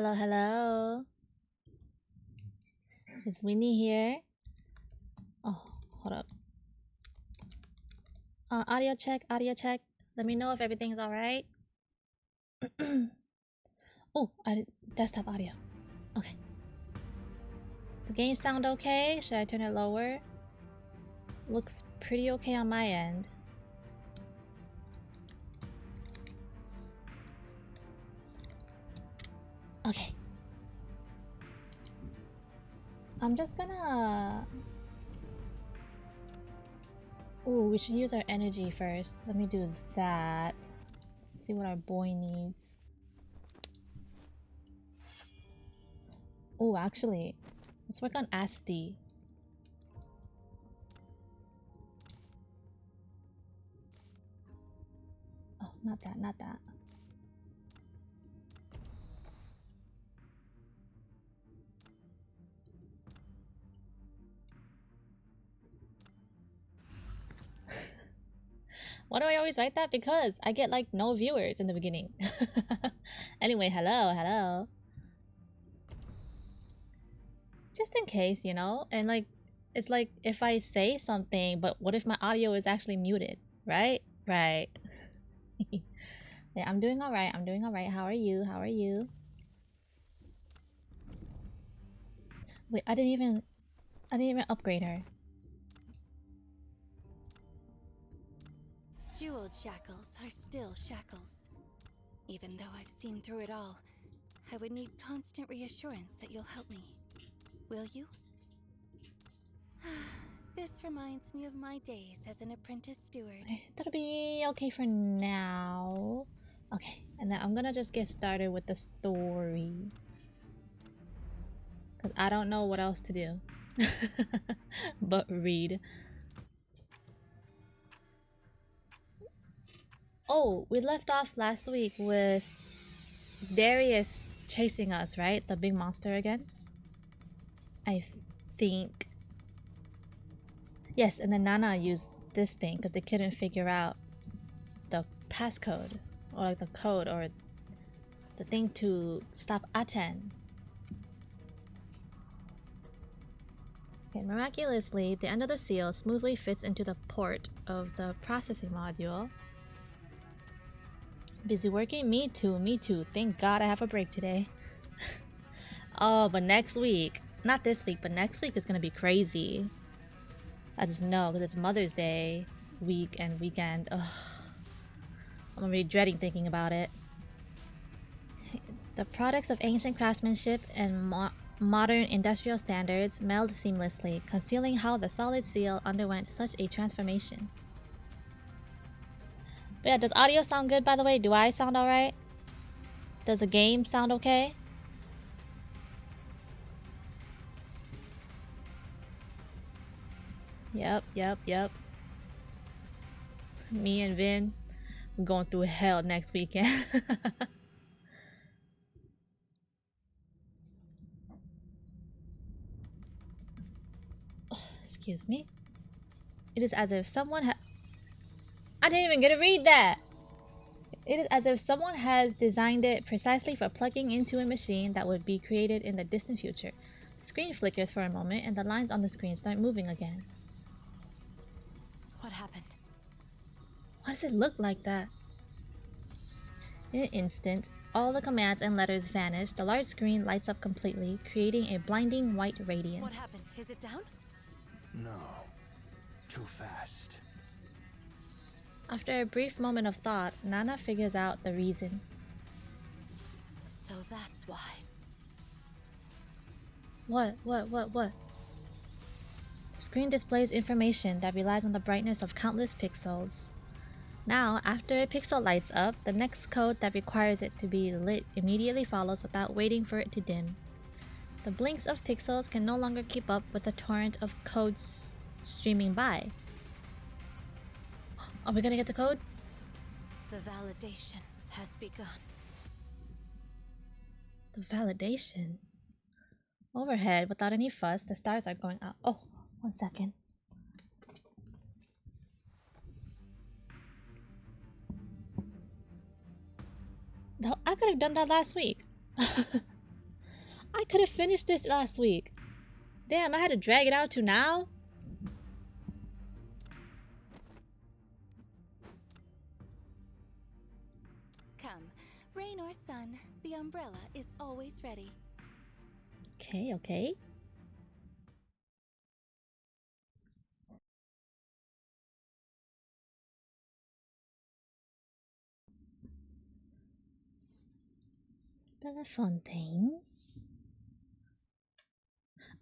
Hello, hello. Is Winnie here? Oh, hold up. Audio check, audio check. Let me know if everything's alright. Oh, desktop audio. Okay. Does the game sound okay? Should I turn it lower? Looks pretty okay on my end. Okay. I'm just gonna... Ooh, we should use our energy first. Let me do that. See what our boy needs. Oh, actually, let's work on ASTI. Oh, not that, not that. Why do I always write that? Because I get like no viewers in the beginning. Anyway, hello, hello. Just in case, you know? And like, it's like if I say something, but what if my audio is actually muted? Right? Right. Yeah, I'm doing alright. I'm doing alright. How are you? How are you? Wait, I didn't even upgrade her. Jeweled shackles are still shackles. Even though I've seen through it all, I would need constant reassurance that you'll help me. Will you? This reminds me of my days as an apprentice steward. That'll be okay for now. Okay, and then I'm gonna just get started with the story. Because I don't know what else to do. But read. Oh, we left off last week with Darius chasing us, right? The big monster again? I think. Yes, and then Nana used this thing because they couldn't figure out the passcode. Or like the code or the thing to stop Aten. Okay, miraculously, the end of the seal smoothly fits into the port of the processing module. Busy working? Me too, me too. Thank God I have a break today. Oh, but next week, not this week, but next week is gonna be crazy. I just know, because it's Mother's Day week and weekend. Ugh. I'm already dreading thinking about it. The products of ancient craftsmanship and modern industrial standards meld seamlessly, concealing how the solid seal underwent such a transformation. But yeah, does audio sound good, by the way? Do I sound alright? Does the game sound okay? Yep. Me and Vin, we're going through hell next weekend. Excuse me? It is as if someone I didn't even get to read that! It is as if someone has designed it precisely for plugging into a machine that would be created in the distant future. The screen flickers for a moment and the lines on the screen start moving again. What happened? Why does it look like that? In an instant, all the commands and letters vanish. The large screen lights up completely, creating a blinding white radiance. What happened? Is it down? No. Too fast. After a brief moment of thought, Nana figures out the reason. So that's why. What? The screen displays information that relies on the brightness of countless pixels. Now, after a pixel lights up, the next code that requires it to be lit immediately follows without waiting for it to dim. The blinks of pixels can no longer keep up with the torrent of codes streaming by. Are we gonna get the code? The validation has begun. The validation? Overhead, without any fuss, the stars are going out. Oh, 1 second. I could have done that last week. I could have finished this last week. Damn, I had to drag it out to now? Come, rain or sun, the umbrella is always ready. Okay, okay. Bellefontaine?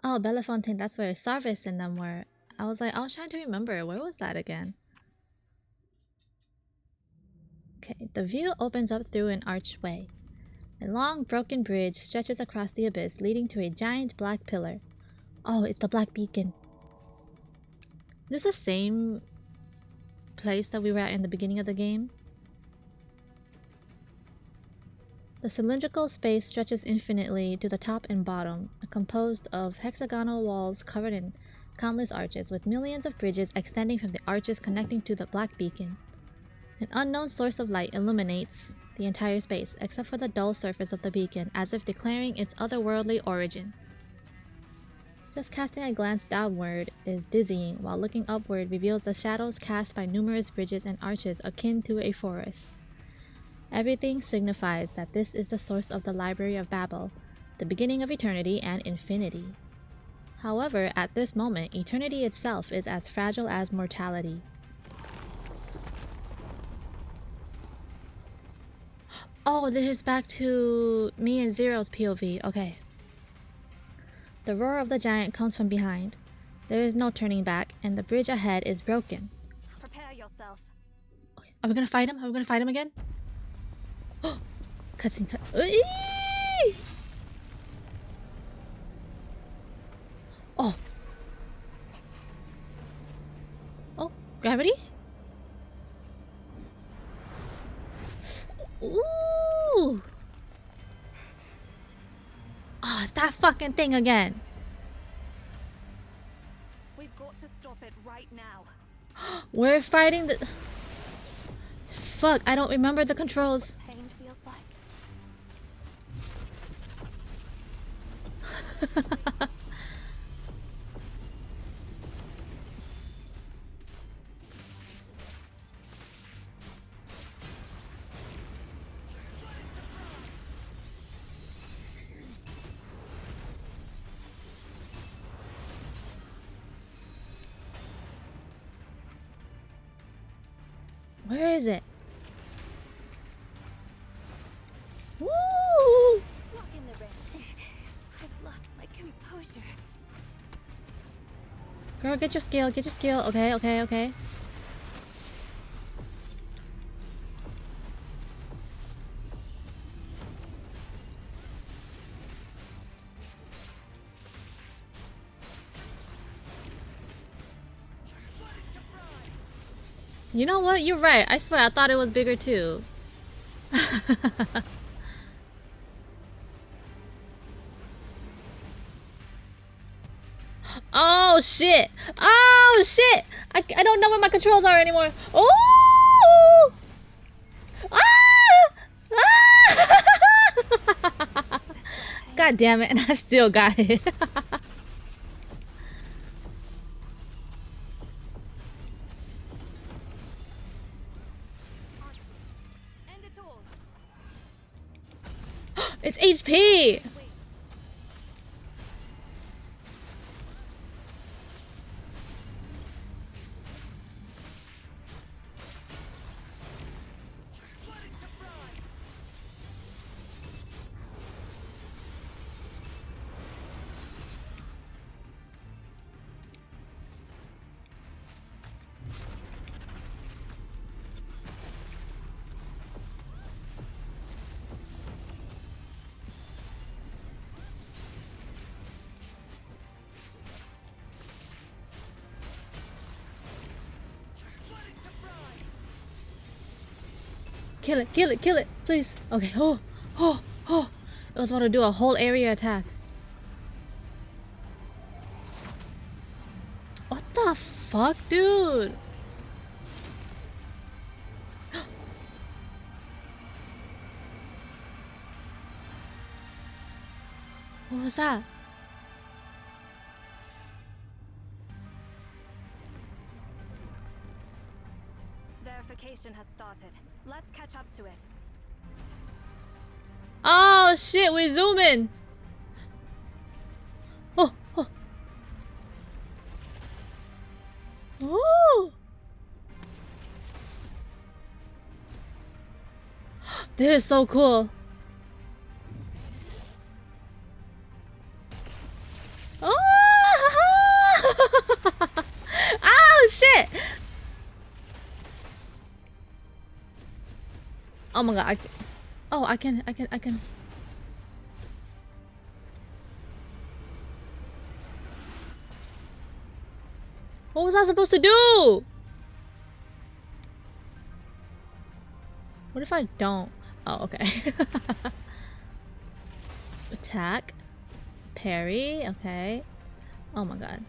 Oh, Bellefontaine, that's where Sarvis and them were. I was trying to remember, where was that again? Okay, the view opens up through an archway. A long, broken bridge stretches across the abyss, leading to a giant black pillar. Oh, it's the Black Beacon. Is this the same place that we were at in the beginning of the game? The cylindrical space stretches infinitely to the top and bottom, composed of hexagonal walls covered in countless arches, with millions of bridges extending from the arches connecting to the Black Beacon. An unknown source of light illuminates the entire space, except for the dull surface of the beacon, as if declaring its otherworldly origin. Just casting a glance downward is dizzying, while looking upward reveals the shadows cast by numerous bridges and arches akin to a forest. Everything signifies that this is the source of the Library of Babel, the beginning of eternity and infinity. However, at this moment, eternity itself is as fragile as mortality. Oh, this is back to me and Zero's POV. Okay. The roar of the giant comes from behind. There is no turning back, and the bridge ahead is broken. Prepare yourself. Okay. Are we gonna fight him? Are we gonna fight him again? Cutscene cut. Oh. Oh, gravity? Ooh. Oh, it's that fucking thing again. We've got to stop it right now. We're fighting the... Fuck, I don't remember the controls. Pain feels like. Where is it? Woo! Walk in the ring. I've lost my composure. Girl, get your skill, get your skill. Okay, okay, okay. You know what? You're right. I swear, I thought it was bigger too. Oh shit! Oh shit! I don't know where my controls are anymore. Oh! Ah! Ah! God damn it! And I still got it. End it all. It's HP. Kill it, kill it, kill it, please. Okay, oh, oh, oh. I was about to do a whole area attack. What the fuck, dude? What was that? Verification has started. Let's catch up to it. Oh shit, we're zooming. Oh, oh. Ooh. This is so cool. Oh, oh shit. Oh my god. I can. What was I supposed to do? What if I don't? Oh, okay. Attack. Parry. Okay. Oh my god.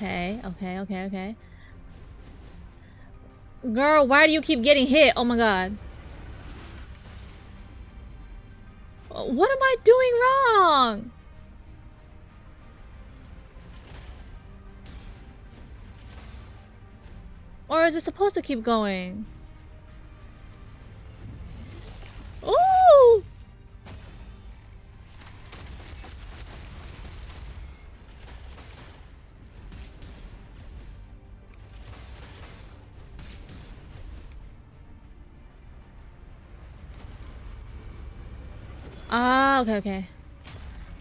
Okay. Girl, why do you keep getting hit? Oh my god. What am I doing wrong? Or is it supposed to keep going? Ooh! Ah, okay.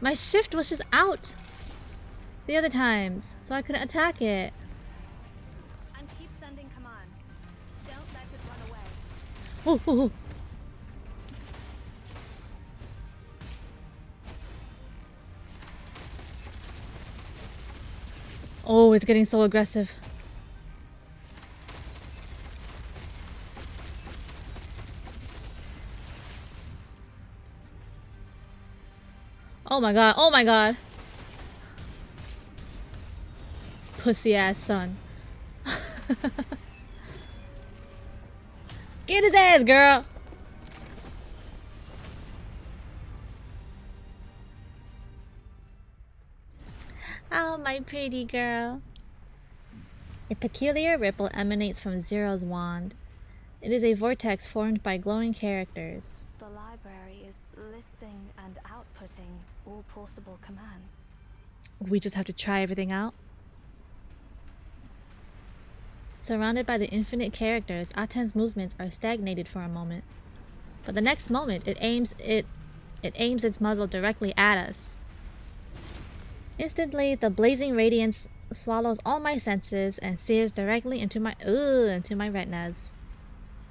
My shift was just out the other times, so I couldn't attack it. And keep sending commands. Don't let it run away. Oh. Oh, it's getting so aggressive. Oh my god. This pussy ass son. Get his ass, girl! Oh, my pretty girl. A peculiar ripple emanates from Zero's wand. It is a vortex formed by glowing characters. The library is listing and outputting all possible commands. We just have to try everything out. Surrounded by the infinite characters, Aten's movements are stagnated for a moment. But the next moment, it aims its muzzle directly at us. Instantly, the blazing radiance swallows all my senses and sears directly into my retinas.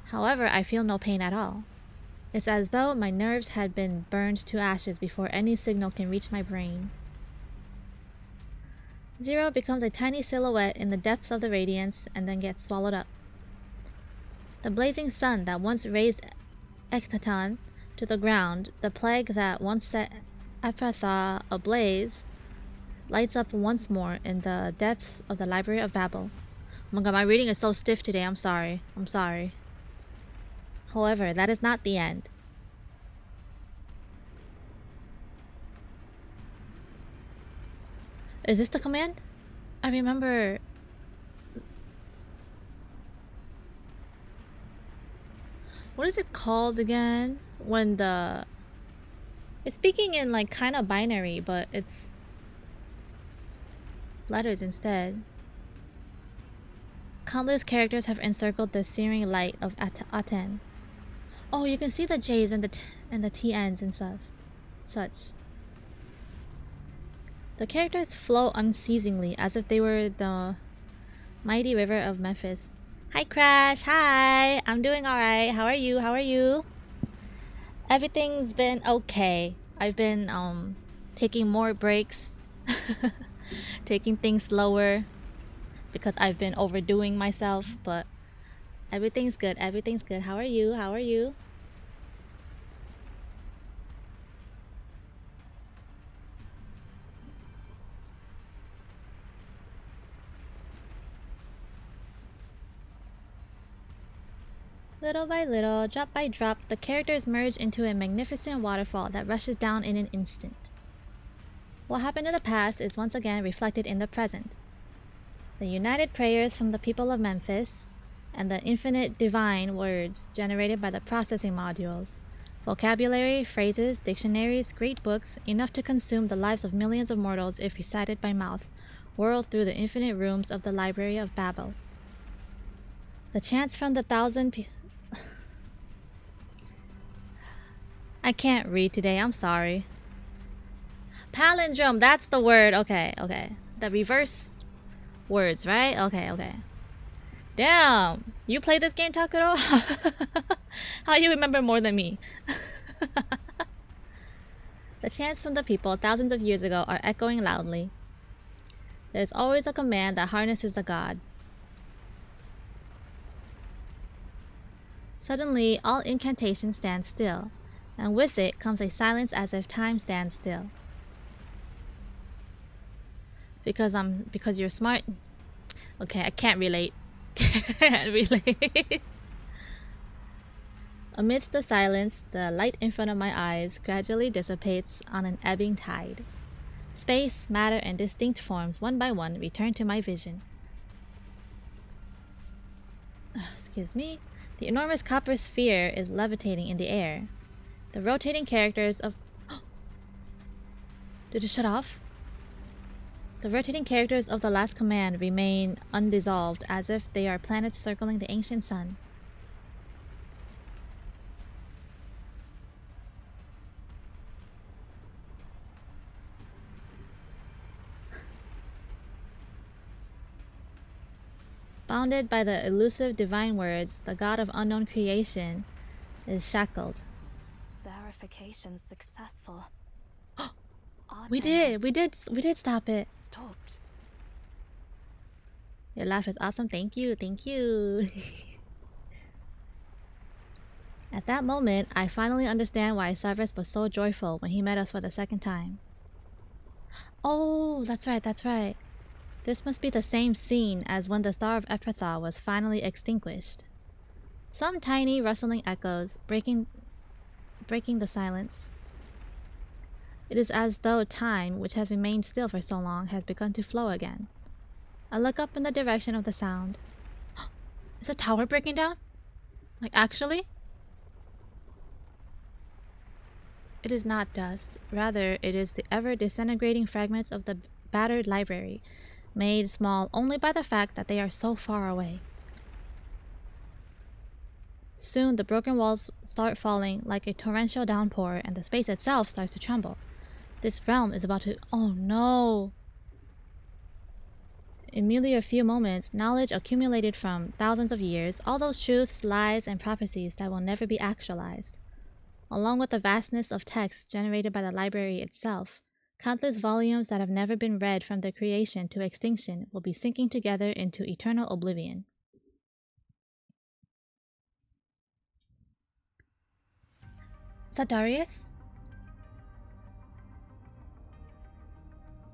However, I feel no pain at all. It's as though my nerves had been burned to ashes before any signal can reach my brain. Zero becomes a tiny silhouette in the depths of the radiance and then gets swallowed up. The blazing sun that once raised Ektaton to the ground, the plague that once set Epratha ablaze, lights up once more in the depths of the Library of Babel. Oh my god, my reading is so stiff today, I'm sorry. However, that is not the end. Is this the command? I remember... What is it called again? When the... It's speaking in like kind of binary, but it's letters instead. Countless characters have encircled the searing light of Aten. Oh, you can see the J's and the TNs and such. The characters flow unceasingly as if they were the mighty river of Memphis. Hi Crash, hi! I'm doing alright. How are you? Everything's been okay. I've been taking more breaks. Taking things slower because I've been overdoing myself, but everything's good. How are you? Little by little, drop by drop, the characters merge into a magnificent waterfall that rushes down in an instant. What happened in the past is once again reflected in the present. The united prayers from the people of Memphis, and the infinite divine words generated by the processing modules. Vocabulary, phrases, dictionaries, great books, enough to consume the lives of millions of mortals if recited by mouth, whirled through the infinite rooms of the Library of Babel. The chants from the I can't read today, I'm sorry. Palindrome, that's the word. Okay, okay. The reverse words, right? Okay, okay. Damn! You played this game, Takuro? How you remember more than me? The chants from the people thousands of years ago are echoing loudly. There's always a command that harnesses the god. Suddenly, all incantation stands still, and with it comes a silence as if time stands still. Because you're smart. Okay, I can't relate. Can't relate. Amidst the silence, the light in front of my eyes gradually dissipates on an ebbing tide. Space, matter, and distinct forms, one by one, return to my vision. Excuse me. The enormous copper sphere is levitating in the air. The rotating characters of... Did it shut off? The rotating characters of the last command remain undissolved, as if they are planets circling the ancient sun. Bounded by the elusive divine words, the god of unknown creation is shackled. Verification successful. We did stop it. Stopped. Your laugh is awesome. Thank you. At that moment, I finally understand why Severus was so joyful when he met us for the second time. Oh, that's right. This must be the same scene as when the Star of Ephrata was finally extinguished. Some tiny rustling echoes, breaking the silence. It is as though time, which has remained still for so long, has begun to flow again. I look up in the direction of the sound. Is the tower breaking down? Like, actually? It is not dust. Rather, it is the ever-disintegrating fragments of the battered library, made small only by the fact that they are so far away. Soon, the broken walls start falling like a torrential downpour, and the space itself starts to tremble. This realm is about to... Oh no! In merely a few moments, knowledge accumulated from thousands of years, all those truths, lies, and prophecies that will never be actualized, along with the vastness of text generated by the library itself, countless volumes that have never been read from their creation to extinction will be sinking together into eternal oblivion. Is that Darius?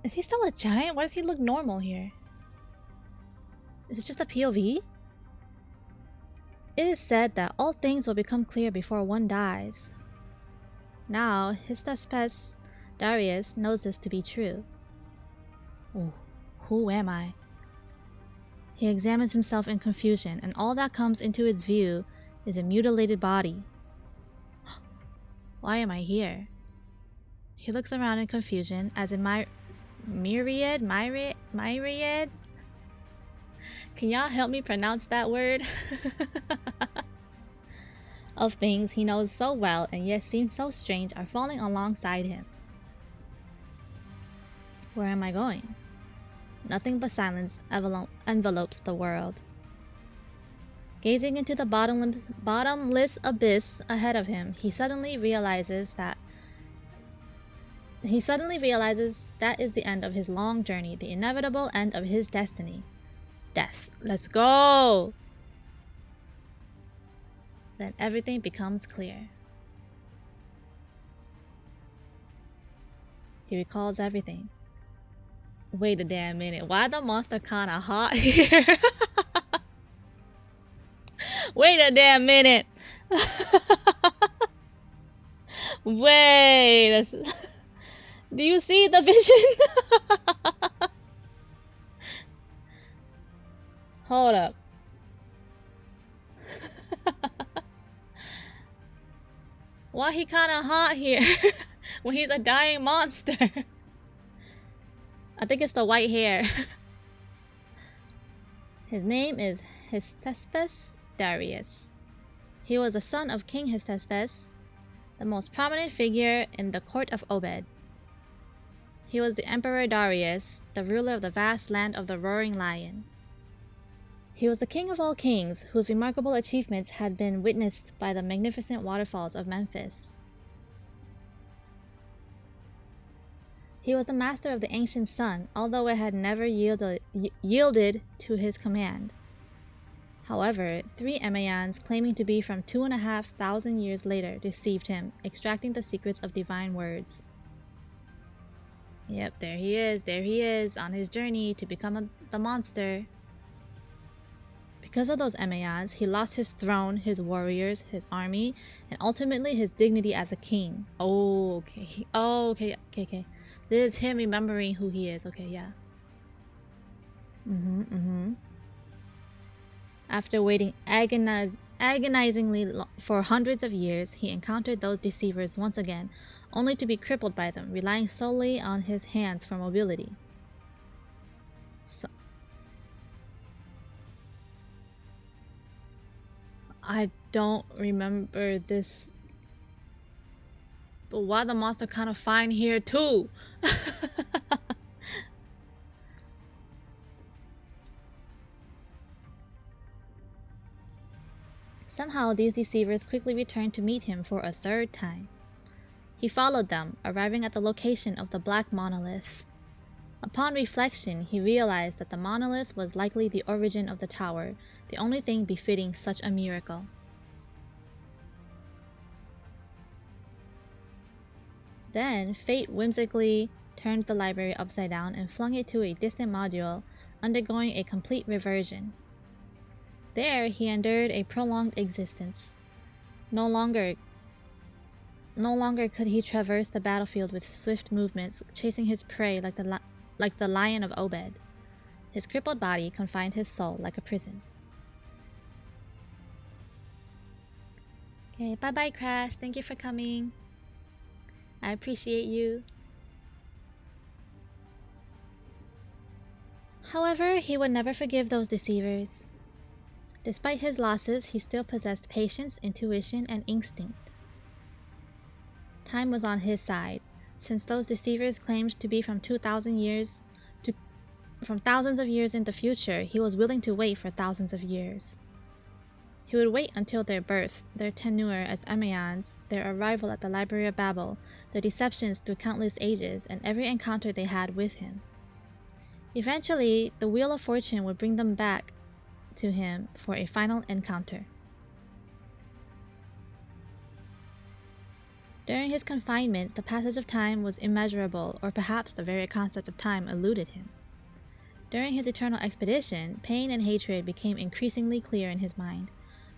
Is he still a giant? Why does he look normal here? Is it just a POV? It is said that all things will become clear before one dies. Now, his Thespes, Darius, knows this to be true. Oh, who am I? He examines himself in confusion, and all that comes into his view is a mutilated body. Why am I here? He looks around in confusion, as in myriad? Can y'all help me pronounce that word? Of things he knows so well and yet seem so strange are falling alongside him. Where am I going? Nothing but silence envelopes the world. Gazing into the bottomless abyss ahead of him, he suddenly realizes that is the end of his long journey, the inevitable end of his destiny. Death. Let's go! Then everything becomes clear. He recalls everything. Wait a damn minute. Why the monster kinda hot here? Wait a damn minute. Wait. Do you see the vision? Hold up. Why he kinda hot here when he's a dying monster? I think it's the white hair. His name is Hystaspas Darius. He was the son of King Hystaspas, the most prominent figure in the court of Obed. He was the Emperor Darius, the ruler of the vast land of the Roaring Lion. He was the king of all kings, whose remarkable achievements had been witnessed by the magnificent waterfalls of Memphis. He was the master of the ancient sun, although it had never yielded to his command. However, 3 Emayans claiming to be from 2,500 years later deceived him, extracting the secrets of divine words. Yep, there he is, on his journey to become the monster. Because of those Emayans, he lost his throne, his warriors, his army, and ultimately his dignity as a king. Oh, okay. Oh, okay. This is him remembering who he is. Okay, yeah. After waiting agonizingly for hundreds of years, he encountered those deceivers once again, only to be crippled by them, relying solely on his hands for mobility. I don't remember this. But why the monster kind of fine here too? Somehow these deceivers quickly returned to meet him for a 3rd time. He followed them, arriving at the location of the Black Monolith. Upon reflection, he realized that the monolith was likely the origin of the tower, the only thing befitting such a miracle. Then, fate whimsically turned the library upside down and flung it to a distant module, undergoing a complete reversion. There, he endured a prolonged existence. No longer could he traverse the battlefield with swift movements, chasing his prey like the lion of Obed. His crippled body confined his soul like a prison. Okay, bye-bye, Crash. Thank you for coming. I appreciate you. However, he would never forgive those deceivers. Despite his losses, he still possessed patience, intuition, and instinct. Time was on his side, since those deceivers claimed to be from from thousands of years in the future. He was willing to wait for thousands of years. He would wait until their birth, their tenure as Emayans, their arrival at the Library of Babel, their deceptions through countless ages, and every encounter they had with him. Eventually, the Wheel of Fortune would bring them back to him for a final encounter. During his confinement, the passage of time was immeasurable, or perhaps the very concept of time eluded him. During his eternal expedition, pain and hatred became increasingly clear in his mind.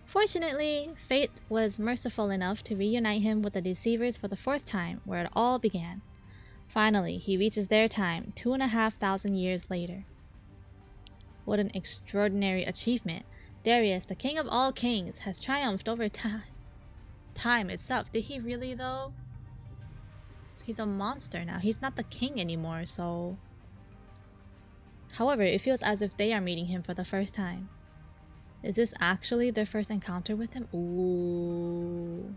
Fortunately, fate was merciful enough to reunite him with the deceivers for the 4th time, where it all began. Finally, he reaches their time, 2,500 years later. What an extraordinary achievement! Darius, the king of all kings, has triumphed over time itself. Did he really, though? He's a monster now. He's not the king anymore, so... However, it feels as if they are meeting him for the first time. Is this actually their first encounter with him? Ooh.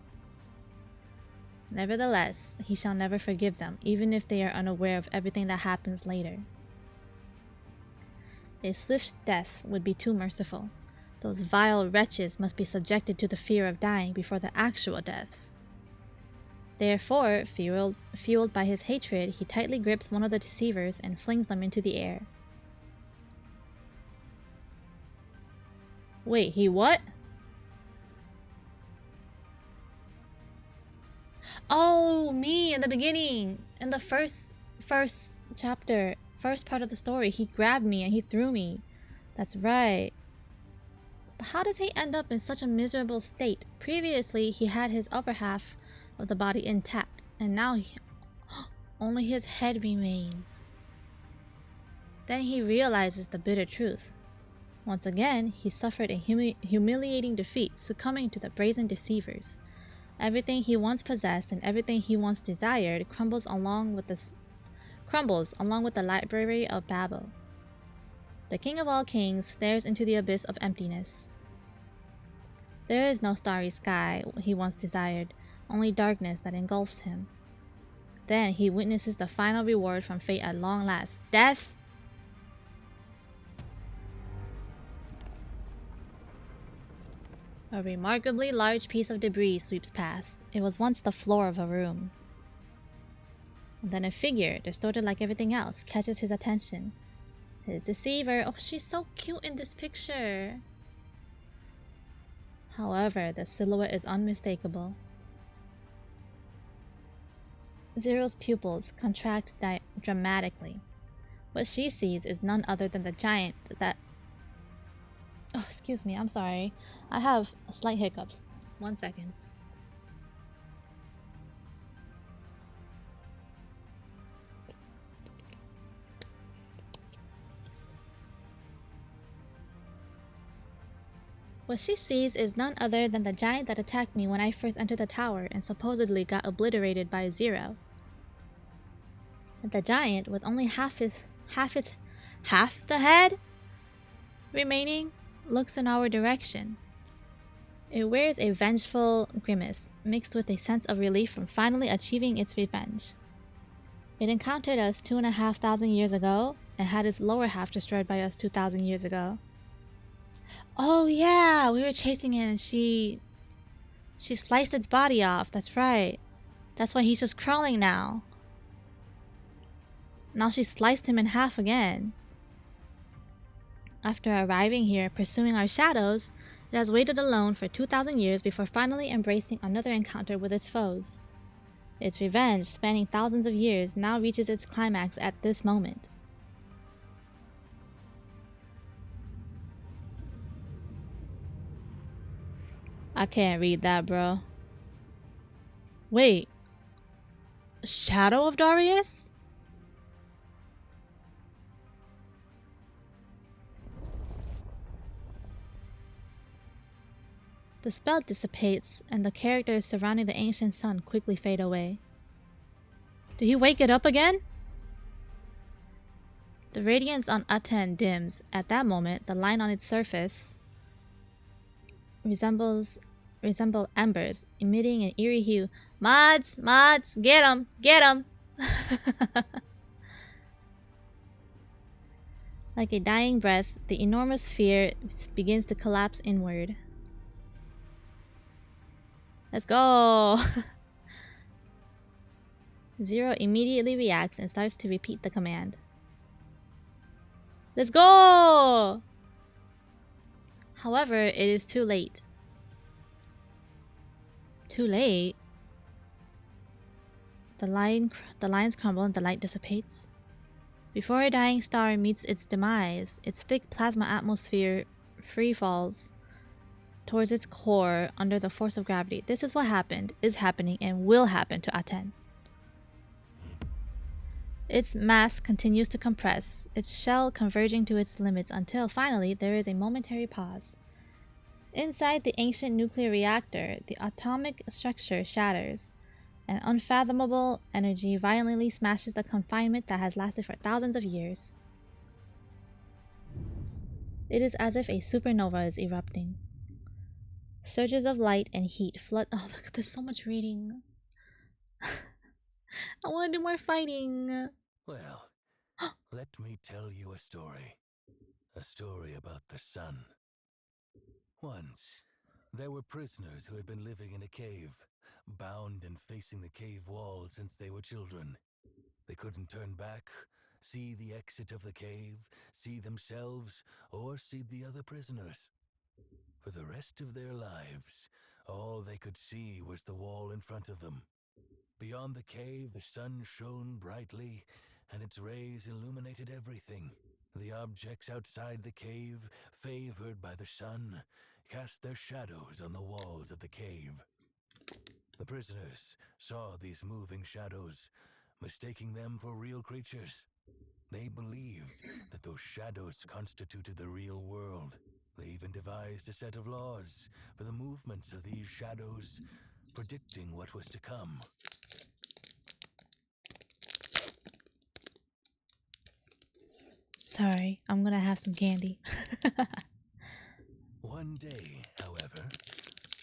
Nevertheless, he shall never forgive them, even if they are unaware of everything that happens later. A swift death would be too merciful. Those vile wretches must be subjected to the fear of dying before the actual deaths. Therefore, fueled by his hatred, he tightly grips one of the deceivers and flings them into the air. Wait, he what? Oh, me in the beginning. In the first chapter, first part of the story, he grabbed me and he threw me. That's right. But how does he end up in such a miserable state? Previously, he had his upper half of the body intact, and now only his head remains. Then he realizes the bitter truth. Once again, he suffered a humiliating defeat, succumbing to the brazen deceivers. Everything he once possessed and everything he once desired crumbles along with the Library of Babel. The King of all kings stares into the abyss of emptiness. There is no starry sky he once desired, only darkness that engulfs him. Then he witnesses the final reward from fate at long last: death! A remarkably large piece of debris sweeps past. It was once the floor of a room. And then a figure, distorted like everything else, catches his attention. His deceiver. Oh, she's so cute in this picture. However, the silhouette is unmistakable. Zero's pupils contract dramatically. What she sees is none other than the giant that... Oh, excuse me, I'm sorry. I have slight hiccups. 1 second. What she sees is none other than the giant that attacked me when I first entered the tower and supposedly got obliterated by Zero. The giant, with only half the head remaining, looks in our direction. It wears a vengeful grimace, mixed with a sense of relief from finally achieving its revenge. It encountered us 2,500 years ago, and had its lower half destroyed by us 2,000 years ago. Oh yeah, we were chasing it and she sliced its body off, that's right. That's why he's just crawling now. Now she sliced him in half again. After arriving here, pursuing our shadows, it has waited alone for 2,000 years before finally embracing another encounter with its foes. Its revenge, spanning thousands of years, now reaches its climax at this moment. I can't read that, bro. Wait. Shadow of Darius? The spell dissipates, and the characters surrounding the ancient sun quickly fade away. Did he wake it up again? The radiance on Aten dims. At that moment, the line on its surface resemble embers, emitting an eerie hue. Mods! Mods! Get 'em! Get 'em! Like a dying breath, the enormous sphere begins to collapse inward. Let's go! Zero immediately reacts and starts to repeat the command. Let's go! However, it is too late. Too late? The lines crumble and the light dissipates. Before a dying star meets its demise, its thick plasma atmosphere free falls towards its core under the force of gravity. This is what happened, is happening, and will happen to Aten. Its mass continues to compress, its shell converging to its limits until finally there is a momentary pause. Inside the ancient nuclear reactor, the atomic structure shatters. An unfathomable energy violently smashes the confinement that has lasted for thousands of years. It is as if a supernova is erupting. Surges of light and heat flood. Oh my god, there's so much reading. I want to do more fighting. Well, let me tell you a story. A story about the sun. Once, there were prisoners who had been living in a cave, bound and facing the cave wall since they were children. They couldn't turn back, see the exit of the cave, see themselves, or see the other prisoners. For the rest of their lives, all they could see was the wall in front of them. Beyond the cave, the sun shone brightly, and its rays illuminated everything. The objects outside the cave, favored by the sun, cast their shadows on the walls of the cave. The prisoners saw these moving shadows, mistaking them for real creatures. They believed that those shadows constituted the real world. They even devised a set of laws for the movements of these shadows, predicting what was to come. Sorry, I'm gonna have some candy. One day, however,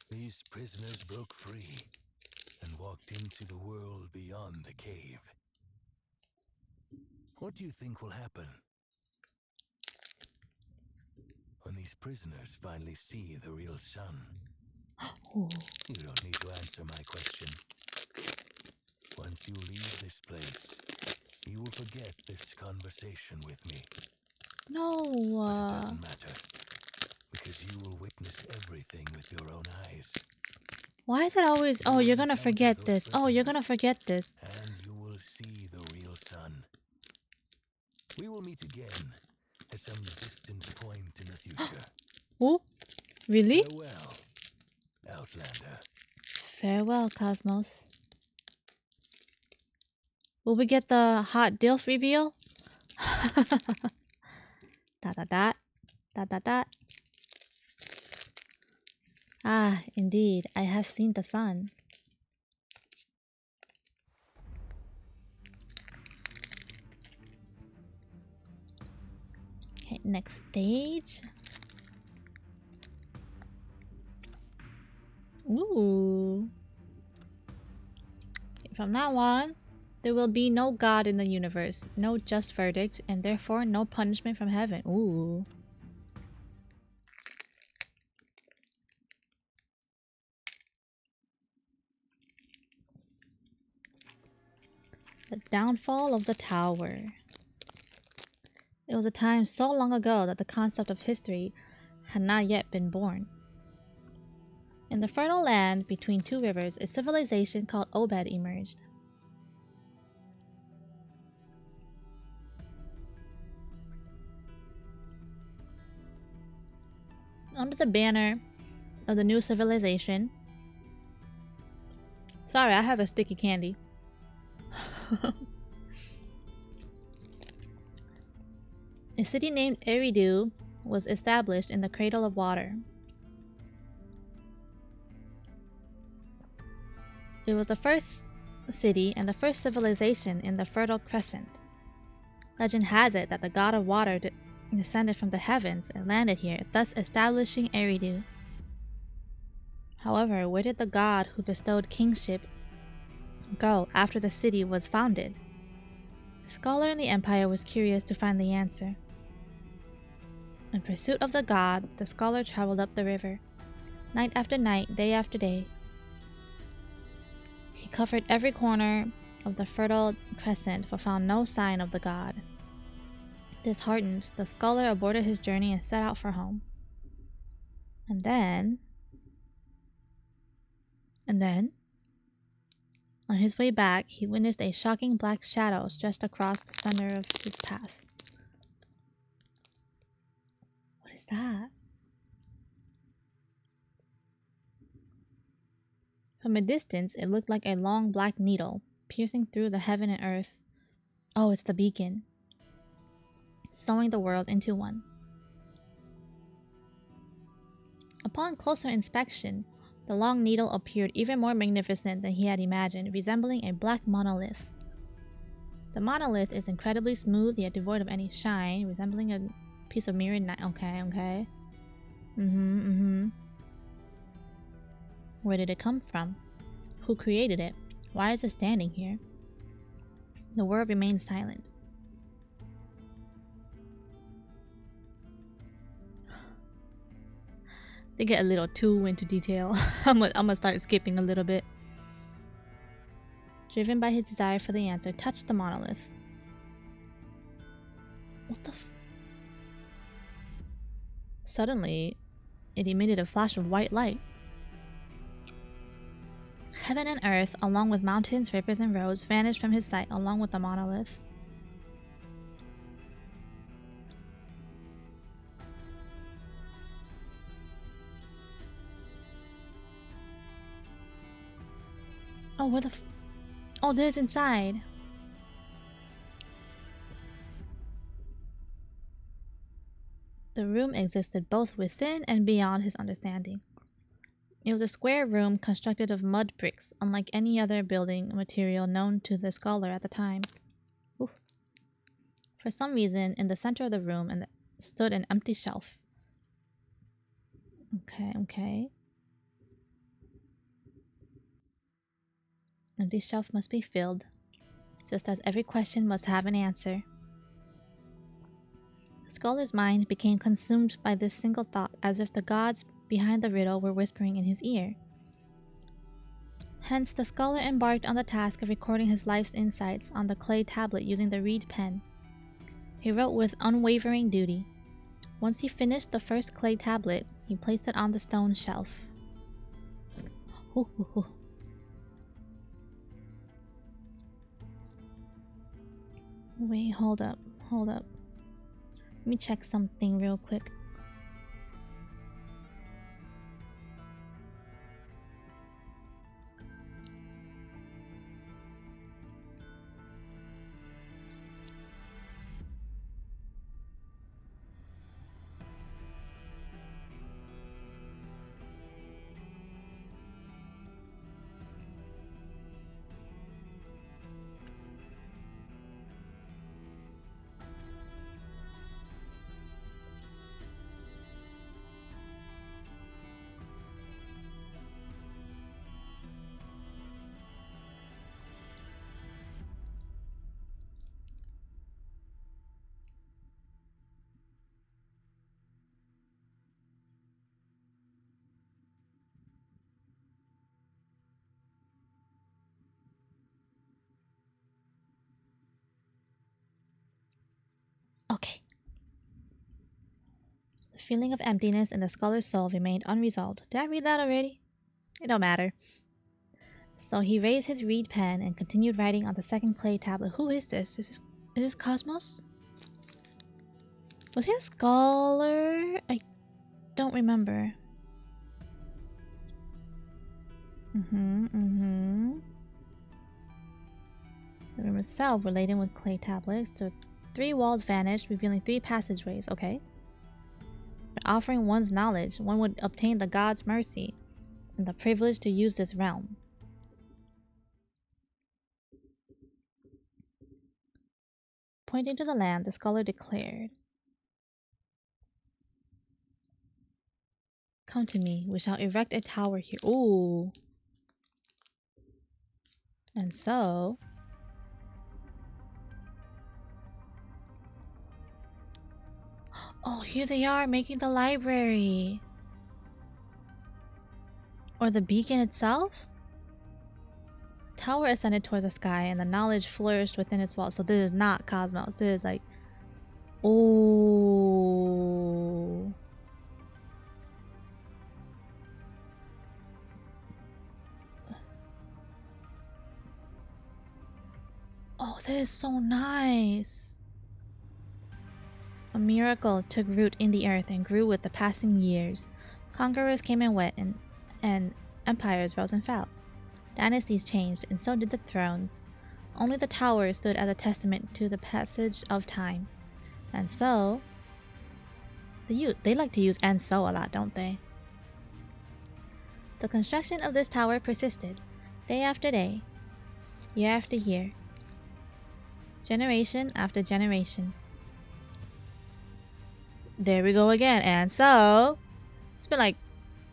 these prisoners broke free and walked into the world beyond the cave. What do you think will happen when these prisoners finally see the real sun? Ooh. You don't need to answer my question. Once you leave this place, you will forget this conversation with me. No. But it doesn't matter, because you will witness everything with your own eyes. Why is it always, oh, you're gonna forget this. Oh, you're gonna forget this. And you will see the real sun. We will meet again at some distant point in the future. Oh, really? Farewell, Outlander. Farewell, Cosmos. Will we get the hot DILF reveal? Dot dot dot. Dot dot dot. Ah, indeed, I have seen the sun. Okay, next stage. Ooh. From now on, there will be no God in the universe, no just verdict, and therefore no punishment from heaven. Ooh. The downfall of the tower. It was a time so long ago that the concept of history had not yet been born. In the fertile land between two rivers, a civilization called AERØHEAD emerged. Under the banner of the new civilization. Sorry, I have a sticky candy. A city named AERØHEAD was established in the Cradle of Water. It was the first city and the first civilization in the Fertile Crescent. Legend has it that the god of water descended from the heavens and landed here, thus establishing AERØHEAD. However, where did the god who bestowed kingship go after the city was founded? A scholar in the empire was curious to find the answer. In pursuit of the god, the scholar traveled up the river, night after night, day after day. He covered every corner of the Fertile Crescent but found no sign of the god. Disheartened, the scholar aborted his journey and set out for home. And then, on his way back, he witnessed a shocking black shadow stretched across the center of his path. What is that? From a distance, it looked like a long black needle, piercing through the heaven and earth. Oh, it's the beacon, sewing the world into one. Upon closer inspection, the long needle appeared even more magnificent than he had imagined, resembling a black monolith. The monolith is incredibly smooth yet devoid of any shine, resembling a piece of mirrored night. Okay. Where did it come from? Who created it? Why is it standing here? The world remained silent. They get a little too into detail. I'm gonna start skipping a little bit. Driven by his desire for the answer, touched the monolith. What the f— Suddenly, it emitted a flash of white light. Heaven and earth, along with mountains, rivers, and roads, vanished from his sight along with the monolith. Oh, where the oh, there's inside. The room existed both within and beyond his understanding. It was a square room constructed of mud bricks, unlike any other building material known to the scholar at the time. Oof. For some reason, in the center of the room stood an empty shelf. Okay. Empty shelf must be filled, just as every question must have an answer. The scholar's mind became consumed by this single thought, as if the gods behind the riddle were whispering in his ear. Hence, the scholar embarked on the task of recording his life's insights on the clay tablet using the reed pen. He wrote with unwavering duty. Once he finished the first clay tablet, he placed it on the stone shelf. Wait, hold up. Let me check something real quick. Okay. The feeling of emptiness in the scholar's soul remained unresolved. Did I read that already? It don't matter. So he raised his reed pen and continued writing on the second clay tablet. Who is this? Is this Cosmos? Was he a scholar? I don't remember. The room itself were laden with clay tablets. The 3 walls vanished, revealing 3 passageways. Okay. By offering one's knowledge, one would obtain the god's mercy and the privilege to use this realm. Pointing to the land, the scholar declared, "Come to me, we shall erect a tower here." Ooh. And so... oh, here they are, making the library. Or the beacon itself? The tower ascended towards the sky, and the knowledge flourished within its walls. So this is not Cosmos. This is like... oh... oh, this is so nice. A miracle took root in the earth and grew with the passing years. Conquerors came and went, and empires rose and fell. Dynasties changed, and so did the thrones. Only the tower stood as a testament to the passage of time. And so... they like to use "and so" a lot, don't they? The construction of this tower persisted, day after day, year after year, generation after generation. There we go again. And so... it's been like...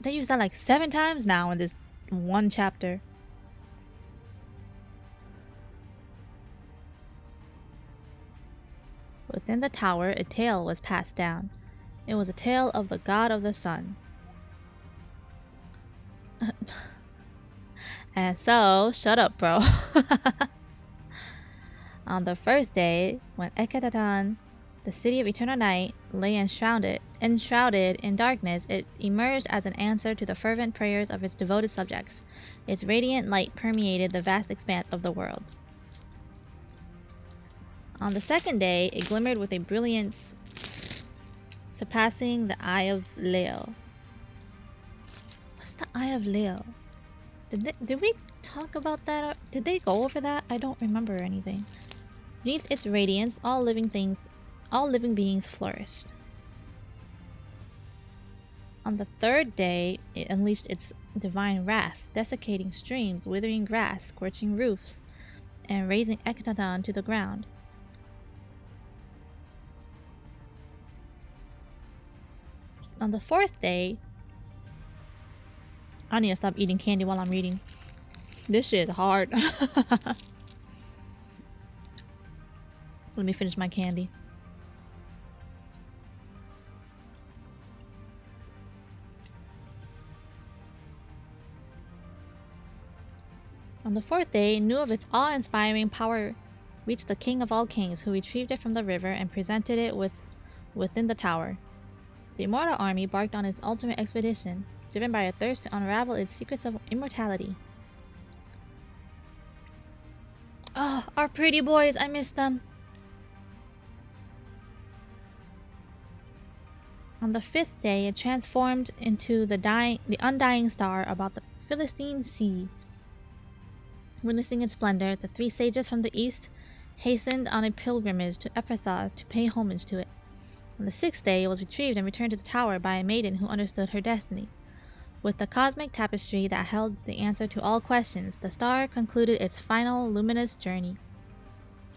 they used that like 7 times now in this one chapter. Within the tower, a tale was passed down. It was a tale of the god of the sun. And so... shut up, bro. On the first day, when Ekatatan, the city of eternal night, lay enshrouded in darkness, it emerged as an answer to the fervent prayers of its devoted subjects. Its radiant light permeated the vast expanse of the world. On the second day, it glimmered with a brilliance surpassing the Eye of Leo. What's the Eye of Leo? Did we talk about that? Did they go over that? I don't remember anything. Beneath its radiance, all living beings flourished. On the third day, it unleashed its divine wrath, desiccating streams, withering grass, scorching roofs, and razing Echinodon to the ground. On the fourth day, I need to stop eating candy while I'm reading. This shit is hard. Let me finish my candy. On the fourth day, news of its awe-inspiring power reached the king of all kings, who retrieved it from the river and presented it within the tower. The immortal army embarked on its ultimate expedition, driven by a thirst to unravel its secrets of immortality. Oh, our pretty boys, I miss them. On the fifth day, it transformed into the undying star about the Philistine Sea. Witnessing its splendor, the three sages from the east hastened on a pilgrimage to Epirtha to pay homage to it. On the sixth day, it was retrieved and returned to the tower by a maiden who understood her destiny. With the cosmic tapestry that held the answer to all questions, the star concluded its final luminous journey.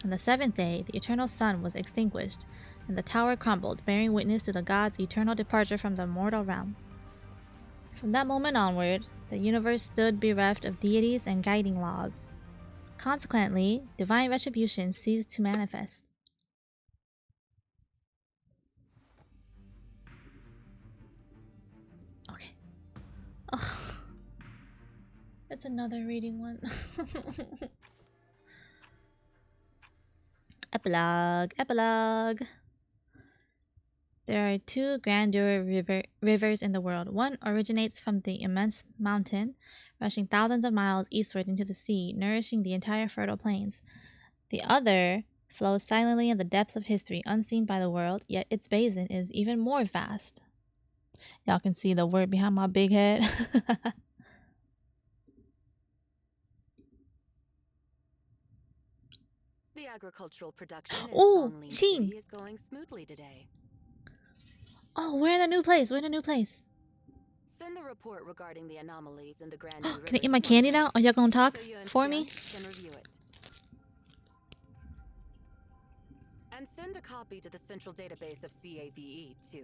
On the seventh day, the eternal sun was extinguished, and the tower crumbled, bearing witness to the gods' eternal departure from the mortal realm. From that moment onward, the universe stood bereft of deities and guiding laws. Consequently, divine retribution ceased to manifest. Okay. Oh. It's another reading one. Epilogue. Epilogue. There are two grandeur rivers in the world. One originates from the immense mountain, rushing thousands of miles eastward into the sea, nourishing the entire fertile plains. The other flows silently in the depths of history, unseen by the world, yet its basin is even more vast. Y'all can see the word behind my big head. The agricultural production in Oh, Songling Sheen. City is going smoothly today. Oh, we're in a new place. We're in a new place. Send a report regarding the anomalies in the Grand River. Can I eat my candy now? Are y'all gonna talk so you and for Xian me? Can review it. And send a copy to the central database of CAVE too.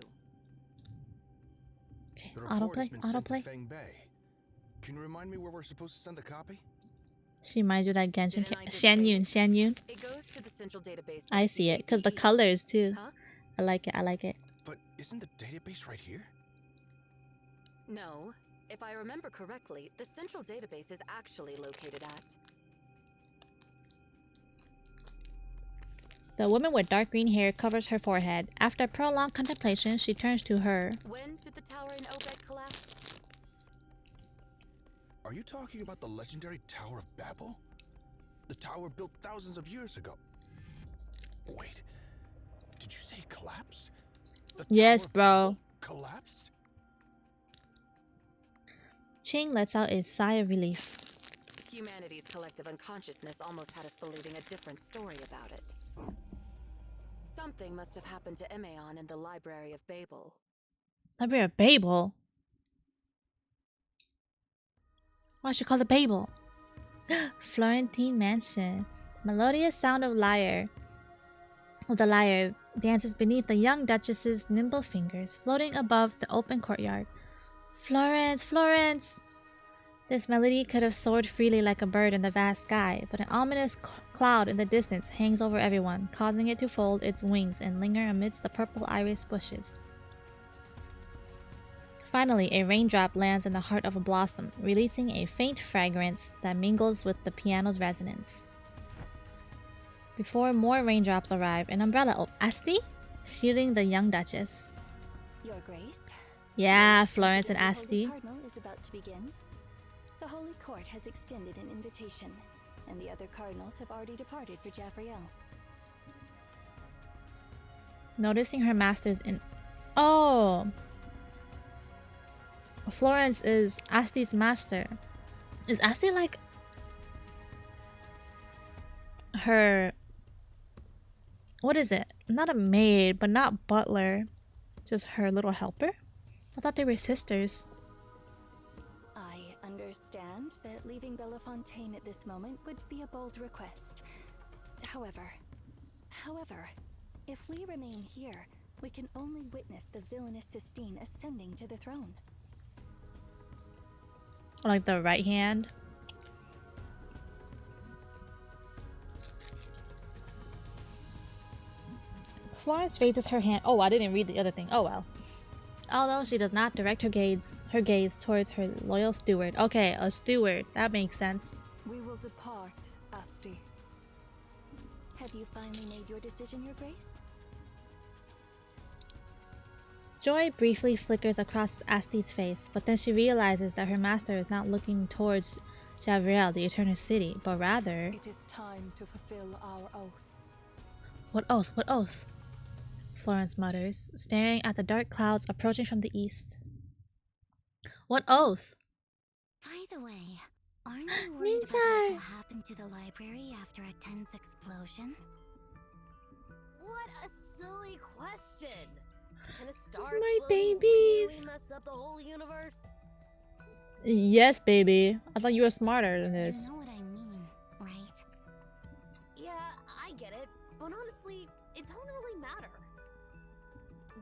Okay, The report has autoplay, been sent to autoplay. Feng Bei. Can you remind me where we're supposed to send the copy? She reminds you of that Genshin. Didn't I just Shan say Yun, it? Shan Yun. It goes to the central database. I of see it, because the CAVE. colors too. Huh? I like it, I like it. But isn't the database right here? No. If I remember correctly, the central database is actually located at... The woman with dark green hair covers her forehead. After prolonged contemplation, she turns to her. When did the tower in Obed collapse? Are you talking about the legendary Tower of Babel? The tower built thousands of years ago. Wait, did you say collapsed? The Yes, Tower of bro. Babel collapsed? Ching lets out a sigh of relief. Humanity's collective unconsciousness almost had us believing a different story about it. Something must have happened to Emeon in the Library of Babel. Library of Babel? Why should call it Babel? Florentine Mansion. Melodious sound of the lyre dances beneath the young duchess's nimble fingers, floating above the open courtyard. Florence, Florence! This melody could have soared freely like a bird in the vast sky, but an ominous cloud in the distance hangs over everyone, causing it to fold its wings and linger amidst the purple iris bushes. Finally, a raindrop lands in the heart of a blossom, releasing a faint fragrance that mingles with the piano's resonance. Before more raindrops arrive, an umbrella Asti? Shielding the young duchess. Your Grace. Yeah, Florence and The Holy Asti. Cardinal is about to begin. The Holy Court has extended an invitation, and the other cardinals have already departed for Jafriel. Noticing her master's in... Oh! Florence is Asti's master. Is Asti like her... What is it? Not a maid, but not butler. Just her little helper? I thought they were sisters. I understand that leaving Bellefontaine at this moment would be a bold request. However, if we remain here, we can only witness the villainous Sistine ascending to the throne. Like the right hand. Florence raises her hand. Oh, I didn't read the other thing. Oh well. Although she does not direct her gaze towards her loyal steward. Okay, a steward. That makes sense. We will depart, Asti. Have you finally made your decision, Your Grace? Joy briefly flickers across Asti's face, but then she realizes that her master is not looking towards Javriel, the Eternal City, but rather... It is time to fulfill our oath. What oath? What oath? Florence mutters, staring at the dark clouds approaching from the east. What oath? By the way, aren't you worried about what will happen to the library after a tense explosion? What a silly question! Can a star Just my explosion babies. really mess up the whole universe? Yes, baby. I thought you were smarter than this. You know what I mean, right? Yeah, I get it, but honestly, it don't really matter.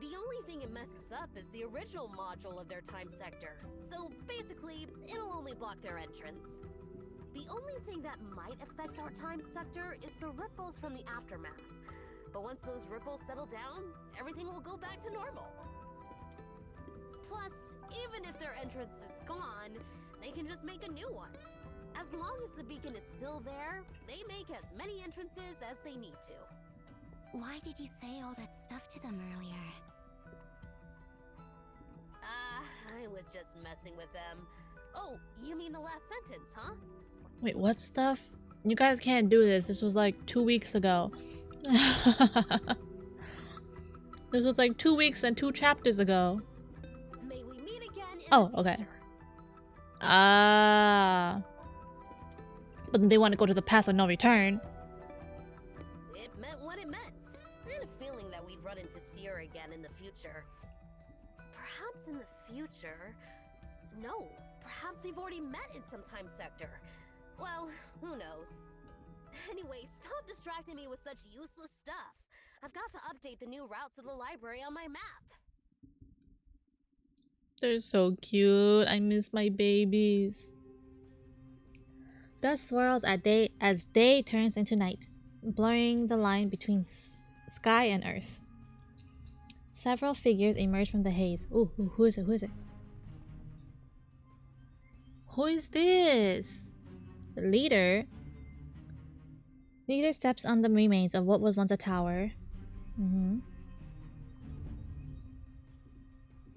The only thing it messes up is the original module of their time sector. So basically, it'll only block their entrance. The only thing that might affect our time sector is the ripples from the aftermath. But once those ripples settle down, everything will go back to normal. Plus, even if their entrance is gone, they can just make a new one. As long as the beacon is still there, they make as many entrances as they need to. Why did you say all that stuff to them earlier? I was just messing with them. Oh, you mean the last sentence, huh? Wait, what stuff? You guys can't do this. This was like 2 weeks ago. This was like 2 weeks and 2 chapters ago. May we meet again in Oh, the okay. future. But they want to go to the path of no return. It meant what it meant. I had a feeling that we'd run into Sierra again in the future. Perhaps in the future... No, perhaps we've already met in some time sector. Well, who knows? Anyway, stop distracting me with such useless stuff. I've got to update the new routes of the library on my map. They're so cute. I miss my babies. Dust swirls as day turns into night, blurring the line between sky and earth. Several figures emerge from the haze. Ooh, who is it? Who is it? Who is this? The leader? Leader steps on the remains of what was once a tower.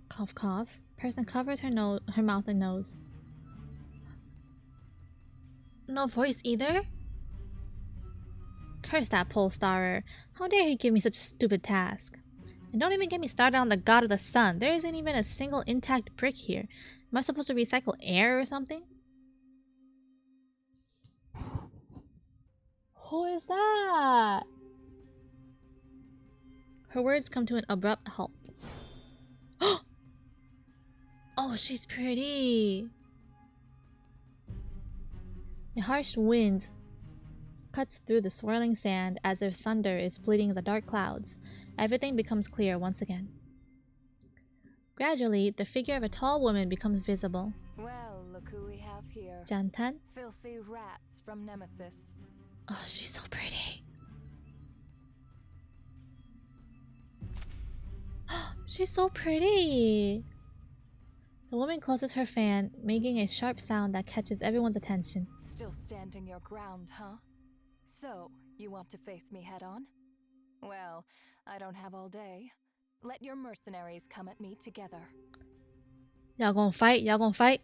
Cough, cough. Person covers her mouth and nose. No voice either? Curse that pole starer. How dare he give me such a stupid task? And don't even get me started on the god of the sun. There isn't even a single intact brick here. Am I supposed to recycle air or something? Who is that? Her words come to an abrupt halt. Oh, she's pretty. A harsh wind cuts through the swirling sand as if thunder is splitting the dark clouds. Everything becomes clear once again. Gradually, the figure of a tall woman becomes visible. Well, look who we have here. Jantan? Filthy rats from Nemesis. Oh, she's so pretty. She's so pretty. The woman closes her fan, making a sharp sound that catches everyone's attention. Still standing your ground, huh? So, you want to face me head on? Well, I don't have all day. Let your mercenaries come at me together. Y'all gonna fight? Y'all gonna fight?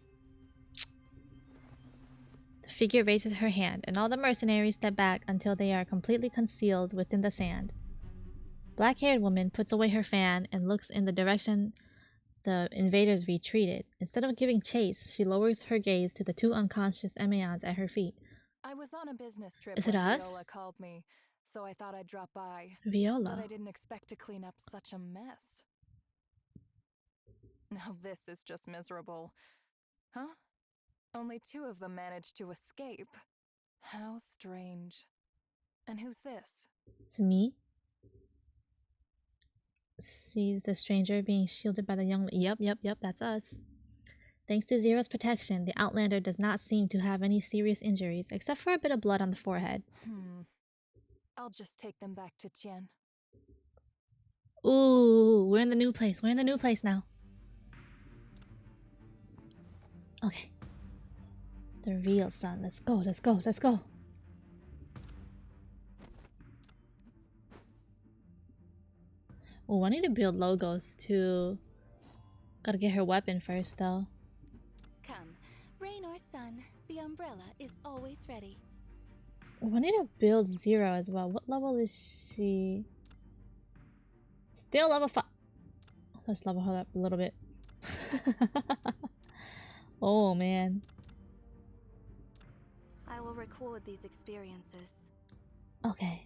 The figure raises her hand, and all the mercenaries step back until they are completely concealed within the sand. Black-haired woman puts away her fan and looks in the direction the invaders retreated. Instead of giving chase, she lowers her gaze to the 2 unconscious Emeons at her feet. I was on a business trip Is it when us? Viola called me, so I thought I'd drop by. Viola. But I didn't expect to clean up such a mess. Now this is just miserable. Huh? Only 2 of them managed to escape. How strange. And who's this? It's me. Sees the stranger being shielded by the young. Yep, that's us. Thanks to Zero's protection, the Outlander does not seem to have any serious injuries, except for a bit of blood on the forehead. I'll just take them back to Tien. Ooh, we're in the new place. We're in the new place now. Okay. The real sun. Let's go, let's go, let's go. Oh, I need to build logos too. Gotta get her weapon first though. Come, rain or sun, the umbrella is always ready. Oh, I need to build Zero as well. What level is she? Still level 5. Let's level her up a little bit. Oh man. I will record these experiences. Okay.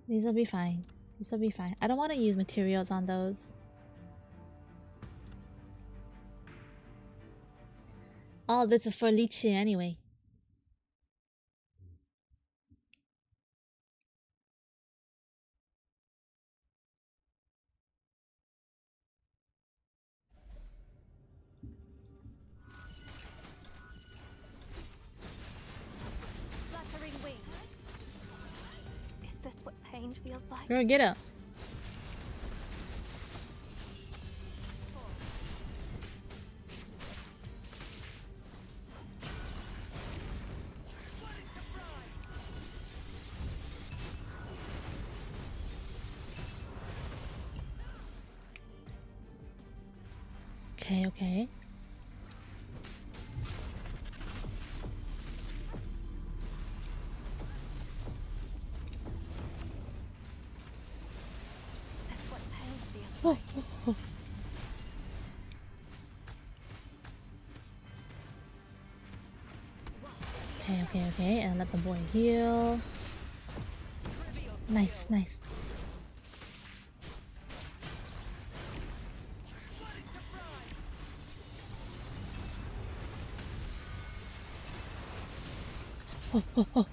These will be fine. These will be fine. I don't want to use materials on those. All this is for lychee anyway. Fluttering wings. Is this what pain feels like? Girl, get up. Okay, okay. That's what pain feels like. Okay, okay, okay. And let the boy heal. Nice, nice. Oh, oh, oh.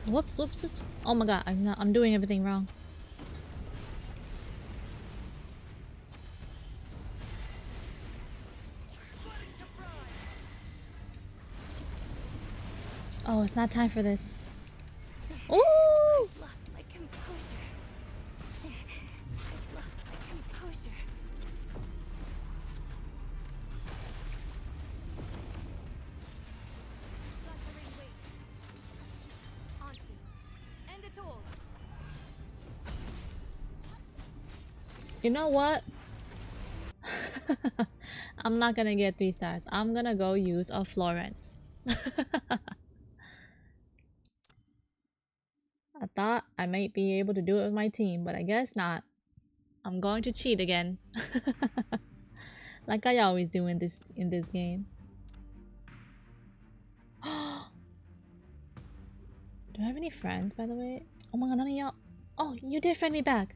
Whoops, whoops, whoops. Oh my god, I'm doing everything wrong. Oh, it's not time for this. Ooh! I've lost my composure. I've lost my composure. Fluttering wings. Onto. End it all. You know what? I'm not gonna get 3 stars. I'm gonna go use a Florence. I thought I might be able to do it with my team, but I guess not. I'm going to cheat again. Like I always do in this game. Do I have any friends, by the way? Oh my god, none of y'all. Oh, you did friend me back.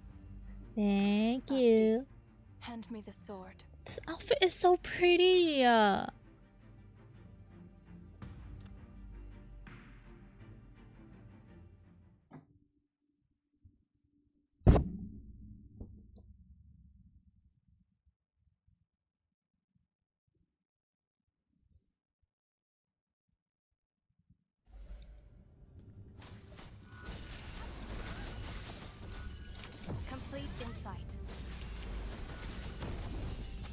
Thank you. Hand me the sword. This outfit is so pretty. Complete insight.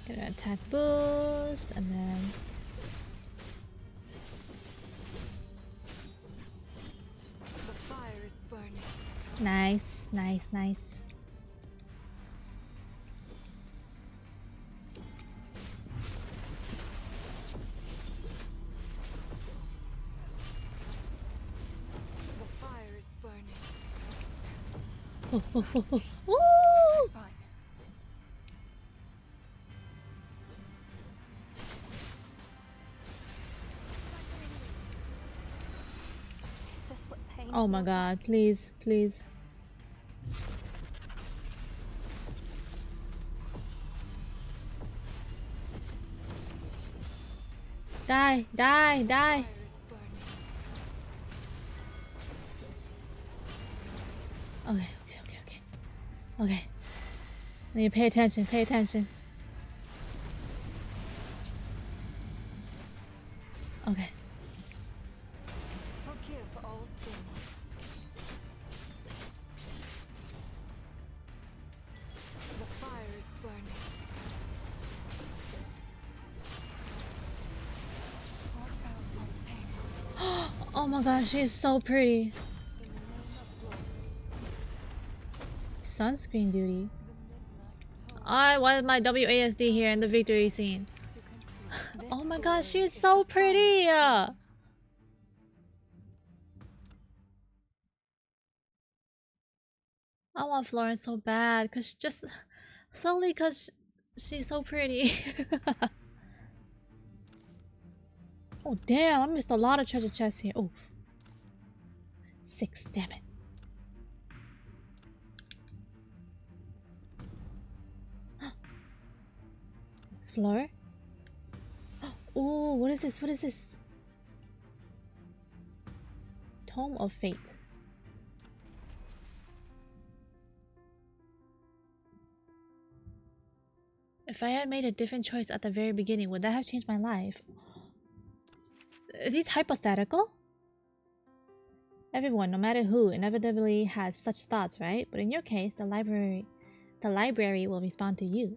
Get an attack boost, and then The fire is burning. nice, nice, nice. The fire is burning. Oh, oh, oh, oh. Woo! Fine. Oh my god, please, please. Die, die, die. Okay, okay, okay, okay. Okay. I need to pay attention, pay attention. Okay. Forgive all sins. The fire is burning. Pour out all tangle Oh my gosh, she is so pretty. in the name of bliss. Sunscreen duty. The midnight toll I wanted my WASD here in the victory scene. to complete. Oh This my gosh, she glory is so the pretty. finest I want Florence so bad, cause just solely cause she's so pretty. Oh damn, I missed a lot of treasure chests here. Oh, 6, damn it. Explore. Oh, what is this? What is this? Tome of Fate. If I had made a different choice at the very beginning, would that have changed my life? Are these hypothetical? Everyone, no matter who, inevitably has such thoughts, right? But in your case, the library will respond to you.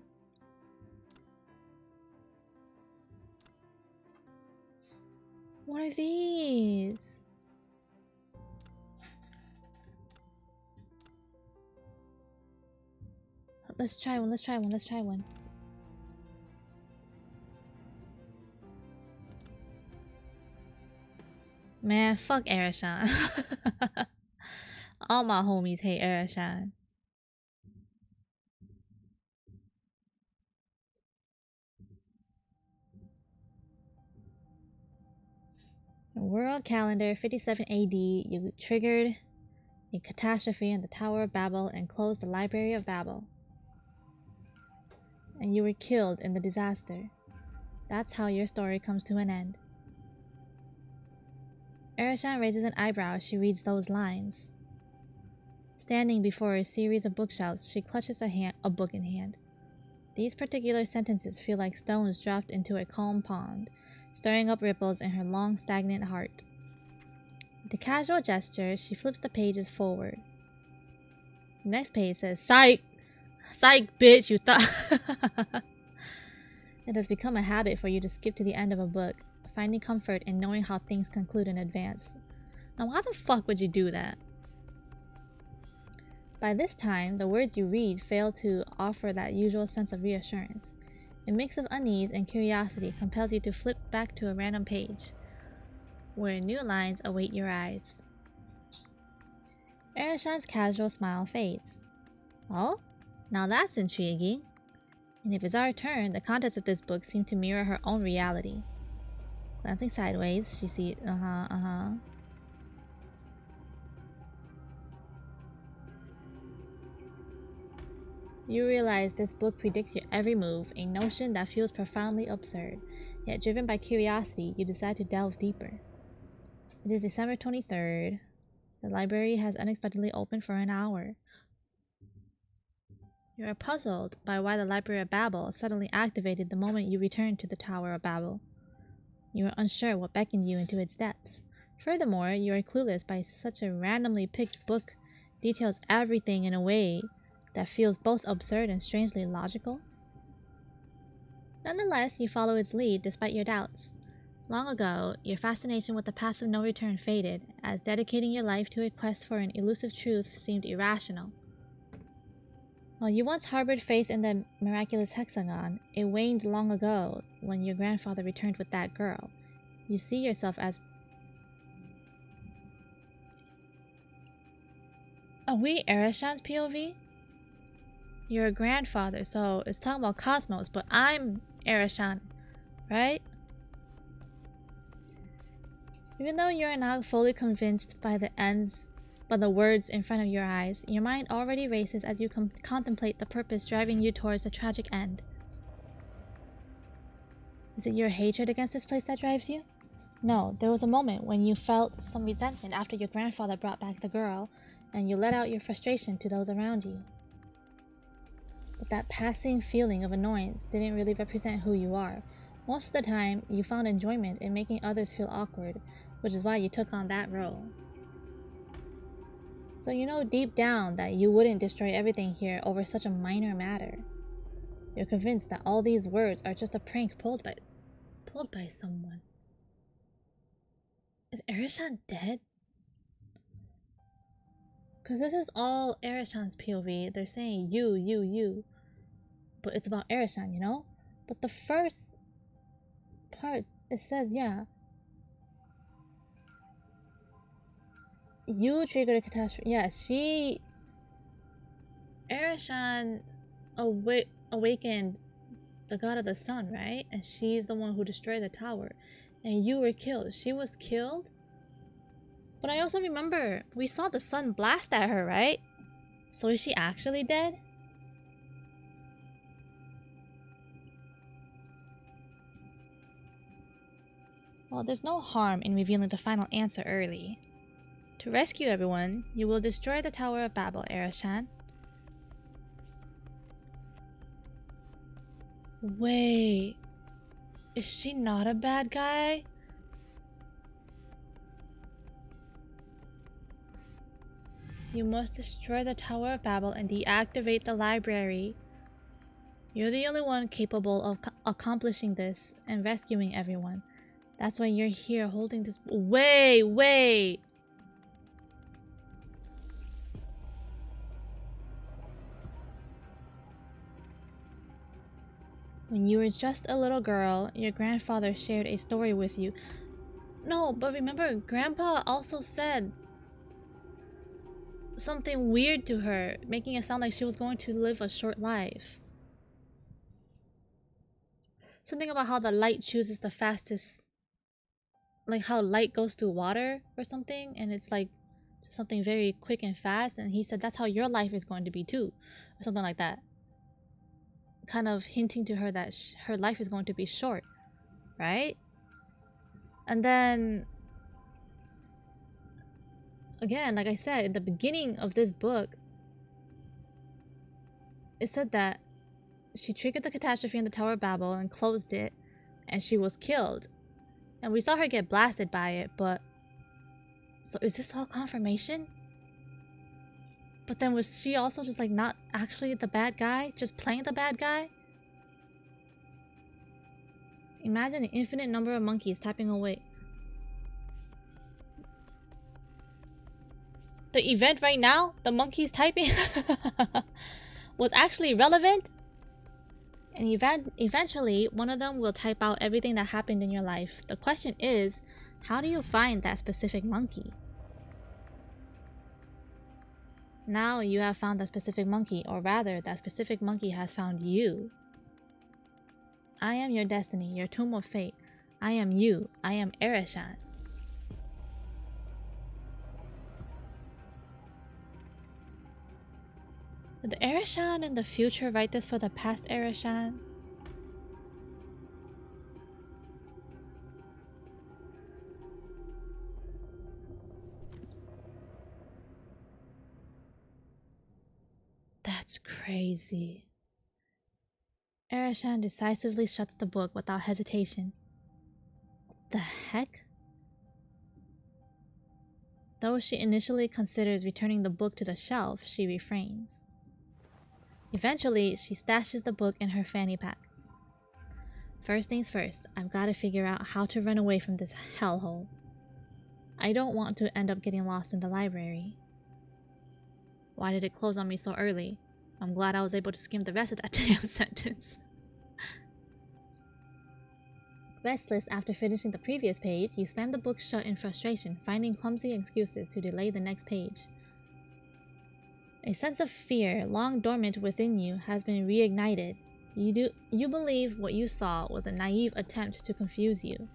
What are these? Let's try one, let's try one, let's try one. Man, fuck AERØHEAD. All my homies hate AERØHEAD. World calendar 57 AD, you triggered a catastrophe in the Tower of Babel and closed the Library of Babel. And you were killed in the disaster. That's how your story comes to an end. AERØHEAD raises an eyebrow as she reads those lines. Standing before a series of bookshelves, she clutches a book in hand. These particular sentences feel like stones dropped into a calm pond, stirring up ripples in her long, stagnant heart. With a casual gesture, she flips the pages forward. The next page says, "Psych! Psych, bitch, you thought..." It has become a habit for you to skip to the end of a book, finding comfort in knowing how things conclude in advance. Now, why the fuck would you do that? By this time, the words you read fail to offer that usual sense of reassurance. A mix of unease and curiosity compels you to flip back to a random page, where new lines await your eyes. AERØHEAD's casual smile fades. Oh, now that's intriguing. And if it's our turn, the contents of this book seem to mirror her own reality. Glancing sideways, she sees, You realize this book predicts your every move, a notion that feels profoundly absurd. Yet driven by curiosity, you decide to delve deeper. It is December 23rd. The library has unexpectedly opened for an hour. You are puzzled by why the Library of Babel suddenly activated the moment you returned to the Tower of Babel. You are unsure what beckoned you into its depths. Furthermore, you are clueless by such a randomly picked book details everything in a way that feels both absurd and strangely logical. Nonetheless, you follow its lead despite your doubts. Long ago, your fascination with the path of no return faded, as dedicating your life to a quest for an elusive truth seemed irrational. While you once harbored faith in the miraculous hexagon, it waned long ago when your grandfather returned with that girl. You see yourself as... Are we AERØHEAD's POV? You're a grandfather, so it's talking about Cosmos, but I'm AERØHEAD, right? Even though you're not fully convinced by the ends by the words in front of your eyes, your mind already races as you contemplate the purpose driving you towards the tragic end. Is it your hatred against this place that drives you? No, there was a moment when you felt some resentment after your grandfather brought back the girl, and you let out your frustration to those around you. But that passing feeling of annoyance didn't really represent who you are. Most of the time, you found enjoyment in making others feel awkward, which is why you took on that role. So you know deep down that you wouldn't destroy everything here over such a minor matter. You're convinced that all these words are just a prank pulled by someone. Is AERØHEAD dead? Because this is all AERØHEAD's POV. They're saying you. But it's about AERØHEAD, you know? But the first part, it says, yeah. You triggered a catastrophe. Yeah, AERØHEAD awakened the god of the sun, right? And she's the one who destroyed the tower. And you were killed. She was killed? But I also remember we saw the sun blast at her, right? So is she actually dead? Well, there's no harm in revealing the final answer early. To rescue everyone, you will destroy the Tower of Babel, AERØHEAD. Wait, is she not a bad guy? You must destroy the Tower of Babel and deactivate the library. You're the only one capable of accomplishing this and rescuing everyone. That's why you're here holding this. Wait! When you were just a little girl, your grandfather shared a story with you. No, but remember, Grandpa also said something weird to her, making it sound like she was going to live a short life. Something about how the light chooses the fastest, like how light goes through water or something, and it's like just something very quick and fast, and he said that's how your life is going to be too, or something like that. Kind of hinting to her that her life is going to be short, right? And then again, like I said, in the beginning of this book, it said that she triggered the catastrophe in the Tower of Babel and closed it, and she was killed. And we saw her get blasted by it, but... So is this all confirmation? But then was she also just like not actually the bad guy? Just playing the bad guy? Imagine an infinite number of monkeys tapping away. The event right now, the monkeys typing, was actually relevant? And eventually, one of them will type out everything that happened in your life. The question is, how do you find that specific monkey? Now you have found that specific monkey, or rather, that specific monkey has found you. I am your destiny, your tomb of fate. I am you. I am AERØHEAD. Did the AERØHEAD in the future write this for the past AERØHEAD? That's crazy. AERØHEAD decisively shuts the book without hesitation. What the heck? Though she initially considers returning the book to the shelf, she refrains. Eventually, she stashes the book in her fanny pack. First things first, I've got to figure out how to run away from this hellhole. I don't want to end up getting lost in the library. Why did it close on me so early? I'm glad I was able to skim the rest of that damn sentence. Restless after finishing the previous page, you slam the book shut in frustration, finding clumsy excuses to delay the next page. A sense of fear, long dormant within you, has been reignited. You believe what you saw was a naive attempt to confuse you.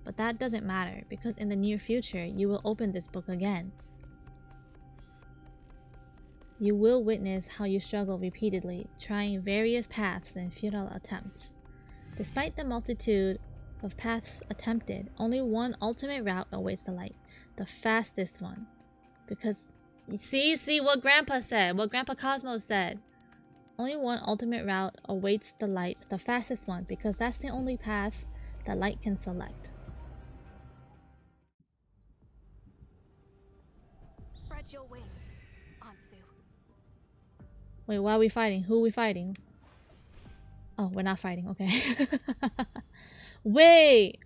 But that doesn't matter, because in the near future, you will open this book again. You will witness how you struggle repeatedly, trying various paths in futile attempts. Despite the multitude of paths attempted, only one ultimate route awaits the light, the fastest one. Because, see what Grandpa said, what Grandpa Cosmos said. Only one ultimate route awaits the light, the fastest one, because that's the only path that light can select. Spread your wings, Ansu. Wait, why are we fighting? Who are we fighting? Oh, we're not fighting, okay. Wait!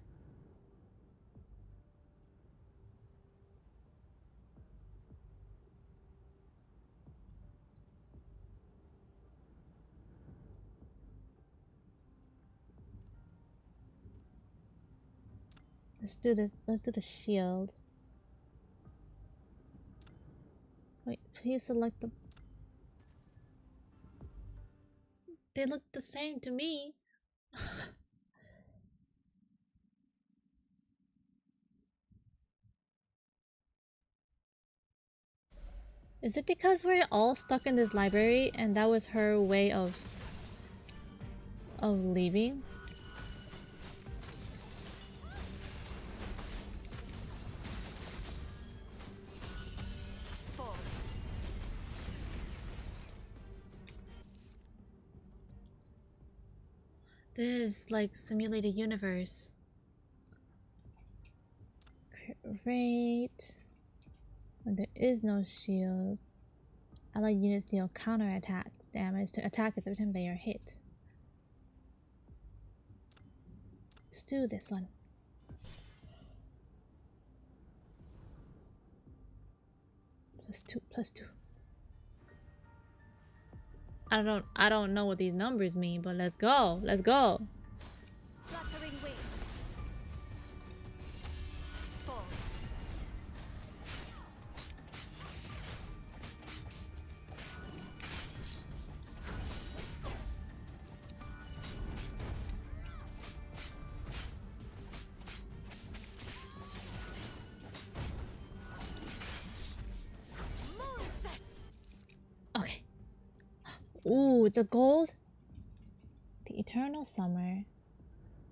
Let's do the shield. Wait, please select the... They look the same to me. Is it because we're all stuck in this library and that was her way of leaving? This like simulated universe. Great. When there is no shield, allied units deal counter-attack damage to attackers every time they are hit. Let's do this one. +2. I don't know what these numbers mean, but let's go. Let's go. Fluttering wings. Fall. Okay. Ooh, it's a gold. The Eternal Summer.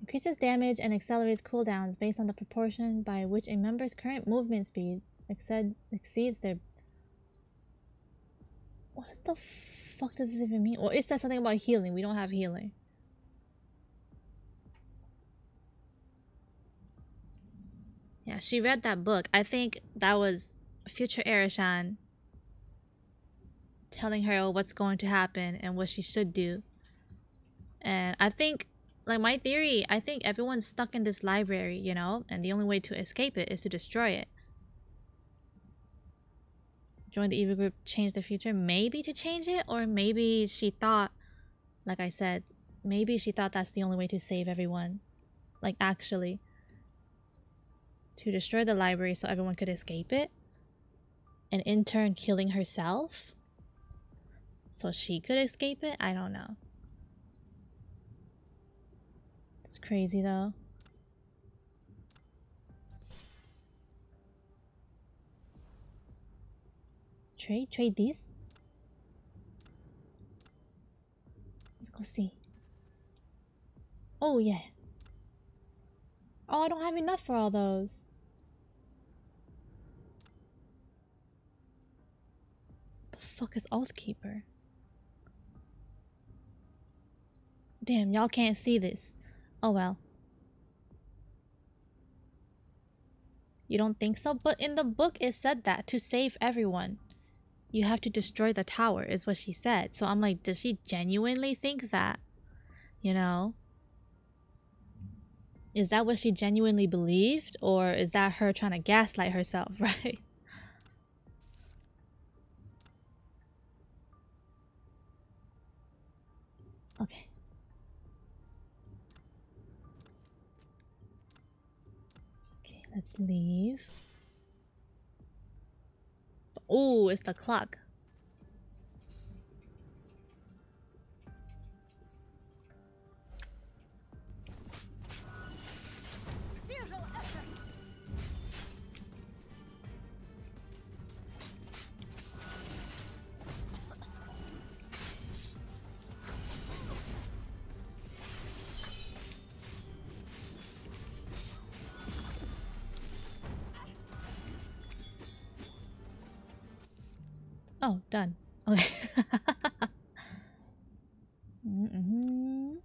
Increases damage and accelerates cooldowns based on the proportion by which a member's current movement speed exceeds their... What the fuck does this even mean? Or it says something about healing. We don't have healing. Yeah, she read that book. I think that was future Arishan telling her what's going to happen and what she should do. And I think, like my theory, I think everyone's stuck in this library, you know? And the only way to escape it is to destroy it. Join the evil group, change the future. Maybe to change it, or maybe she thought, like I said, maybe she thought that's the only way to save everyone. Like actually. To destroy the library so everyone could escape it. And in turn killing herself. So she could escape it? I don't know. It's crazy though. Trade these? Let's go see. Oh yeah. Oh, I don't have enough for all those. The fuck is Oathkeeper? Damn, y'all can't see this. Oh well. You don't think so? But in the book it said that to save everyone, you have to destroy the tower, is what she said. So I'm like, does she genuinely think that? You know? Is that what she genuinely believed? Or is that her trying to gaslight herself, right? Okay. Okay, let's leave. Oh, it's the clock. Oh, done. Okay. Mm-hmm.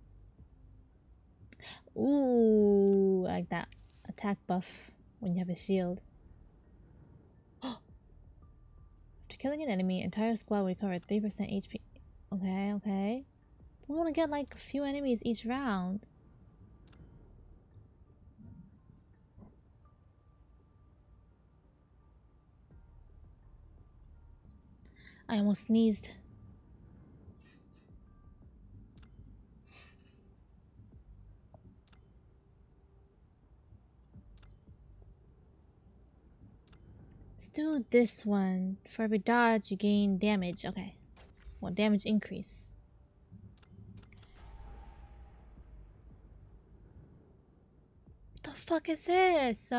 Ooh, like that attack buff when you have a shield. After killing an enemy, entire squad will recover 3% HP. Okay, okay. We want to get like a few enemies each round. I almost sneezed. Let's do this one. For every dodge, you gain damage. Okay. Well, damage increase. What the fuck is this?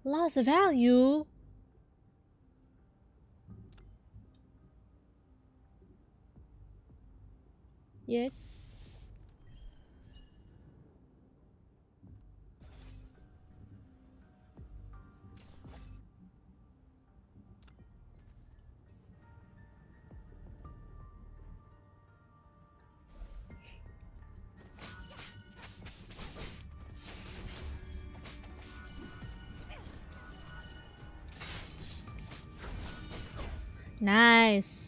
Loss of value? Yes. Nice.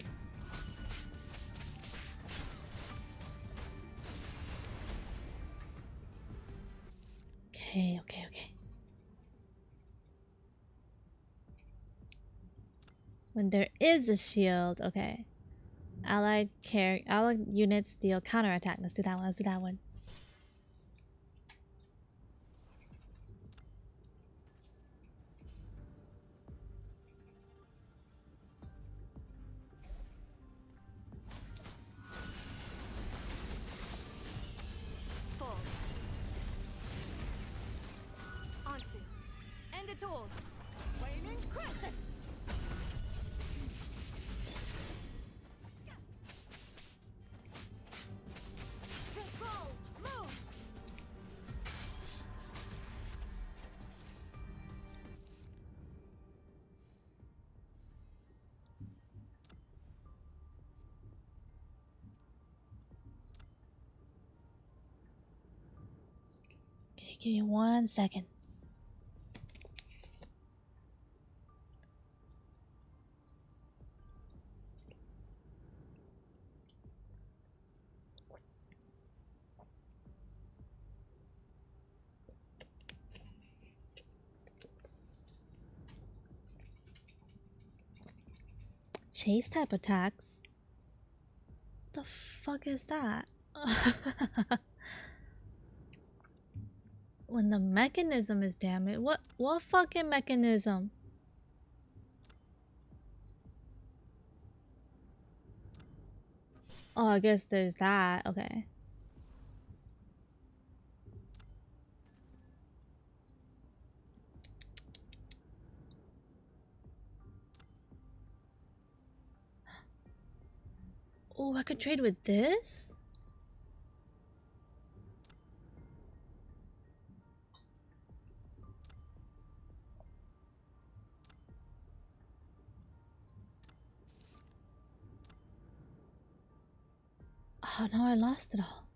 Okay, okay, okay. When there is a shield, okay. Allied units deal counterattack. Let's do that one. Let's do that one. End it all. Waning crescent. Control. Move. Okay, give me 1 second. Chase type attacks? The fuck is that? When the mechanism is damaged? What fucking mechanism? Oh, I guess there's that. Okay. Oh, I could trade with this? Oh, no, I lost it all.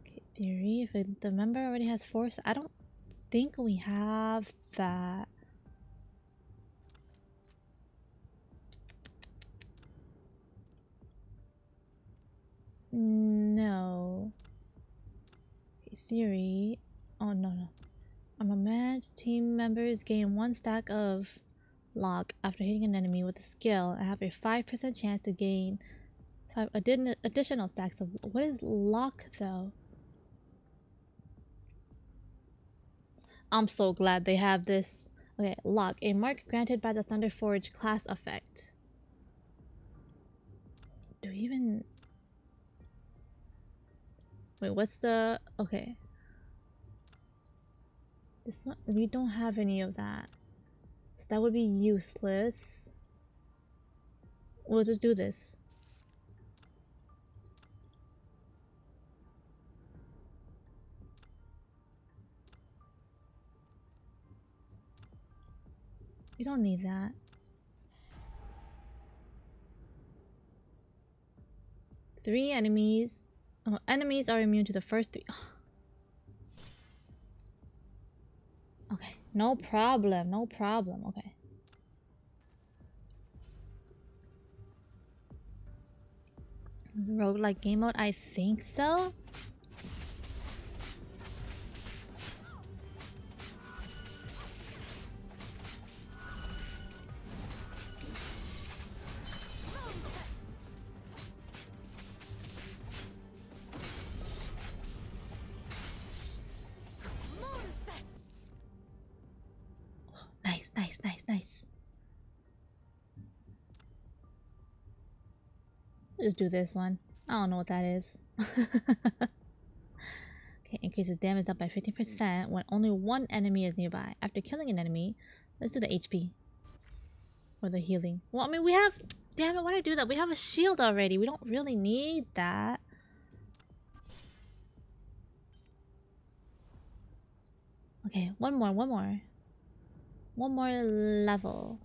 Okay, theory. If the member already has force, I don't think we have that. No. Okay, theory. Oh, no, no. I'm a match. Team members gain 1 stack of lock after hitting an enemy with a skill. I have a 5% chance to gain 5 additional stacks of. What is lock though? I'm so glad they have this. Okay, lock. A mark granted by the Thunderforge class effect. Do we even. Wait, what's the. Okay. This one. We don't have any of that. So that would be useless. We'll just do this. You don't need that. Three enemies. Oh, enemies are immune to the first three. Okay, no problem, no problem. Okay. Roguelike game mode? I think so. Nice, nice, nice, nice. Just do this one. I don't know what that is. Okay, increases damage up by 15% when only one enemy is nearby. After killing an enemy, let's do the HP. Or the healing. Well, I mean, we have... Damn it, why did I do that? We have a shield already. We don't really need that. Okay, one more, one more. One more level.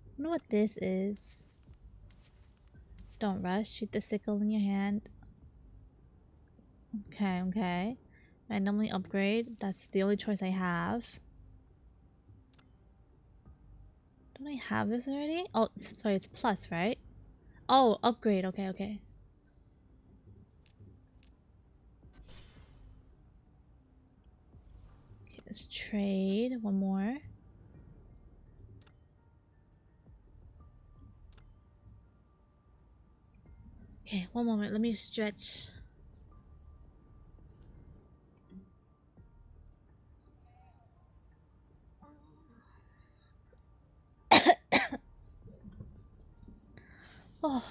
I don't know what this is. Don't rush. Shoot the sickle in your hand. Okay, okay. Randomly upgrade. That's the only choice I have. Don't I have this already? Oh, sorry, it's plus, right? Oh, upgrade. Okay, okay. Okay, let's trade. One more. Okay, one moment. Let me stretch. Oh.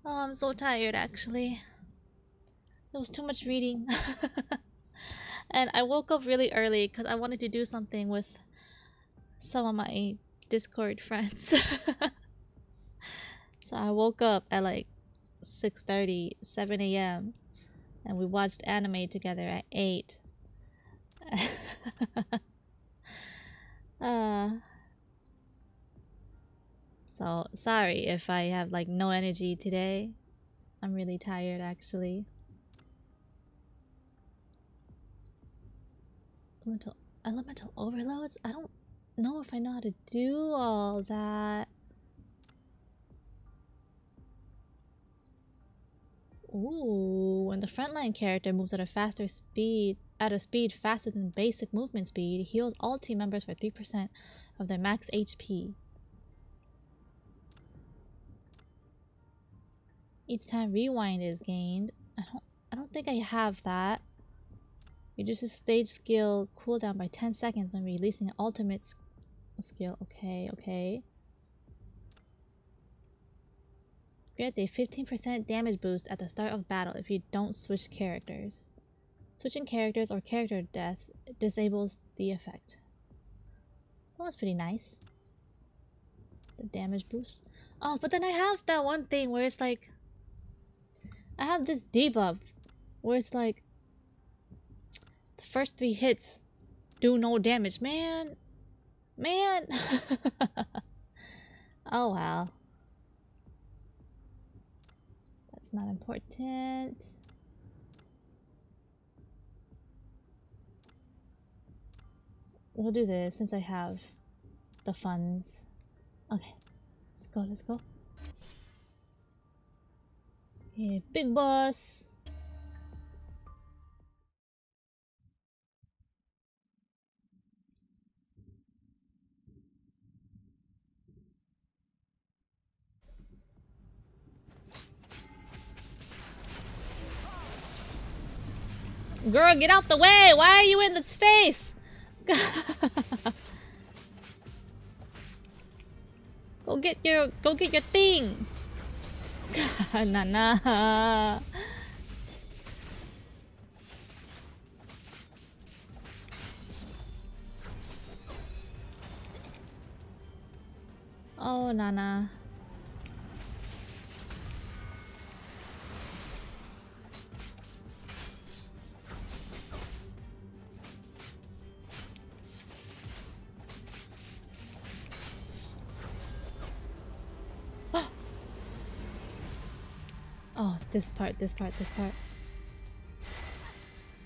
Oh, I'm so tired actually. There was too much reading. And I woke up really early because I wanted to do something with some of my Discord friends. So I woke up at like 6:30, 7 a.m. and we watched anime together at 8. So sorry if I have like no energy today. I'm really tired actually. Elemental overloads? I don't know if I know how to do all that. Ooh, when the frontline character moves at a speed faster than basic movement speed, heals all team members for 3% of their max HP. Each time rewind is gained. I don't think I have that. Reduces stage skill cooldown by 10 seconds when releasing an ultimate skill. Okay, okay. Grants a 15% damage boost at the start of battle if you don't switch characters. Switching characters or character death disables the effect. That was pretty nice. The damage boost. Oh, but then I have that one thing where it's like... I have this debuff where it's like... The first 3 hits do no damage. Man! Man! Oh well. That's not important. We'll do this since I have the funds. Okay. Let's go, let's go. Yeah, big boss! Girl, get out the way! Why are you in the space? Go get your thing. Nana. Oh, Nana. Oh, this part.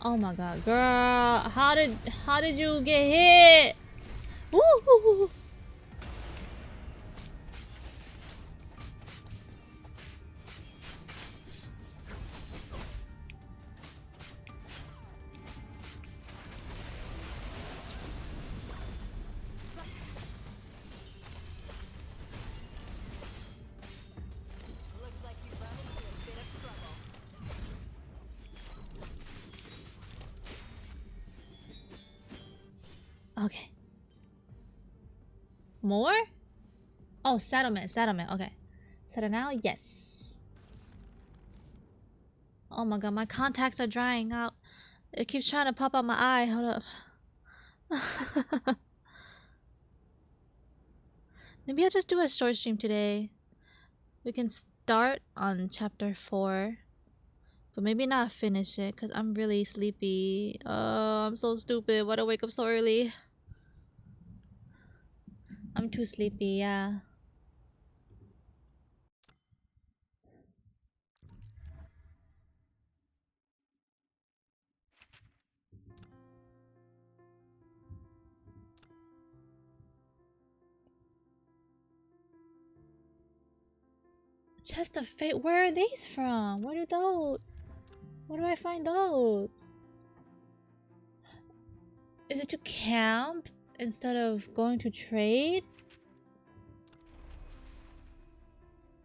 Oh my god, girl, how did you get hit? Woo! Okay. More? Oh, settlement. Okay. Settle now? Yes. Oh my god, my contacts are drying out. It keeps trying to pop out my eye. Hold up. Maybe I'll just do a short stream today. We can start on chapter 4. But maybe not finish it, because I'm really sleepy. I'm so stupid. Why do I wake up so early? I'm too sleepy, yeah. Chest of Fate, where are these from? Where are those? Where do I find those? Is it to camp instead of going to trade?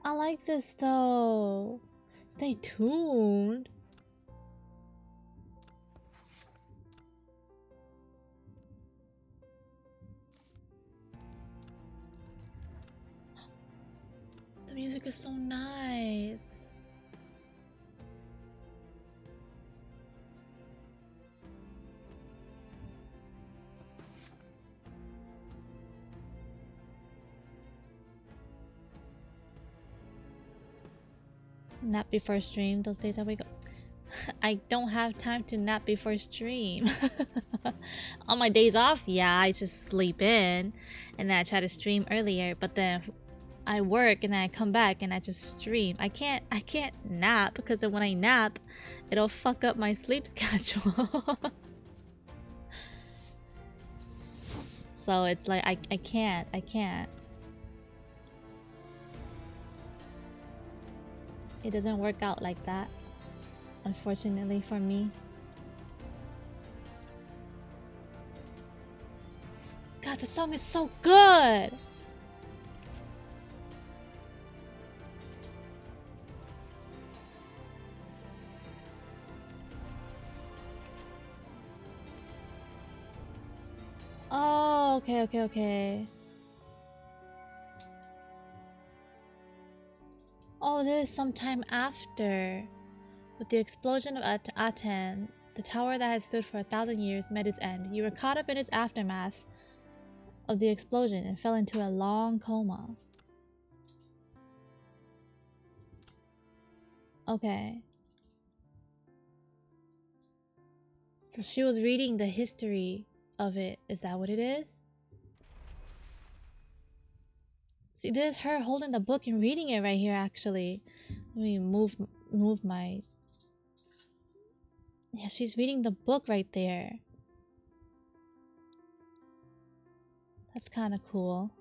I like this though. Stay tuned. The music is so nice. Nap before stream. Those days I wake up. I don't have time to nap before stream. On my days off, yeah, I just sleep in and then I try to stream earlier, but then I work and then I come back and I just stream. I can't nap because then when I nap, it'll fuck up my sleep schedule. So it's like I can't. It doesn't work out like that, unfortunately for me. God, the song is so good! Oh, okay. Oh, this is sometime after. With the explosion of Aten, the tower that had stood for 1,000 years met its end. You were caught up in its aftermath of the explosion and fell into a long coma. Okay. So she was reading the history of it. Is that what it is? See, this is her holding the book and reading it right here, actually. Let me move my... Yeah, she's reading the book right there. That's kind of cool.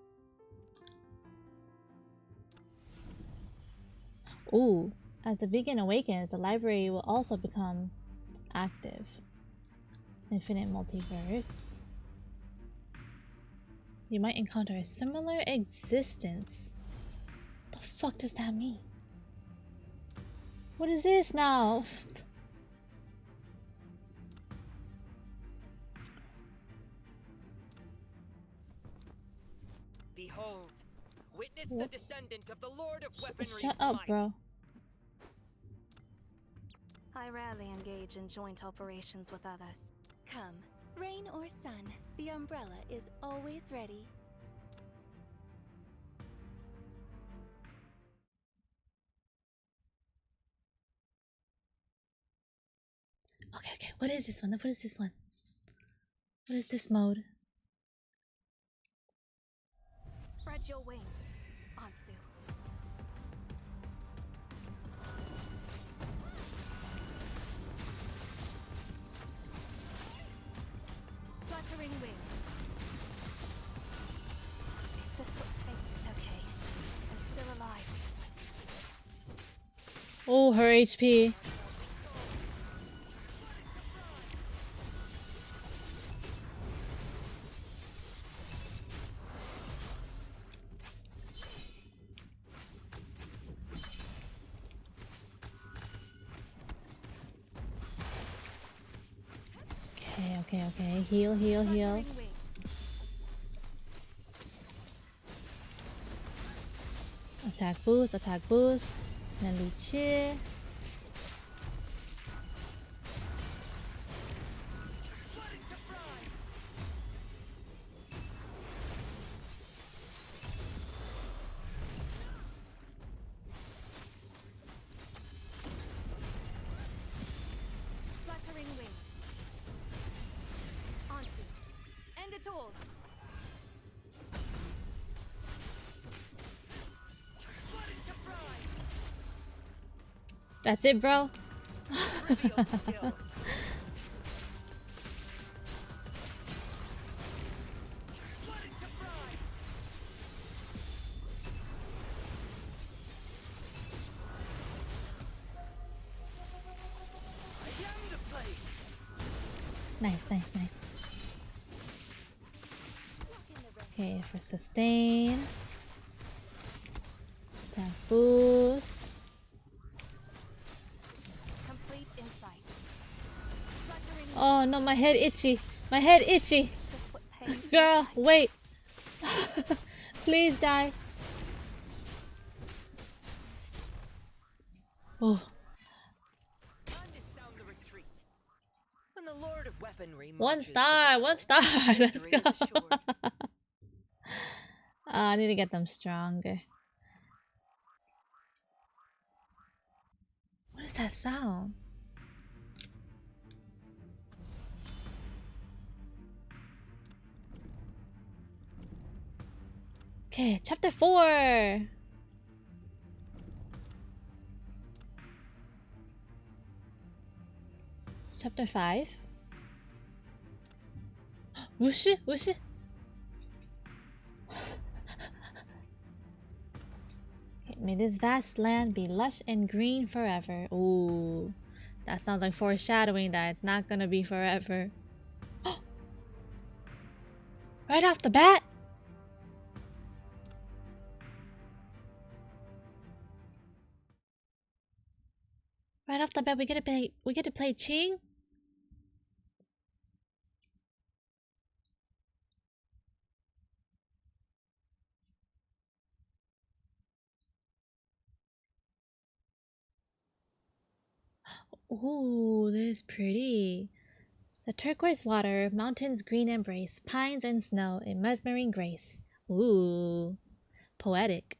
Ooh, as the beacon awakens, the library will also become active. Infinite multiverse. You might encounter a similar existence. The fuck does that mean? What is this now? Behold, witness the descendant of the Lord of Weaponry's Shut up, might. bro. I rarely engage in joint operations with others. Come, rain or sun, the umbrella is always ready. Okay. What is this one? What is this one? What is this mode? Spread your wings, Ansu. Oh, her HP. Okay. Heal. Attack boost. Then 理切. Fluttering wings. Onto. End it all. That's it, bro. Reveal skill. I am the place. Nice. Okay, for sustain. Attack boost. Complete insight. Oh no, my head itchy. Girl, wait. Please die. Oh. Time to sound the retreat. When the Lord of Weaponry One marches to star. battle, Let's victory go. is assured. I need to get them stronger. What is that sound? Okay, chapter 4. Chapter 5. Whoosh. May this vast land be lush and green forever. Ooh, that sounds like foreshadowing that it's not gonna be forever. Right off the bat. We get to play Ching. Ooh, this is pretty. The turquoise water, mountains green embrace, pines and snow in mesmering grace. Ooh, poetic.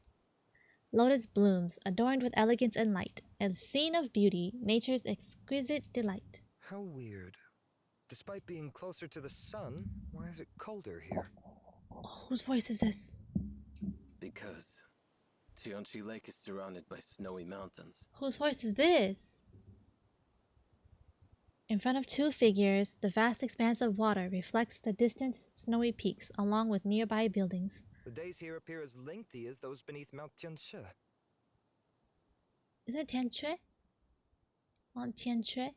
Lotus blooms, adorned with elegance and light, a scene of beauty, nature's exquisite delight. How weird. Despite being closer to the sun, why is it colder here? Whose voice is this? Because Tianchi Lake is surrounded by snowy mountains. Whose voice is this? In front of two figures, the vast expanse of water reflects the distant, snowy peaks along with nearby buildings. The days here appear as lengthy as those beneath Mount Tianshe. Isn't it Tianshui? Mount Tianshui?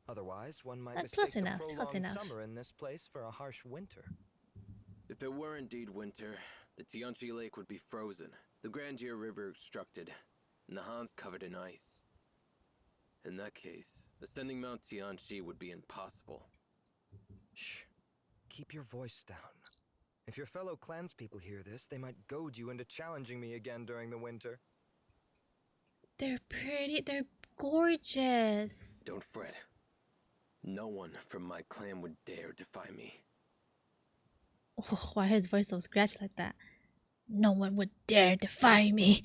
Otherwise, one might mistake close the enough. prolonged summer in this place for a harsh winter. If it were indeed winter, the Tianchi Lake would be frozen, the Grandier River obstructed, and the Hans covered in ice. In that case, ascending Mount Tianchi would be impossible. Shh. Keep your voice down. If your fellow clanspeople hear this, they might goad you into challenging me again during the winter. They're pretty. They're gorgeous. Don't fret. No one from my clan would dare defy me. Oh, why his voice so scratchy like that? No one would dare defy me.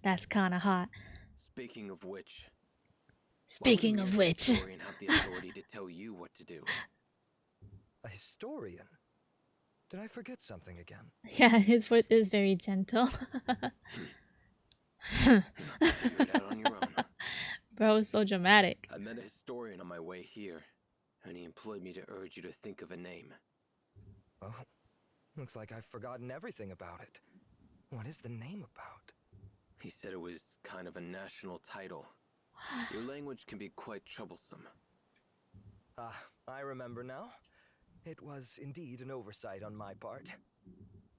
That's kind of hot. Speaking of which, Speaking of which, why would a historian have the authority to tell you what to do? A historian? Did I forget something again? Yeah, his voice is very gentle. Figure it out on your own. Bro is so dramatic. I met a historian on my way here, and he employed me to urge you to think of a name. Oh, looks like I've forgotten everything about it. What is the name about? He said it was kind of a national title. Your language can be quite troublesome. Ah, I remember now. It was indeed an oversight on my part.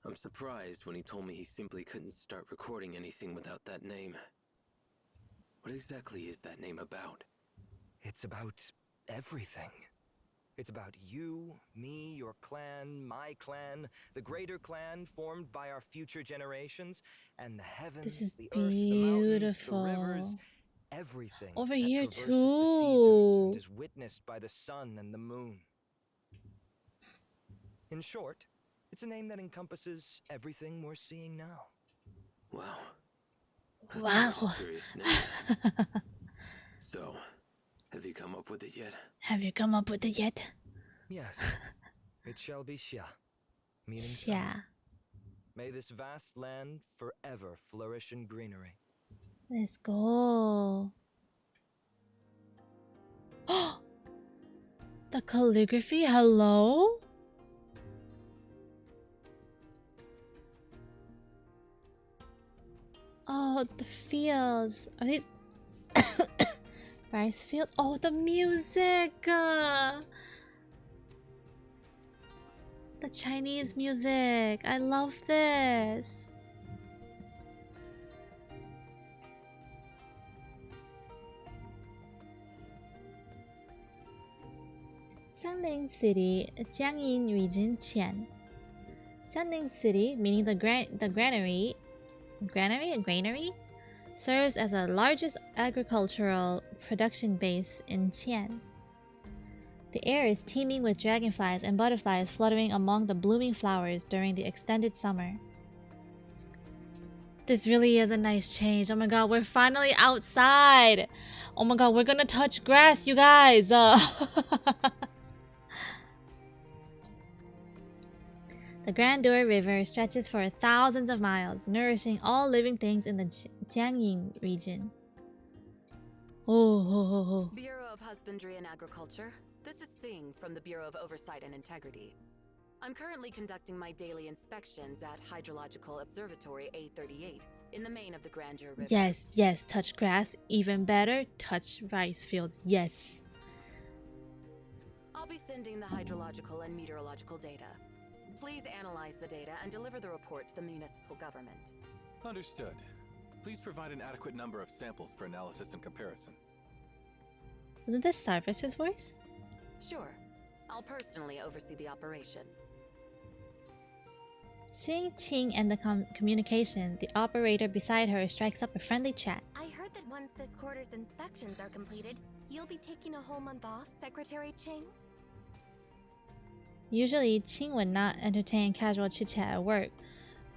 I'm surprised when he told me he simply couldn't start recording anything without that name. What exactly is that name about? It's about everything. It's about you, me, your clan, my clan, the greater clan formed by our future generations, and the heavens, This is the earth, the mountains, the beautiful. rivers, everything Over that here traverses the seasons and too. is witnessed by the sun and the moon. In short, it's a name that encompasses everything we're seeing now. Wow. That's Wow. quite a serious name. So, have you come up with it yet? Have you come up with it yet? Yes, it shall be Xia, meaning Xia. summer. May this vast land forever flourish in greenery. Let's go. The calligraphy, hello? Oh, the fields. Are these rice fields? Oh, the music! The Chinese music. I love this. Jiangling City, Jiangyin Region, Qian. Jiangling City, meaning the granary, serves as the largest agricultural production base in Qian. The air is teeming with dragonflies and butterflies fluttering among the blooming flowers during the extended summer. This really is a nice change. Oh my god, we're finally outside! Oh my god, we're gonna touch grass, you guys! The Grandeur River stretches for thousands of miles, nourishing all living things in the Jiangyin region. Oh. Bureau of Husbandry and Agriculture. This is Singh from the Bureau of Oversight and Integrity. I'm currently conducting my daily inspections at Hydrological Observatory A38 in the main of the Grandeur River. Yes, yes, touch grass. Even better, touch rice fields. Yes. I'll be sending the hydrological and meteorological data. Please analyze the data and deliver the report to the municipal government. Understood. Please provide an adequate number of samples for analysis and comparison. Wasn't this Cyrus's voice? Sure. I'll personally oversee the operation. Seeing Qing end the communication, the operator beside her strikes up a friendly chat. I heard that once this quarter's inspections are completed, you'll be taking a whole month off, Secretary Qing? Usually, Qing would not entertain casual chit-chat at work,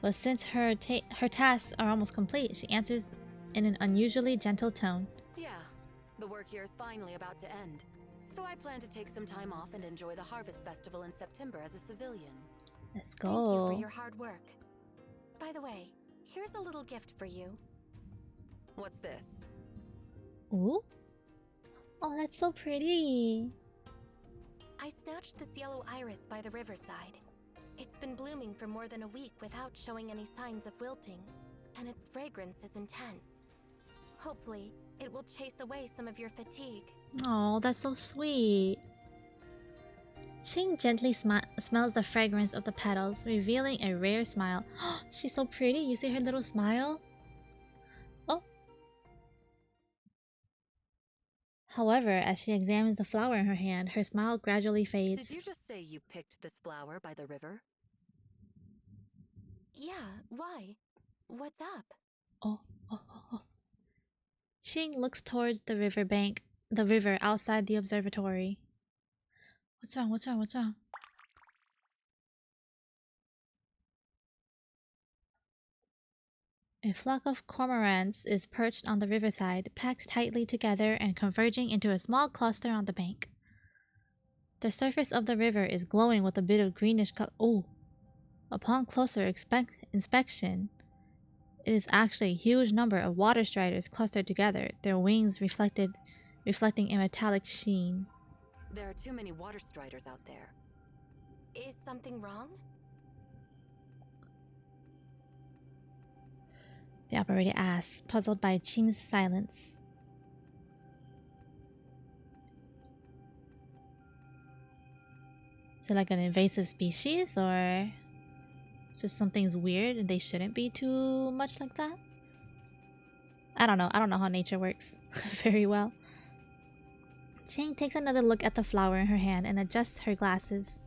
but since her tasks are almost complete, she answers in an unusually gentle tone. Yeah, the work here is finally about to end. So I plan to take some time off and enjoy the Harvest Festival in September as a civilian. Let's go. Thank you for your hard work. By the way, here's a little gift for you. What's this? Ooh. Oh, that's so pretty. I snatched this yellow iris by the riverside. It's been blooming for more than a week without showing any signs of wilting, and its fragrance is intense. Hopefully, it will chase away some of your fatigue. Oh, that's so sweet. Qing gently smells the fragrance of the petals, revealing a rare smile. She's so pretty. You see her little smile? Oh. However, as she examines the flower in her hand, her smile gradually fades. Did you just say you picked this flower by the river? Yeah, why? What's up? Oh. Qing looks towards the river outside the observatory. What's wrong? A flock of cormorants is perched on the riverside, packed tightly together and converging into a small cluster on the bank. The surface of the river is glowing with a bit of greenish color. Oh! Upon closer inspection, it is actually a huge number of water striders clustered together, their wings reflecting a metallic sheen. There are too many water striders out there. Is something wrong? The operator asks, puzzled by Qing's silence. Is it like an invasive species, or just something's weird and they shouldn't be too much like that? I don't know. I don't know how nature works very well. Qing takes another look at the flower in her hand and adjusts her glasses.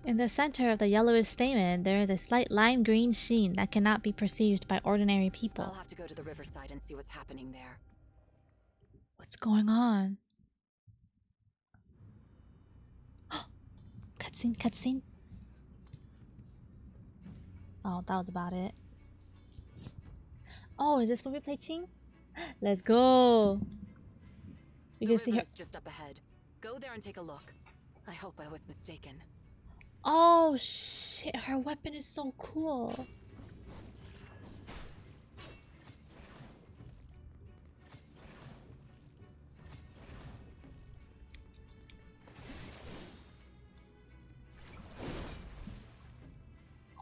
In the center of the yellowish stamen, there is a slight lime green sheen that cannot be perceived by ordinary people. I'll have to go to the riverside and see what's happening there. What's going on? Cutscene, cutscene. Oh, that was about it. Oh, is this when we play Qing? Let's go. We can see her. Just up ahead. Go there and take a look. I hope I was mistaken. Oh shit, her weapon is so cool.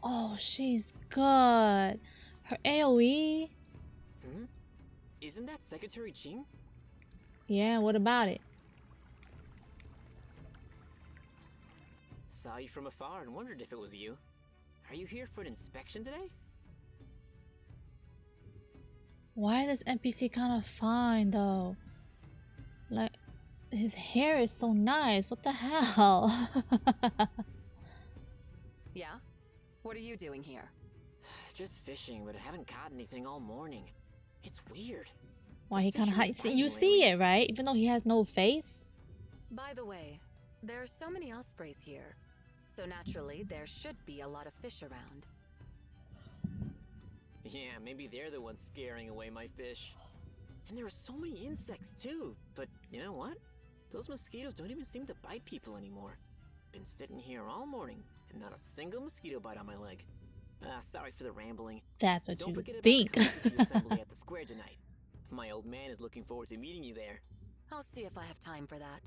Oh, she's good. Her AoE. Isn't that Secretary Qing? Yeah, what about it? Saw you from afar and wondered if it was you. Are you here for an inspection today? Why is this NPC kind of fine though? Like, his hair is so nice. What the hell? Yeah? What are you doing here? Just fishing, but I haven't caught anything all morning. It's weird. Why he kind of hides? You see it, right? Even though he has no face. By the way, there are so many ospreys here. So naturally, there should be a lot of fish around. Yeah, maybe they're the ones scaring away my fish. And there are so many insects too. But you know what? Those mosquitoes don't even seem to bite people anymore. Been sitting here all morning and not a single mosquito bite on my leg. Sorry for the rambling. That's what Don't you forget think. about the assembly at the square tonight. My old man is looking forward to meeting you there. I'll see if I have time for that.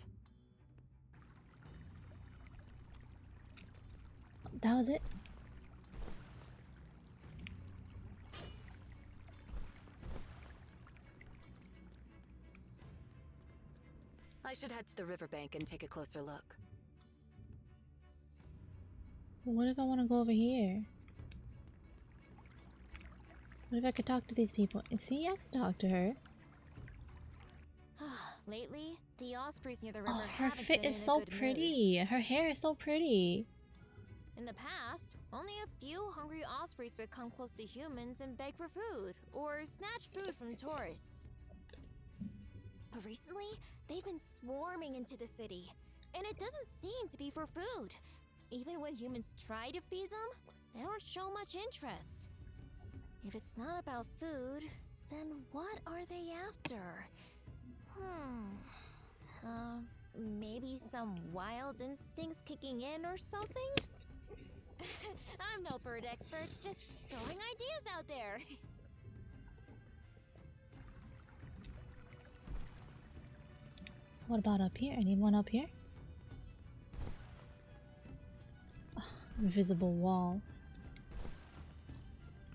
That was it. I should head to the riverbank and take a closer look. What if I want to go over here? What if I could talk to these people? See, I can talk to her. Lately, the ospreys near the river Oh, her haven't fit been is in a so good pretty. Her hair is so pretty. mood. In the past, only a few hungry ospreys would come close to humans and beg for food, or snatch food from tourists. But recently, they've been swarming into the city, and it doesn't seem to be for food. Even when humans try to feed them, they don't show much interest. If it's not about food, then what are they after? Maybe some wild instincts kicking in or something? I'm no bird expert, just throwing ideas out there. What about up here? Anyone up here? Oh, invisible wall.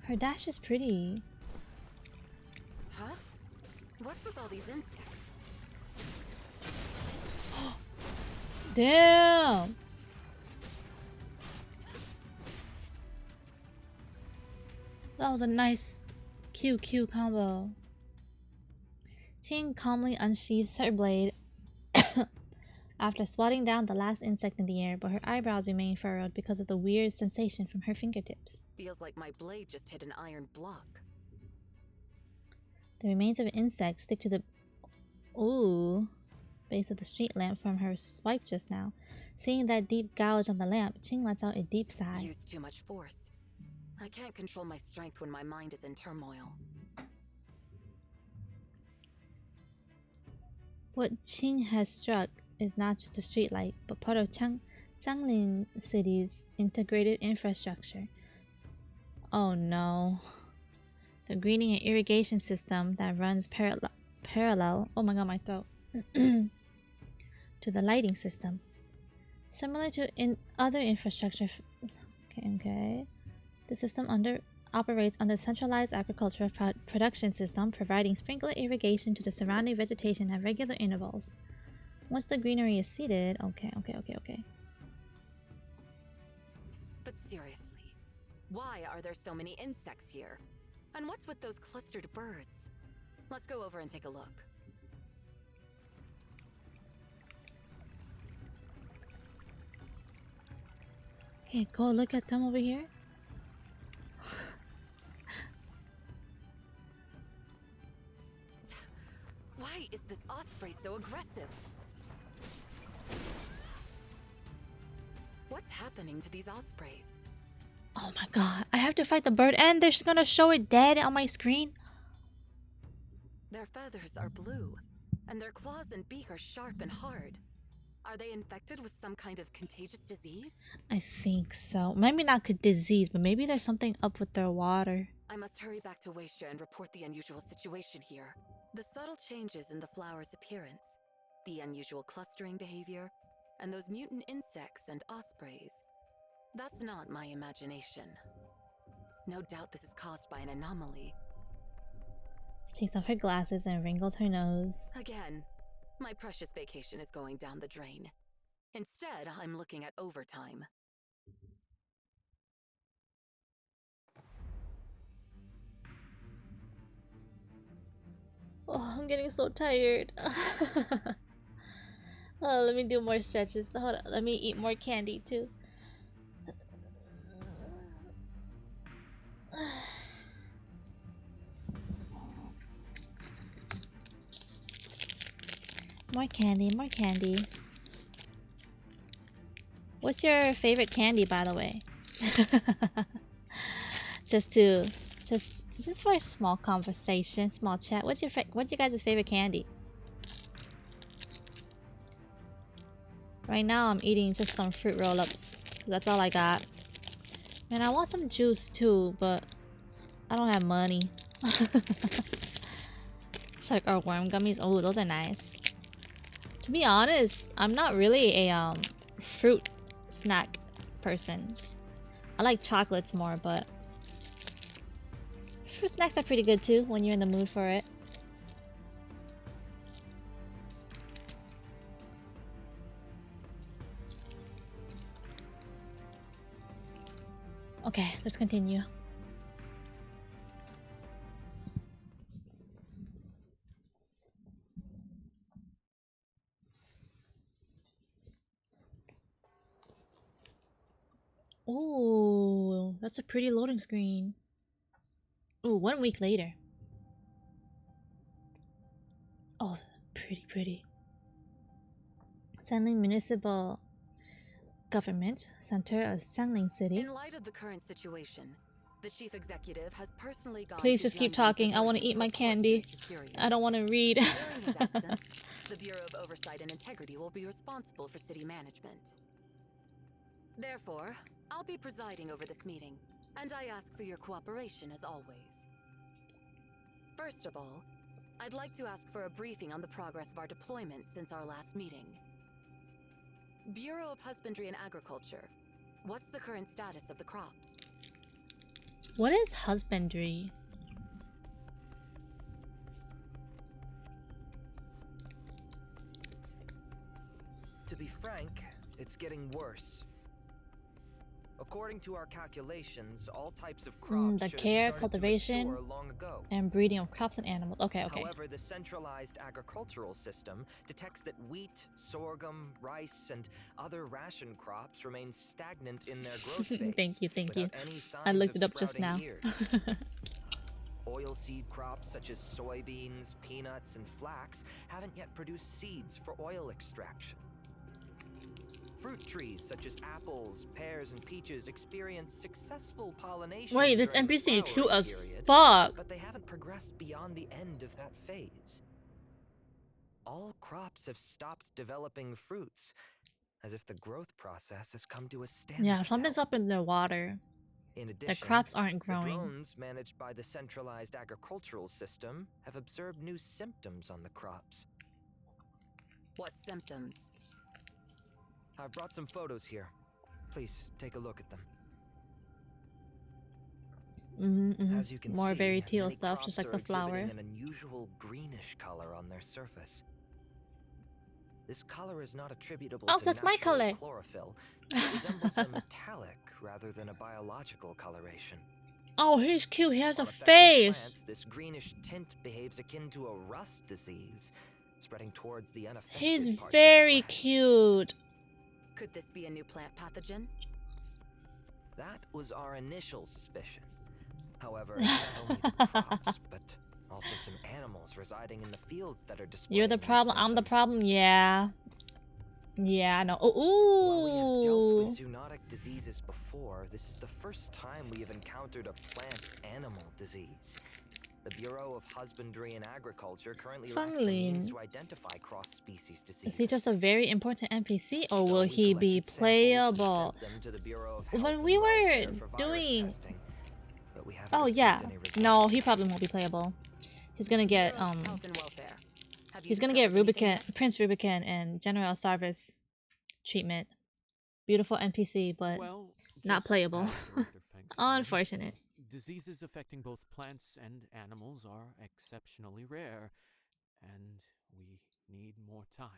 Her dash is pretty. Huh? What's with all these insects? Damn! That was a nice QQ combo. Qing calmly unsheathes her blade after swatting down the last insect in the air, but her eyebrows remain furrowed because of the weird sensation from her fingertips. Feels like my blade just hit an iron block. The remains of an insect stick to the base of the street lamp from her swipe just now. Seeing that deep gouge on the lamp, Qing lets out a deep sigh. Used too much force. I can't control my strength when my mind is in turmoil. What Qing has struck is not just a streetlight, but part of Changlin City's integrated infrastructure. Oh no. The greening and irrigation system that runs parallel, oh my god, my throat, to the lighting system. Similar to in other infrastructure. Okay. The system operates under centralized agricultural production system, providing sprinkler irrigation to the surrounding vegetation at regular intervals. Once the greenery is seeded, okay. But seriously, why are there so many insects here? And what's with those clustered birds? Let's go over and take a look. Okay, go look at them over here. Why is this osprey so aggressive? What's happening to these ospreys? Oh my god, I have to fight the bird and they're gonna show it dead on my screen? Their feathers are blue, and their claws and beak are sharp and hard. Are they infected with some kind of contagious disease? I think so. Maybe not disease, but maybe there's something up with their water. I must hurry back to Weisha and report the unusual situation here. The subtle changes in the flower's appearance, the unusual clustering behavior, and those mutant insects and ospreys. That's not my imagination. No doubt this is caused by an anomaly. She takes off her glasses and wrinkles her nose. Again, my precious vacation is going down the drain. Instead, I'm looking at overtime. Oh, I'm getting so tired. Oh, let me do more stretches. Hold on, let me eat more candy too. More candy, more candy. What's your favorite candy, by the way? just for a small conversation, small chat. What's your guys' favorite candy? Right now, I'm eating just some fruit roll-ups. That's all I got. And I want some juice too, but I don't have money. Shark or worm gummies. Oh, those are nice. To be honest, I'm not really a fruit snack person. I like chocolates more, but fruit snacks are pretty good too when you're in the mood for it. Okay, let's continue. Oh, that's a pretty loading screen. Oh, 1 week later. Oh, pretty. Sandling Municipal Government Center of Sandling City. In light of the current situation, the chief executive has personally gone. Please just keep talking. I want to eat my candy. I don't want to read. During his absence, the Bureau of Oversight and Integrity will be responsible for city management. Therefore, I'll be presiding over this meeting, and I ask for your cooperation as always. First of all, I'd like to ask for a briefing on the progress of our deployment since our last meeting. Bureau of Husbandry and Agriculture, what's the current status of the crops? What is husbandry? To be frank, it's getting worse. According to our calculations, all types of crops the should care, have started cultivation, to mature long ago. and breeding of crops and animals. Okay. However, the centralized agricultural system detects that wheat, sorghum, rice, and other ration crops remain stagnant in their growth phase. Thank you. without any signs I looked of it up just now. sprouting ears. Oilseed crops such as soybeans, peanuts, and flax haven't yet produced seeds for oil extraction. Fruit trees such as apples, pears, and peaches experience successful pollination. Wait, this during the NPC cute flowering as period, fuck. but they haven't progressed beyond the end of that phase. All crops have stopped developing fruits, as if the growth process has come to a standstill. Yeah, something's up in their water. In The addition, crops aren't the growing. drones managed by the centralized agricultural system have observed new symptoms on the crops. What symptoms? I've brought some photos here. Please take a look at them. As you can More see, very teal many stuff, just crops like the are exhibiting flower. an unusual greenish color on their surface. This color is not attributable Oh, to that's my natural color. chlorophyll. It resembles a metallic rather than a biological coloration. Oh, he's cute. He has On a affected face. plants, this greenish tint behaves akin to a rust disease, spreading towards the unaffected He's parts of the very plant. cute. Could this be a new plant pathogen? That was our initial suspicion. However, it's not only the crops, but also some animals residing in the fields that are displaying You're the these problem. I'm the symptoms. problem. Yeah. Yeah, I know. While we have dealt Ooh. with zoonotic diseases before, this is the first time we have encountered a plant-animal disease. The Bureau of Husbandry and Agriculture currently lacks the means to identify cross-species diseases. Is he just a very important NPC, or So will we he be collected samples and playable? sent them to the Bureau of Health When and we were Welfare for virus doing... testing, but we haven't Oh received yeah. any results. No, he probably won't be playable. He's gonna get Bureau of Health and Welfare. Have you he's gonna get discovered anything Rubicon, yet? Prince Rubicon and General Sarvis treatment. Beautiful NPC, but Well, not just playable. as Director Feng said, Unfortunate. diseases affecting both plants and animals are exceptionally rare, and we need more time.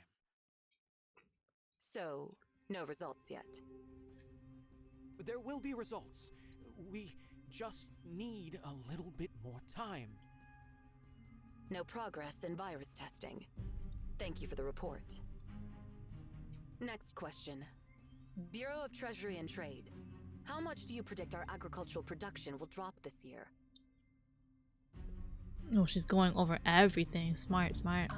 So, no results yet. There will be results. We just need a little bit more time. No progress in virus testing. Thank you for the report. Next question. Bureau of Treasury and Trade. How much do you predict our agricultural production will drop this year? Oh, she's going over everything. Smart, smart.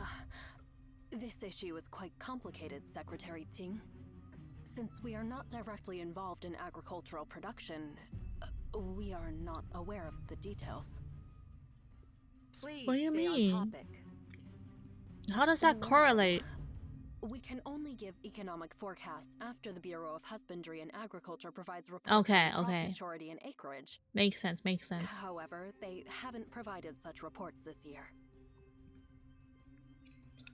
This issue is quite complicated, Secretary Ting. Since we are not directly involved in agricultural production, we are not aware of the details. Please What do you stay mean? on topic. How does that Well, correlate? We can only give economic forecasts after the Bureau of Husbandry and Agriculture provides reports Okay, on crop okay. maturity and acreage. Makes sense, makes sense. However, they haven't provided such reports this year.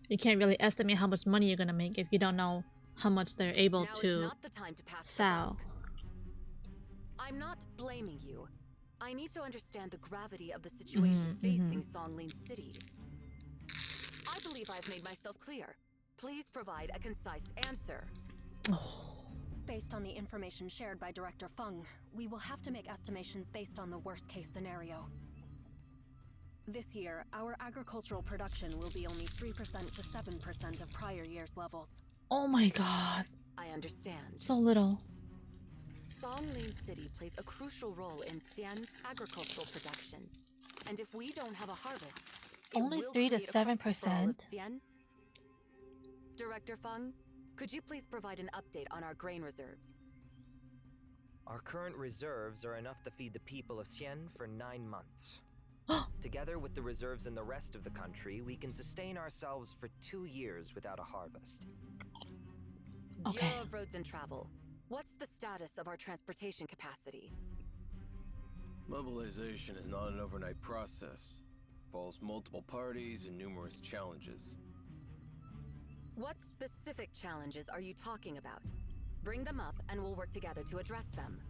You can't really estimate how much money you're gonna make if you don't know how much they're able Now is to not the time to pass the sell. I'm not blaming you. I need to understand the gravity of the situation facing Songlin City. I believe I've made myself clear. Please provide a concise answer. Based on the information shared by Director Feng, we will have to make estimations based on the worst-case scenario. This year, our agricultural production will be only 3% to 7% of prior year's levels. Oh my god. I understand. So little. Songlin City plays a crucial role in Xian's agricultural production. And if we don't have a harvest, it Only will 3 to create a crisis for all of 7%? Xian. Director Feng, could you please provide an update on our grain reserves? Our current reserves are enough to feed the people of Xian for 9 months. Together with the reserves in the rest of the country, we can sustain ourselves for 2 years without a harvest. Okay. Bureau of Roads and Travel, what's the status of our transportation capacity? Mobilization is not an overnight process. Involves multiple parties and numerous challenges. What specific challenges are you talking about? Bring them up and we'll work together to address them.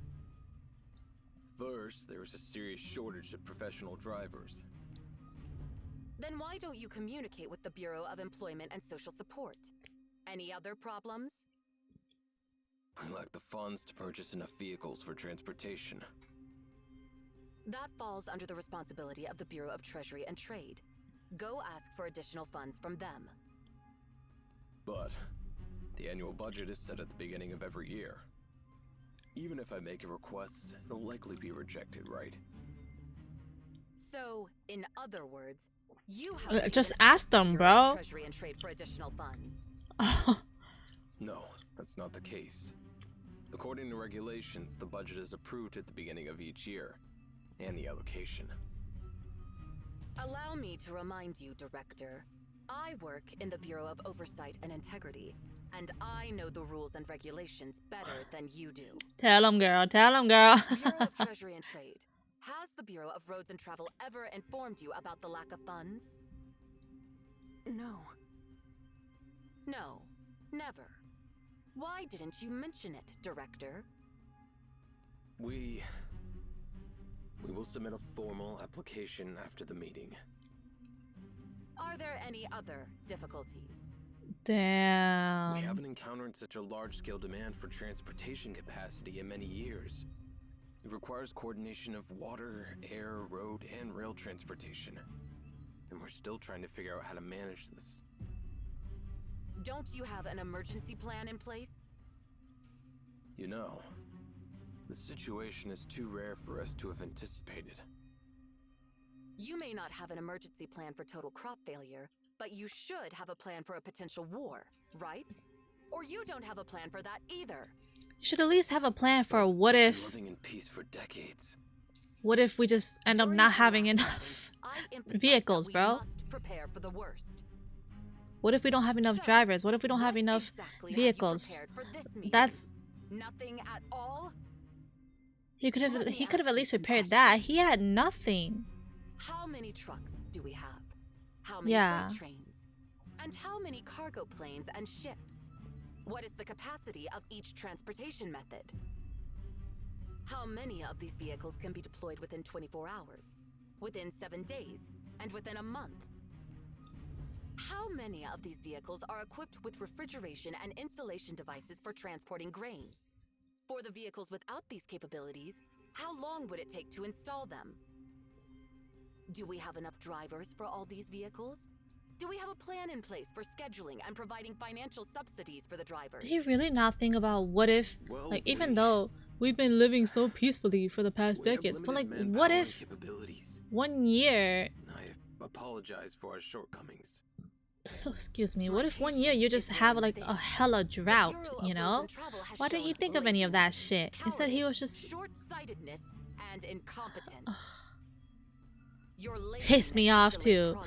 First, there is a serious shortage of professional drivers. Then why don't you communicate with the Bureau of Employment and Social Support? Any other problems? We lack the funds to purchase enough vehicles for transportation. That falls under the responsibility of the Bureau of Treasury and Trade. Go ask for additional funds from them. But the annual budget is set at the beginning of every year. Even if I make a request, it'll likely be rejected, right? So, in other words, you have Just ask them, bro. Treasury and Trade for additional funds. No, that's not the case. According to regulations, the budget is approved at the beginning of each year, and the allocation. Allow me to remind you, Director. I work in the Bureau of Oversight and Integrity, and I know the rules and regulations better than you do. Tell him, girl. Tell him, girl. Bureau of Treasury and Trade. Has the Bureau of Roads and Travel ever informed you about the lack of funds? No. No, never. Why didn't you mention it, Director? We will submit a formal application after the meeting. Are there any other difficulties? Damn. We haven't encountered such a large-scale demand for transportation capacity in many years. It requires coordination of water, air, road, and rail transportation. And we're still trying to figure out how to manage this. Don't you have an emergency plan in place? You know, the situation is too rare for us to have anticipated. You may not have an emergency plan for total crop failure, but you should have a plan for a potential war, right? Or you don't have a plan for that either. You should at least have a plan for what if. Living in peace for decades. What if we just end up not having enough vehicles, bro? Prepare for the worst. What if we don't have enough drivers? What if we don't have enough vehicles? That's nothing at all. He could have at least repaired that. He had nothing. How many trucks do we have? How many freight trains? And how many cargo planes and ships? What is the capacity of each transportation method? How many of these vehicles can be deployed within 24 hours, within 7 days, and within a month? How many of these vehicles are equipped with refrigeration and installation devices for transporting grain? For the vehicles without these capabilities, how long would it take to install them? Do we have enough drivers for all these vehicles? Do we have a plan in place for scheduling and providing financial subsidies for the drivers? Did he really not think about what if, like, even though we've been living so peacefully for the past decades, but like, what if 1 year... I apologize for our shortcomings. Oh, excuse me, what if 1 year you just have like a hella drought, you know? Why didn't he think of any of that shit? Instead he was just... short-sightedness and incompetence. Pissed me off too.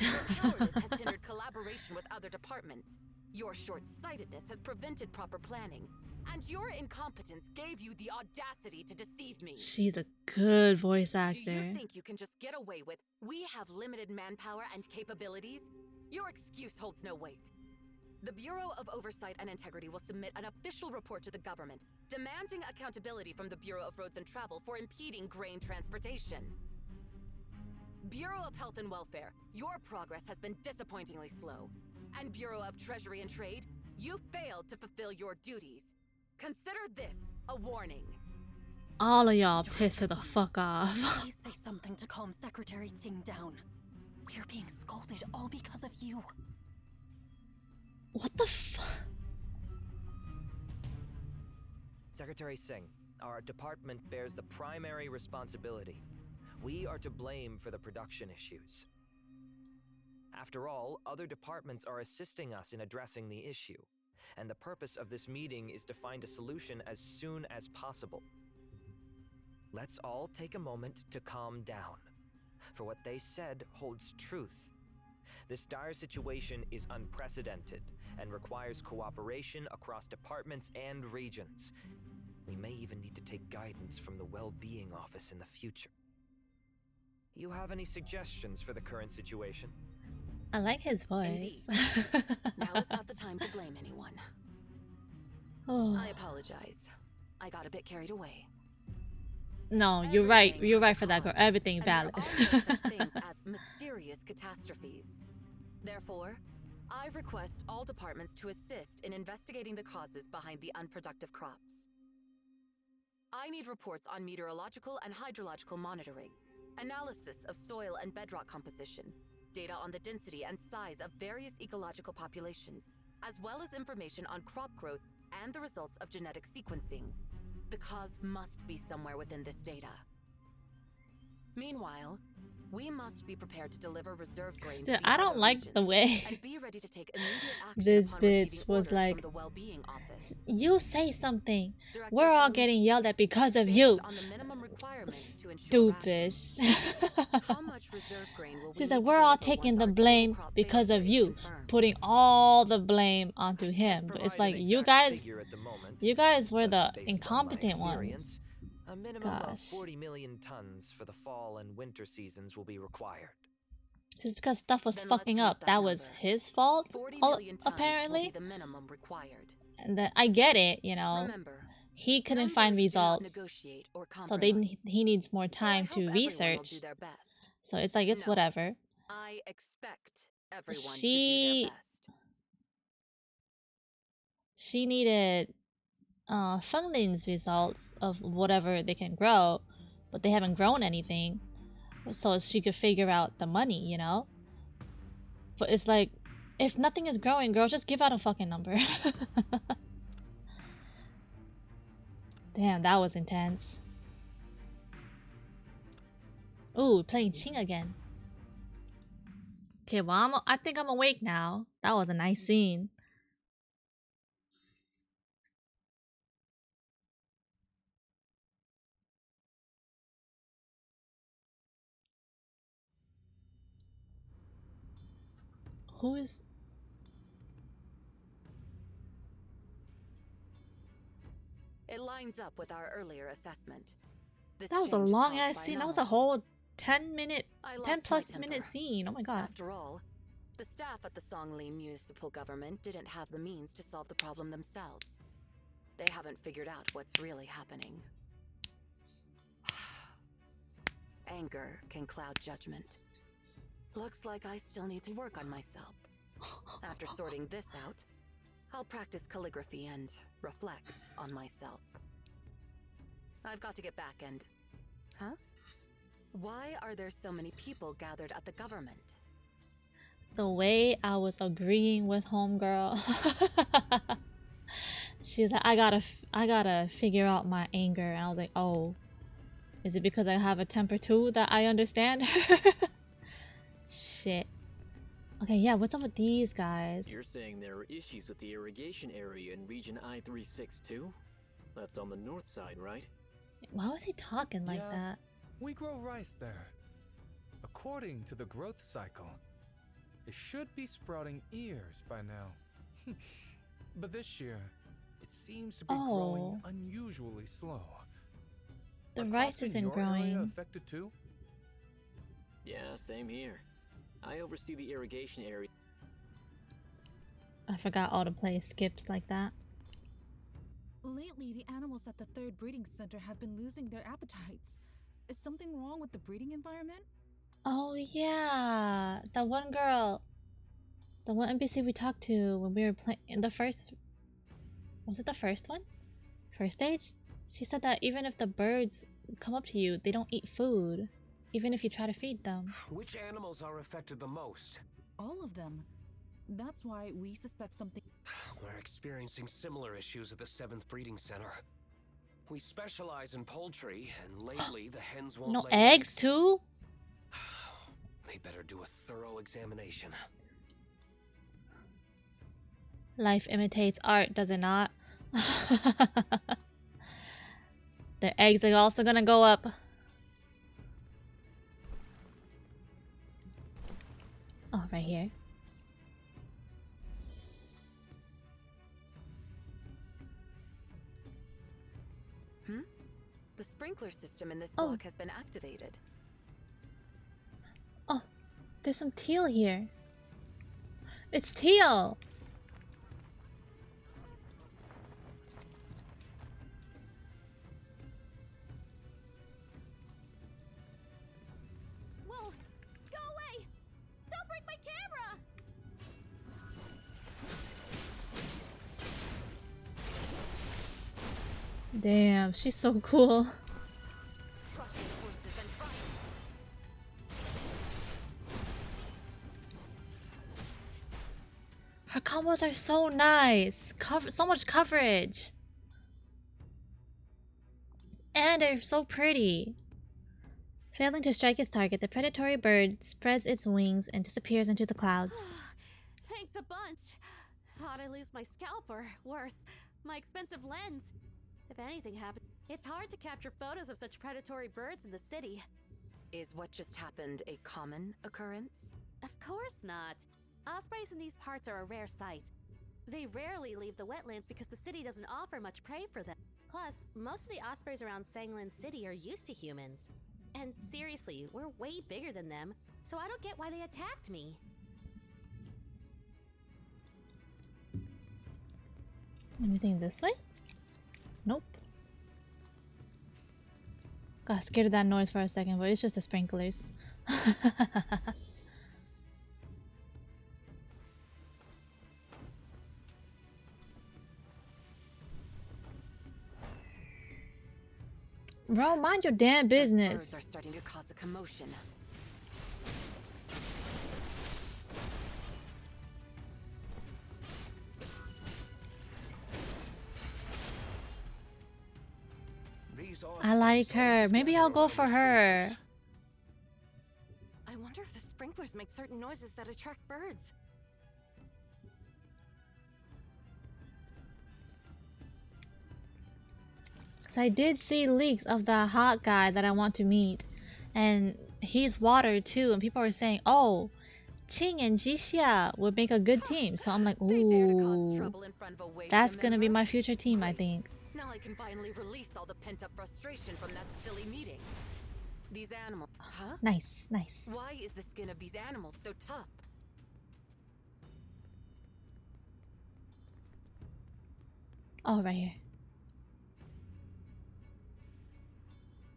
Your cowardice has hindered collaboration with other departments. Your short-sightedness has prevented proper planning. And your incompetence gave you the audacity to deceive me. She's a good voice actor. Do you think you can just get away with, we have limited manpower and capabilities? Your excuse holds no weight. The Bureau of Oversight and Integrity will submit an official report to the government, demanding accountability from the Bureau of Roads and Travel for impeding grain transportation. Bureau of Health and Welfare, your progress has been disappointingly slow. And Bureau of Treasury and Trade, you failed to fulfill your duties. Consider this a warning. All of y'all piss her the fuck off. Please say something to calm Secretary Ting down. We're being scolded all because of you. What the fuck? Secretary Singh, our department bears the primary responsibility. We are to blame for the production issues. After all, other departments are assisting us in addressing the issue, and the purpose of this meeting is to find a solution as soon as possible. Let's all take a moment to calm down, for what they said holds truth. This dire situation is unprecedented and requires cooperation across departments and regions. We may even need to take guidance from the Well-Being Office in the future. You have any suggestions for the current situation? I like his voice. Now is not the time to blame anyone. Oh. I apologize. I got a bit carried away. No, you're right. You're right for that, girl. Everything valid. There are also such things as mysterious catastrophes. Therefore, I request all departments to assist in investigating the causes behind the unproductive crops. I need reports on meteorological and hydrological monitoring, analysis of soil and bedrock composition, data on the density and size of various ecological populations, as well as information on crop growth and the results of genetic sequencing. The cause must be somewhere within this data. Meanwhile, we must be prepared to deliver reserve grain. Still, I don't like the way and be ready to take immediate action this upon bitch receiving was orders like, from the Well-Being Office. you say something. We're all getting yelled at because of you. Stupid. She's like, we're all taking the blame because of you, putting all the blame onto him. But it's like, you guys were the incompetent ones. A minimum of 40 million tons for the fall and winter seasons will be required. Just because stuff was Then let's fucking use up, that was number. his fault, 40 million tons will apparently. be the minimum required. And I get it, you know. Remember, he couldn't find numbers do not results, negotiate or so compromise. he needs more So I time hope to everyone will research. do their best. So it's like, it's No, whatever. I expect everyone to do their best. She needed Fungling's results of whatever they can grow, but they haven't grown anything, so she could figure out the money, you know. But it's like, if nothing is growing, girl, just give out a fucking number. Damn, that was intense. Ooh, playing Ching again. Okay, well, I think I'm awake now. That was a nice scene. Who's... It lines up with our earlier assessment. This That was a change is long caused ass by scene. That was a anomalies. whole 10 lost plus my minute temper. scene. Oh my god. After all, the staff at the Songli municipal government didn't have the means to solve the problem themselves. They haven't figured out what's really happening. Anger can cloud judgment. Looks like I still need to work on myself. After sorting this out, I'll practice calligraphy and reflect on myself. I've got to get back and... Huh? Why are there so many people gathered at the government? The way I was agreeing with homegirl. She's like, I gotta figure out my anger. And I was like, oh, is it because I have a temper too that I understand? Shit. Okay, yeah, what's up with these guys? You're saying there are issues with the irrigation area in region I-362? That's on the north side, right? Why was he talking like Yeah, that? We grow rice there. According to the growth cycle, it should be sprouting ears by now. But this year, it seems to be growing unusually slow. The Are rice crops in isn't your area growing. affected too? Yeah, same here. I oversee the irrigation area. I forgot all to play skips like that. Lately, the animals at the third breeding center have been losing their appetites. Is something wrong with the breeding environment? Oh yeah, that one girl, the one NPC we talked to when we were playing in the first... Was it the first one? First stage? She said that even if the birds come up to you, they don't eat food. Even if you try to feed them. Which animals are affected the most? All of them. That's why we suspect something. We're experiencing similar issues at the 7th breeding center. We specialize in poultry, and lately the hens won't No lay eggs too? They better do a thorough examination. Life imitates art, does it not? The eggs are also gonna go up. Oh, right here. The sprinkler system in this block has been activated. Oh, there's some teal here. It's teal! Whoa! Go away! Don't break my camera! Damn, she's so cool. Her combos are so nice. So much coverage. And they're so pretty. Failing to strike its target, the predatory bird spreads its wings and disappears into the clouds. Thanks a bunch. Thought I'd lose my scalp or worse, my expensive lens. If anything happened, it's hard to capture photos of such predatory birds in the city. Is what just happened a common occurrence? Of course not. Ospreys in these parts are a rare sight. They rarely leave the wetlands because the city doesn't offer much prey for them. Plus, most of the ospreys around Sanglin City are used to humans. And seriously, we're way bigger than them. so I don't get why they attacked me. Anything this way? Nope. Got scared of that noise for a second, but it's just the sprinklers. Bro, mind your damn business. Birds are starting to cause a commotion. I like her. Maybe I'll go for her. I wonder if the sprinklers make certain noises that attract birds. So I did see leaks of the hot guy that I want to meet, and he's water too. And people were saying, "Oh, Qing and Jixia would make a good team." So I'm like, "Ooh, that's gonna be my future team, I think." Now I can finally release all the pent-up frustration from that silly meeting. These animals, huh? Nice, nice. Why is the skin of these animals so tough? Oh, right here.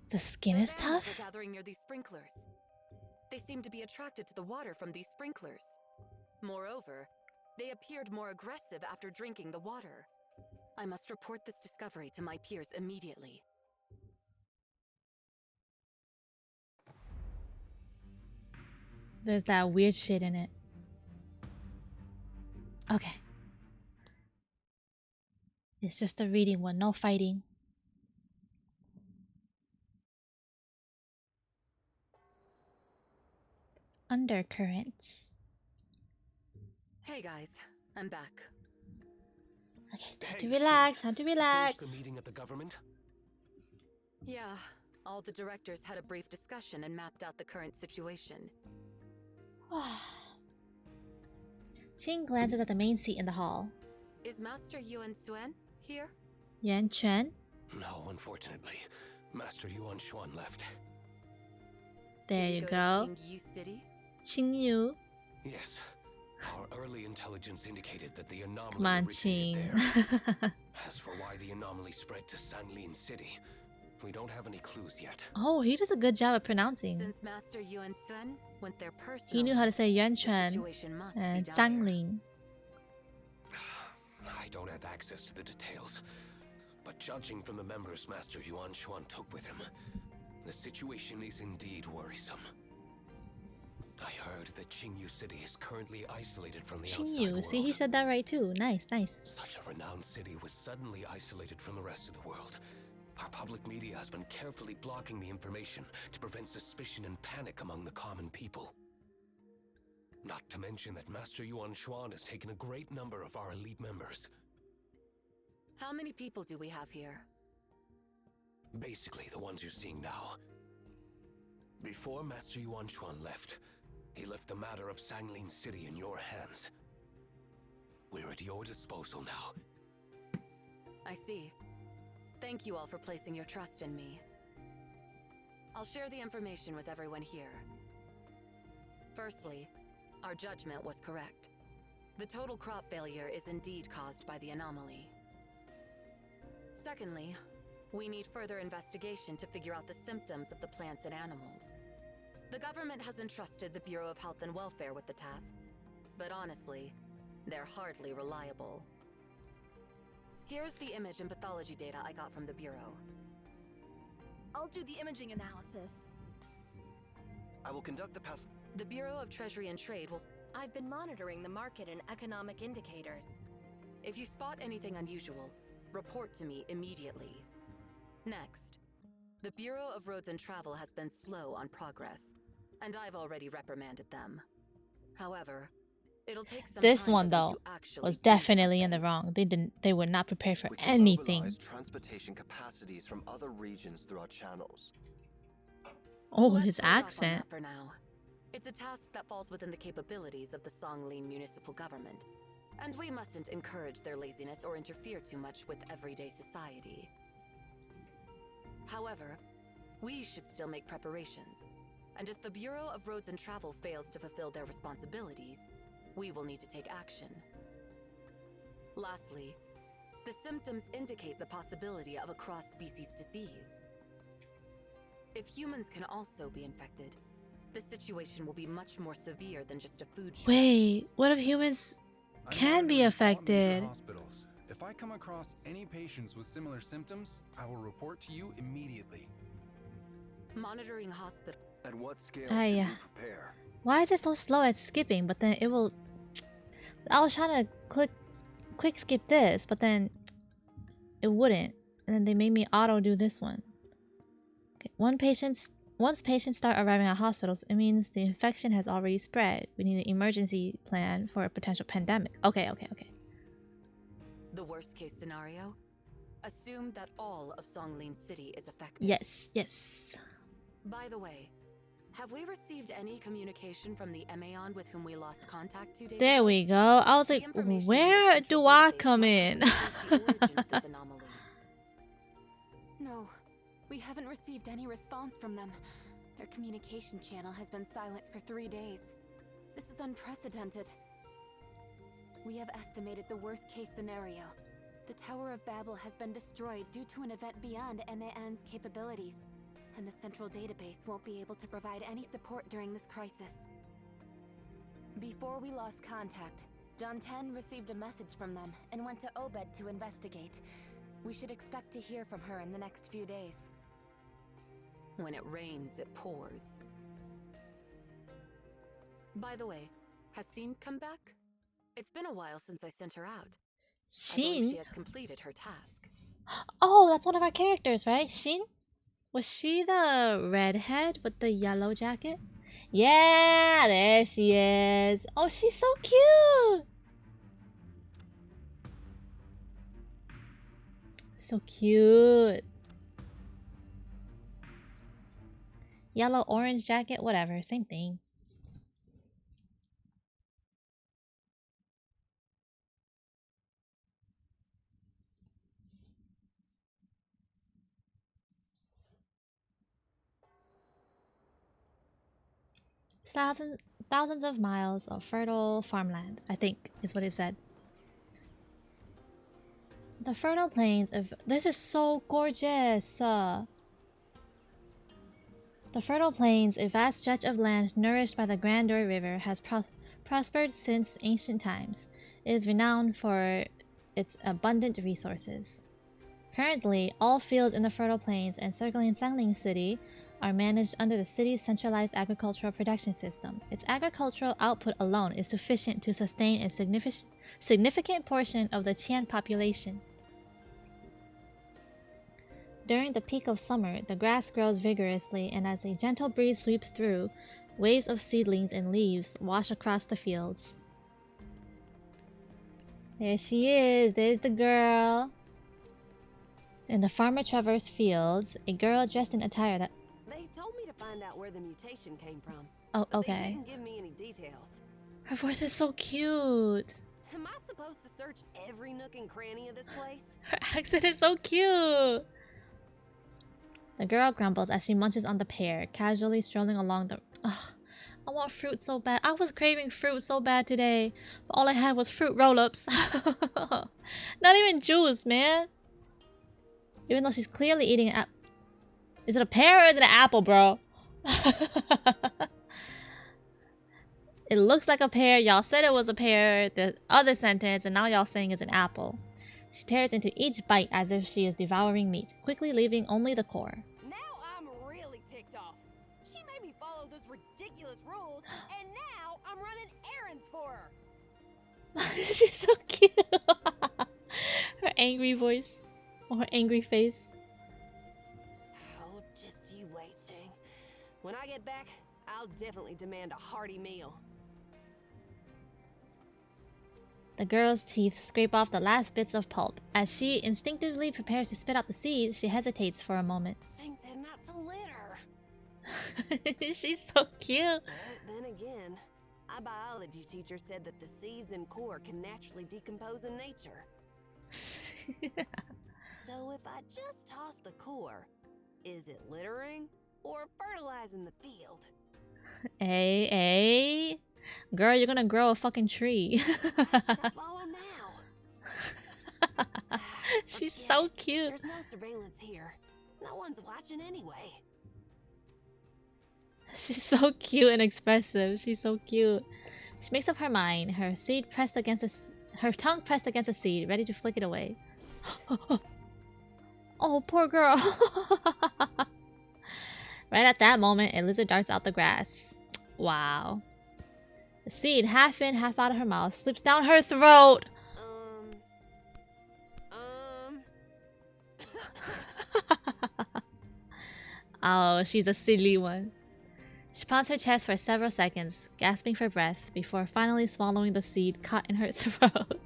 The skin is Those animals tough? are gathering near these sprinklers. They seem to be attracted to the water from these sprinklers. Moreover, they appeared more aggressive after drinking the water. I must report this discovery to my peers immediately. There's that weird shit in it. Okay. It's just a reading one, no fighting. Undercurrents. Hey guys, I'm back. Okay, time to relax, time to relax. Finish the meeting at the government? Yeah, all the directors had a brief discussion and mapped out the current situation. Qing glances at the main seat in the hall. Is Master Yuan Xuan here? Yuan Quan? No, unfortunately. Master Yuan Xuan left. There you go. Qingyu City? Qingyu. Yes. Our early intelligence indicated that the anomaly Come on, originated Qing. there. As for why the anomaly spread to Sanglin City, we don't have any clues yet. Oh, he does a good job of pronouncing. Since Master Yuan Xuan went there personally, He knew how to say Yuan Quan situation must and be dire. Zanglin. I don't have access to the details, but judging from the members Master Yuan Xuan took with him, the situation is indeed worrisome. I heard that Qingyu City is currently isolated from the outside Qingyu, world. see, he said that right too. Nice, nice. Such a renowned city was suddenly isolated from the rest of the world. Our public media has been carefully blocking the information to prevent suspicion and panic among the common people. Not to mention that Master Yuan Xuan has taken a great number of our elite members. How many people do we have here? Basically, the ones you're seeing now. Before Master Yuan Xuan left, he left the matter of Sanglin City in your hands. We're at your disposal now. I see. Thank you all for placing your trust in me. I'll share the information with everyone here. Firstly, our judgment was correct. The total crop failure is indeed caused by the anomaly. Secondly, we need further investigation to figure out the symptoms of the plants and animals. The government has entrusted the Bureau of Health and Welfare with the task, but honestly, they're hardly reliable. Here's the image and pathology data I got from the Bureau. I'll do the imaging analysis. I will conduct the The Bureau of Treasury and Trade will... I've been monitoring the market and economic indicators. If you spot anything unusual, report to me immediately. Next, the Bureau of Roads and Travel has been slow on progress, and I've already reprimanded them. However, it'll take some This time one for them though to actually was do definitely in the wrong. They were not prepared for We can anything. mobilize transportation capacities from other regions through our channels. Oh, Let's his hold off on accent. that for now. It's a task that falls within the capabilities of the Songlin municipal government, and we mustn't encourage their laziness or interfere too much with everyday society. However, we should still make preparations. And if the Bureau of Roads and Travel fails to fulfill their responsibilities, we will need to take action. Lastly, the symptoms indicate the possibility of a cross-species disease. If humans can also be infected, the situation will be much more severe than just a food shortage. Wait, what if humans can be affected? Hospitals. If I come across any patients with similar symptoms, I will report to you immediately. Monitoring hospital. At what scale Ah, should yeah. we prepare? Why is it so slow at skipping? But then it will. I was trying to quick skip this, but then it wouldn't. And then they made me auto do this one. Okay. Once patients start arriving at hospitals, it means the infection has already spread. We need an emergency plan for a potential pandemic. Okay. The worst case scenario? Assume that all of Songlin City is affected. Yes. By the way, have we received any communication from the Emaon with whom we lost contact 2 days ago? There we go. I was like, where do I come in? No, we haven't received any response from them. Their communication channel has been silent for 3 days. This is unprecedented. We have estimated the worst case scenario. The Tower of Babel has been destroyed due to an event beyond MAN's capabilities, and the central database won't be able to provide any support during this crisis. Before we lost contact, John 10 received a message from them and went to Obed to investigate. We should expect to hear from her in the next few days. When it rains, it pours. By the way, has Sin come back? It's been a while since I sent her out. I believe Shin? she has completed her task. Oh, that's one of our characters, right? Shin? Was she the redhead with the yellow jacket? Yeah, there she is. Oh, she's so cute. So cute. Yellow, orange jacket, whatever, same thing. Thousands of miles of fertile farmland, I think is what it said. The fertile plains of... This is so gorgeous! The fertile plains, a vast stretch of land nourished by the Grandeur River, has prospered since ancient times. It is renowned for its abundant resources. Currently, all fields in the fertile plains encircling Songlin City are managed under the city's centralized agricultural production system. Its agricultural output alone is sufficient to sustain a significant portion of the Qian population. During the peak of summer, the grass grows vigorously, and as a gentle breeze sweeps through, waves of seedlings and leaves wash across the fields. There she is, there's the girl. In the farmer traversed fields, a girl dressed in attire that... They told me to find out where the mutation came from. Oh, but okay. They didn't give me any details. Her voice is so cute. Am I supposed to search every nook and cranny of this place? Her accent is so cute. The girl grumbles as she munches on the pear, casually strolling along the... Ugh, I want fruit so bad. I was craving fruit so bad today, but all I had was fruit roll-ups. Not even juice, man. Even though she's clearly eating an apple. Is it a pear or is it an apple, bro? It looks like a pear. Y'all said it was a pear the other sentence, and now y'all saying it's an apple. She tears into each bite as if she is devouring meat, quickly leaving only the core. Now I'm really ticked off. She made me follow those ridiculous rules, and now I'm running errands for her. She's so cute. Her angry voice. Or her angry face. Oh, just you wait, Sing. When I get back, I'll definitely demand a hearty meal. The girl's teeth scrape off the last bits of pulp. As she instinctively prepares to spit out the seeds, she hesitates for a moment. Sing said not to litter. She's so cute. But then again, our biology teacher said that the seeds and core can naturally decompose in nature. So if I just toss the core, is it littering or fertilizing the field? Hey, girl, you're gonna grow a fucking tree. She's so cute. There's no surveillance here. No one's watching anyway. She's so cute and expressive. She's so cute. She makes up her mind. Her tongue pressed against a seed, ready to flick it away. Oh, poor girl. Right at that moment, a lizard darts out the grass. Wow. The seed, half in, half out of her mouth, slips down her throat. Oh, she's a silly one. She pounds her chest for several seconds, gasping for breath, before finally swallowing the seed caught in her throat.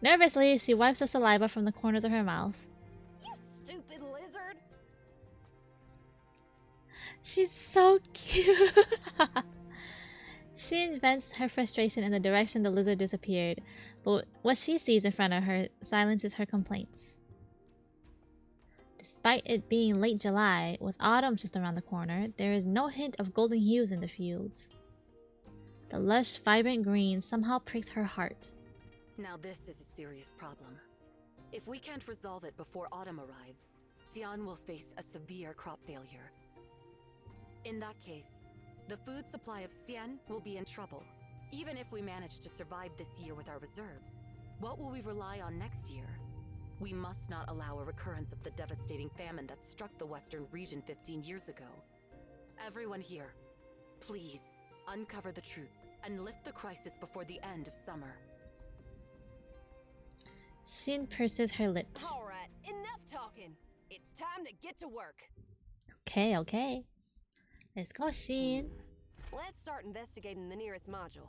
Nervously, she wipes the saliva from the corners of her mouth. You stupid lizard! She's so cute. She vents her frustration in the direction the lizard disappeared, but what she sees in front of her silences her complaints. Despite it being late July, with autumn just around the corner, there is no hint of golden hues in the fields. The lush, vibrant green somehow pricks her heart. Now this is a serious problem. If we can't resolve it before autumn arrives, Xi'an will face a severe crop failure. In that case, the food supply of Xi'an will be in trouble. Even if we manage to survive this year with our reserves, what will we rely on next year? We must not allow a recurrence of the devastating famine that struck the western region 15 years ago. Everyone here, please uncover the truth and lift the crisis before the end of summer. Xin purses her lips. Alright, enough talking. It's time to get to work. Okay, okay. Let's go, Xin. Let's start investigating the nearest module.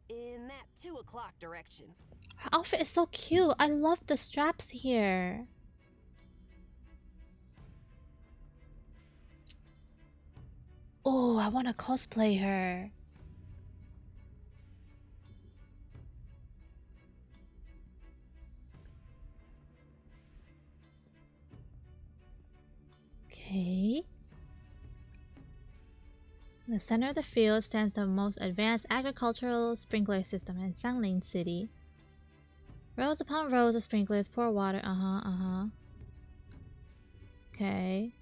In that 2 o'clock direction. Her outfit is so cute. I love the straps here. Oh, I want to cosplay her. Okay. In the center of the field stands the most advanced agricultural sprinkler system in Sanglin City. Rows upon rows of sprinklers pour water. Okay.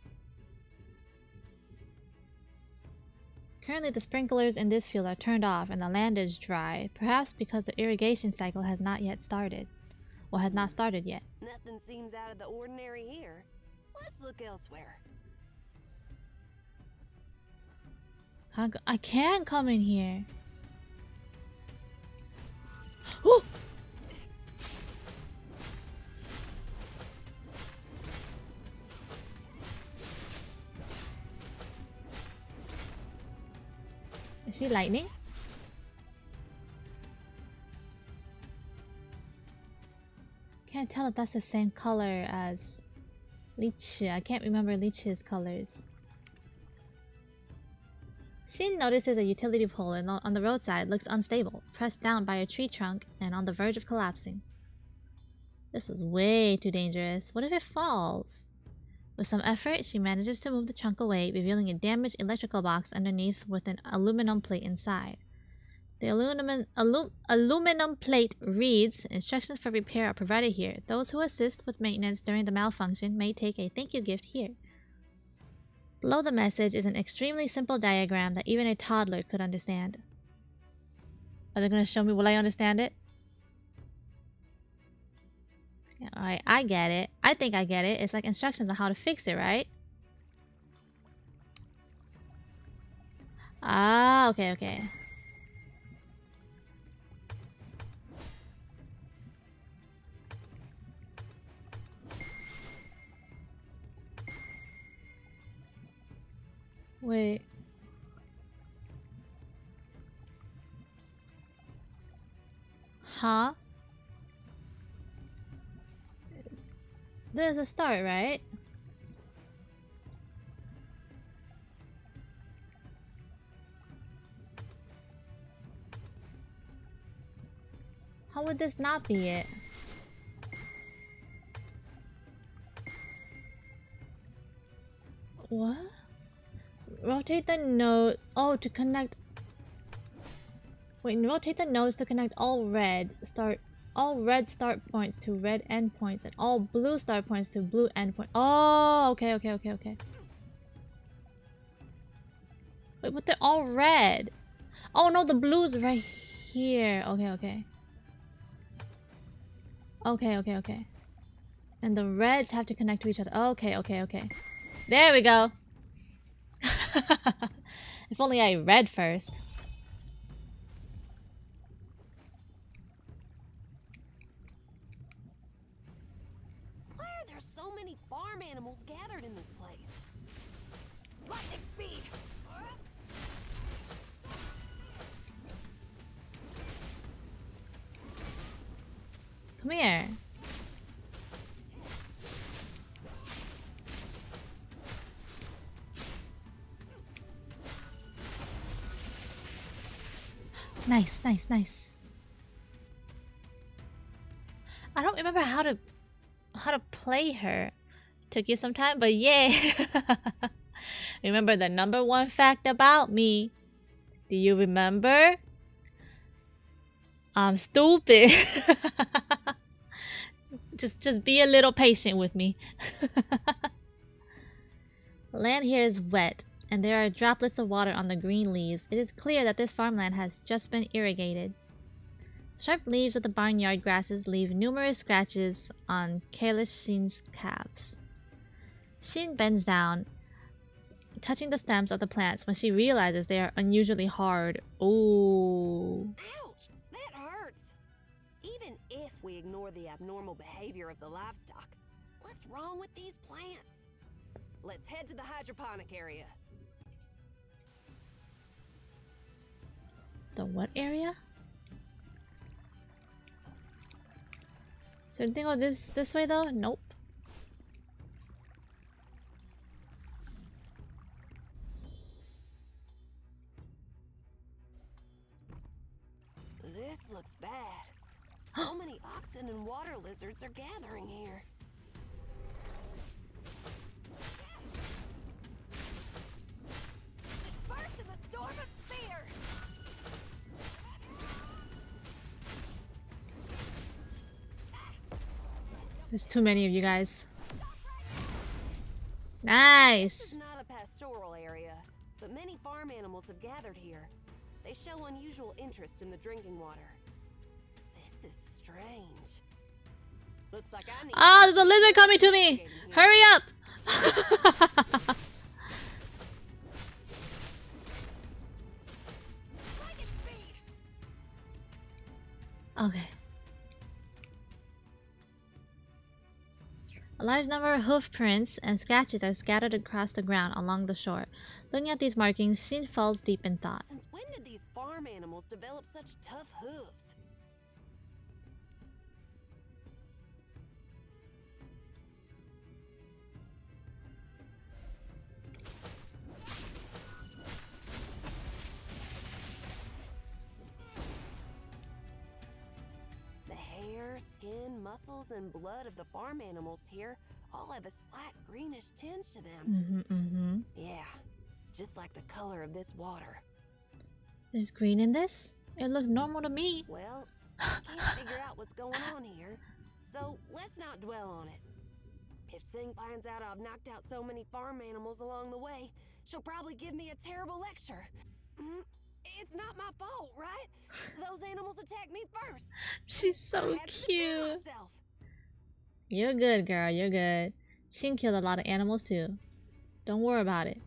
Currently, the sprinklers in this field are turned off and the land is dry, perhaps because the irrigation cycle has not yet started. Well, has not started yet. Nothing seems out of the ordinary here. Let's look elsewhere. I can come in here. Oh! Is she lightning? Can't tell if that's the same color as Leech. I can't remember Leech's colors. Xin notices a utility pole on the roadside looks unstable, pressed down by a tree trunk and on the verge of collapsing. This was way too dangerous. What if it falls? With some effort, she manages to move the trunk away, revealing a damaged electrical box underneath with an aluminum plate inside. The aluminum plate reads, "Instructions for repair are provided here. Those who assist with maintenance during the malfunction may take a thank you gift here." Below the message is an extremely simple diagram that even a toddler could understand. Are they going to show me? Will I understand it? Yeah, alright, I get it. I think I get it. It's like instructions on how to fix it, right? Ah, okay, okay. Wait. Huh? There's a start, right? How would this not be it? What? Rotate the node. Oh, to connect. Wait, rotate the nodes to connect all red start points to red endpoints and all blue start points to blue endpoint. Oh, okay. Wait, but they're all red. Oh no, the blue's right here. Okay. And the reds have to connect to each other. Okay. There we go. If only I read first. Why are there so many farm animals gathered in this place? Lightning speed! Come here. Nice. I don't remember how to play her. Took you some time, but yeah. Remember the number one fact about me? Do you remember? I'm stupid. just be a little patient with me. Land here is wet, and there are droplets of water on the green leaves. It is clear that this farmland has just been irrigated. Sharp leaves of the barnyard grasses leave numerous scratches on careless Shin's calves. Shin bends down, touching the stems of the plants when she realizes they are unusually hard. Ooh. Ouch! That hurts! Even if we ignore the abnormal behavior of the livestock, what's wrong with these plants? Let's head to the hydroponic area. The what area? So anything go this way though? Nope. This looks bad. So many oxen and water lizards are gathering here. Burst in the storm of fear! There's too many of you guys. Nice! This is not a pastoral area, but many farm animals have gathered here. They show unusual interest in the drinking water. This is strange. Looks like I need there's a lizard coming to me! Hurry up! Okay. A large number of hoof prints and scratches are scattered across the ground along the shore. Looking at these markings, Shin falls deep in thought. Since when did these farm animals develop such tough hooves? The hair, skin, muscles, and blood of the farm animals here all have a slight greenish tinge to them. Yeah, just like the color of this water. There's green in this? It looks normal to me. Well, I can't figure out what's going on here, so let's not dwell on it. If Sing finds out I've knocked out so many farm animals along the way, she'll probably give me a terrible lecture. It's not my fault, right? Those animals attacked me first. She's so cute. You're good, girl. You're good. Shin killed a lot of animals too. Don't worry about it.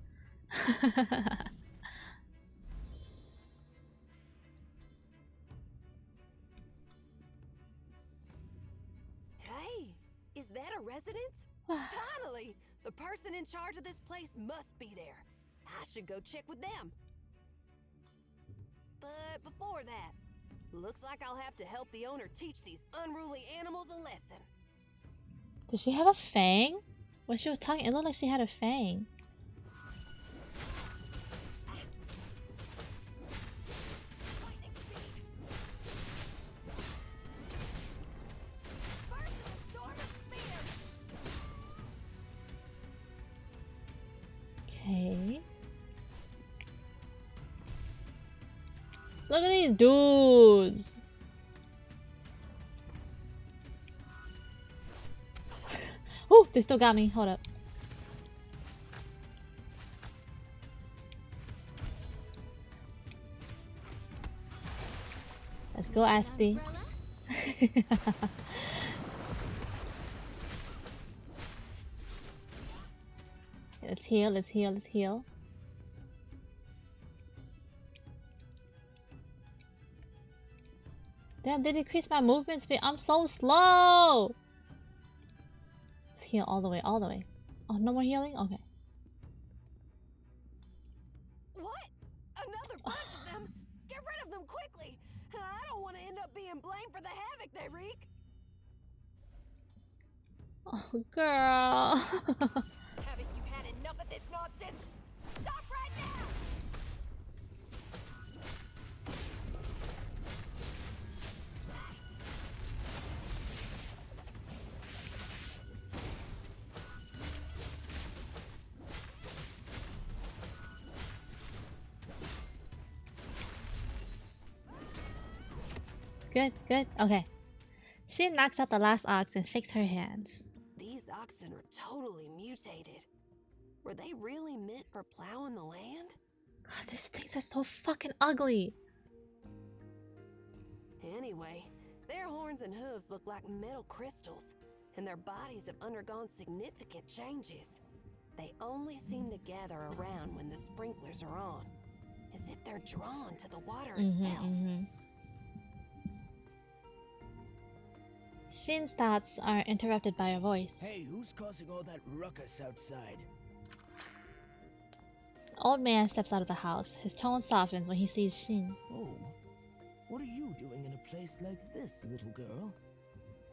Hey, is that a residence? Finally! The person in charge of this place must be there. I should go check with them. But before that, looks like I'll have to help the owner teach these unruly animals a lesson. Does she have a fang? When she was talking, it looked like she had a fang. Okay. Look at these dudes. Oh, they still got me. Hold up. Let's go, Asti. Let's heal, let's heal, let's heal. Damn, they decreased my movement speed. I'm so slow. Let's heal all the way, all the way. Oh, no more healing? Okay. What? Another bunch of them? Get rid of them quickly! I don't want to end up being blamed for the havoc they wreak. Oh, girl. Haven't you had enough of this nonsense? Stop right now! Good, good. Okay. She knocks out the last ox and shakes her hands. These oxen are totally mutated. Were they really meant for plowing the land? God, these things are so fucking ugly. Anyway, their horns and hooves look like metal crystals, and their bodies have undergone significant changes. They only seem to gather around when the sprinklers are on, as if they're drawn to the water itself. Shin's thoughts are interrupted by a voice. Hey, who's causing all that ruckus outside? Old man steps out of the house. His tone softens when he sees Shin. Oh, what are you doing in a place like this, little girl?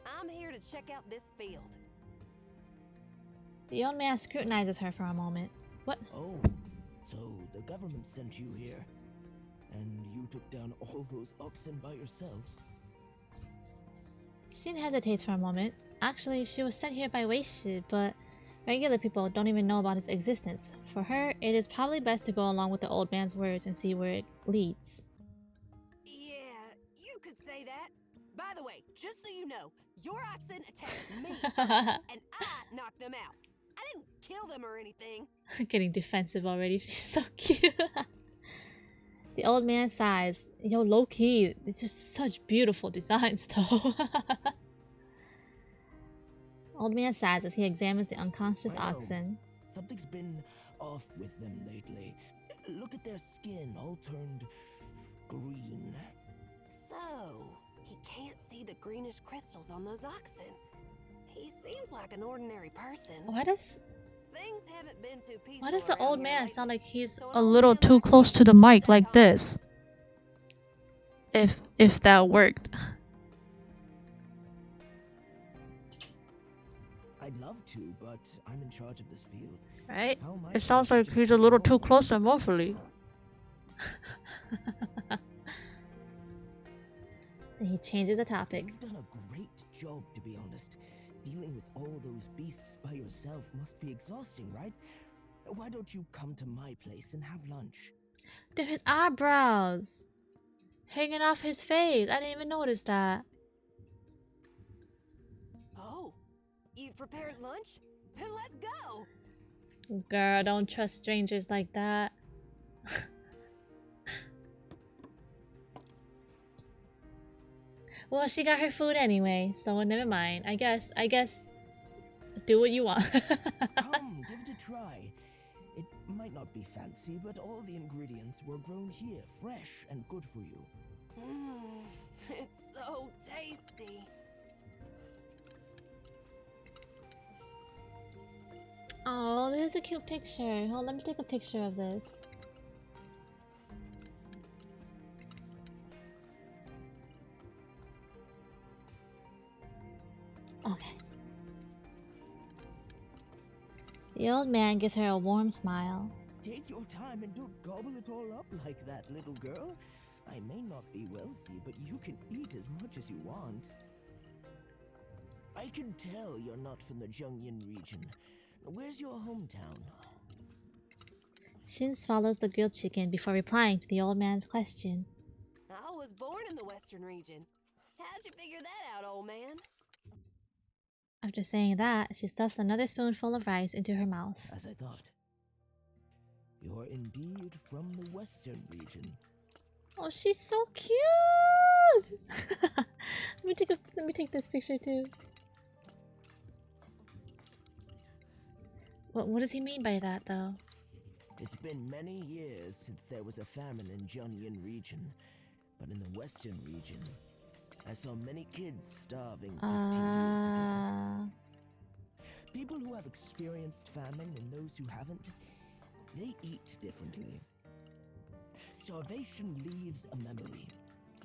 I'm here to check out this field. The old man scrutinizes her for a moment. What? Oh, so the government sent you here, and you took down all those oxen by yourself? Shin hesitates for a moment. Actually, she was sent here by Weishi, but regular people don't even know about its existence. For her, it is probably best to go along with the old man's words and see where it leads. Yeah, you could say that. By the way, just so you know, your oxen attacked me first, and I knocked them out. I didn't kill them or anything. Getting defensive already. She's so cute. The old man sighs. Yo, low-key, it's just such beautiful designs though. Old man sighs as he examines the unconscious oxen. Something's been off with them lately. Look at their skin, all turned green. So, he can't see the greenish crystals on those oxen. He seems like an ordinary person. Why does Why the old man sound like he's a little too close to the mic like this? If that worked. I'd love to, but I'm in charge of this field. Right? How am I It sounds like he's a little too close emotionally. Then he changes the topic. You've done a great job, to be honest. Dealing with all those beasts by yourself must be exhausting, right? Why don't you come to my place and have lunch? They're his eyebrows hanging off his face. I didn't even notice that. Oh, you've prepared lunch? Then let's go! Girl, don't trust strangers like that. Well, she got her food anyway, so never mind. I guess do what you want. Come, give it a try. It might not be fancy, but all the ingredients were grown here, fresh and good for you. It's so tasty. Oh, there's a cute picture. Hold on, let me take a picture of this. Okay. The old man gives her a warm smile. Take your time and don't gobble it all up like that, little girl. I may not be wealthy, but you can eat as much as you want. I can tell you're not from the Zhongyan region. Where's your hometown? Shin swallows the grilled chicken before replying to the old man's question. in the Western region. How'd you figure that out, old man? After saying that, she stuffs another spoonful of rice into her mouth. As I thought. You're indeed from the Western region. Oh, she's so cute! Let me take this picture too. What does he mean by that, though? It's been many years since there was a famine in Junyan region, but in the Western region, I saw many kids starving 15 years ago. People who have experienced famine and those who haven't, they eat differently. Starvation leaves a memory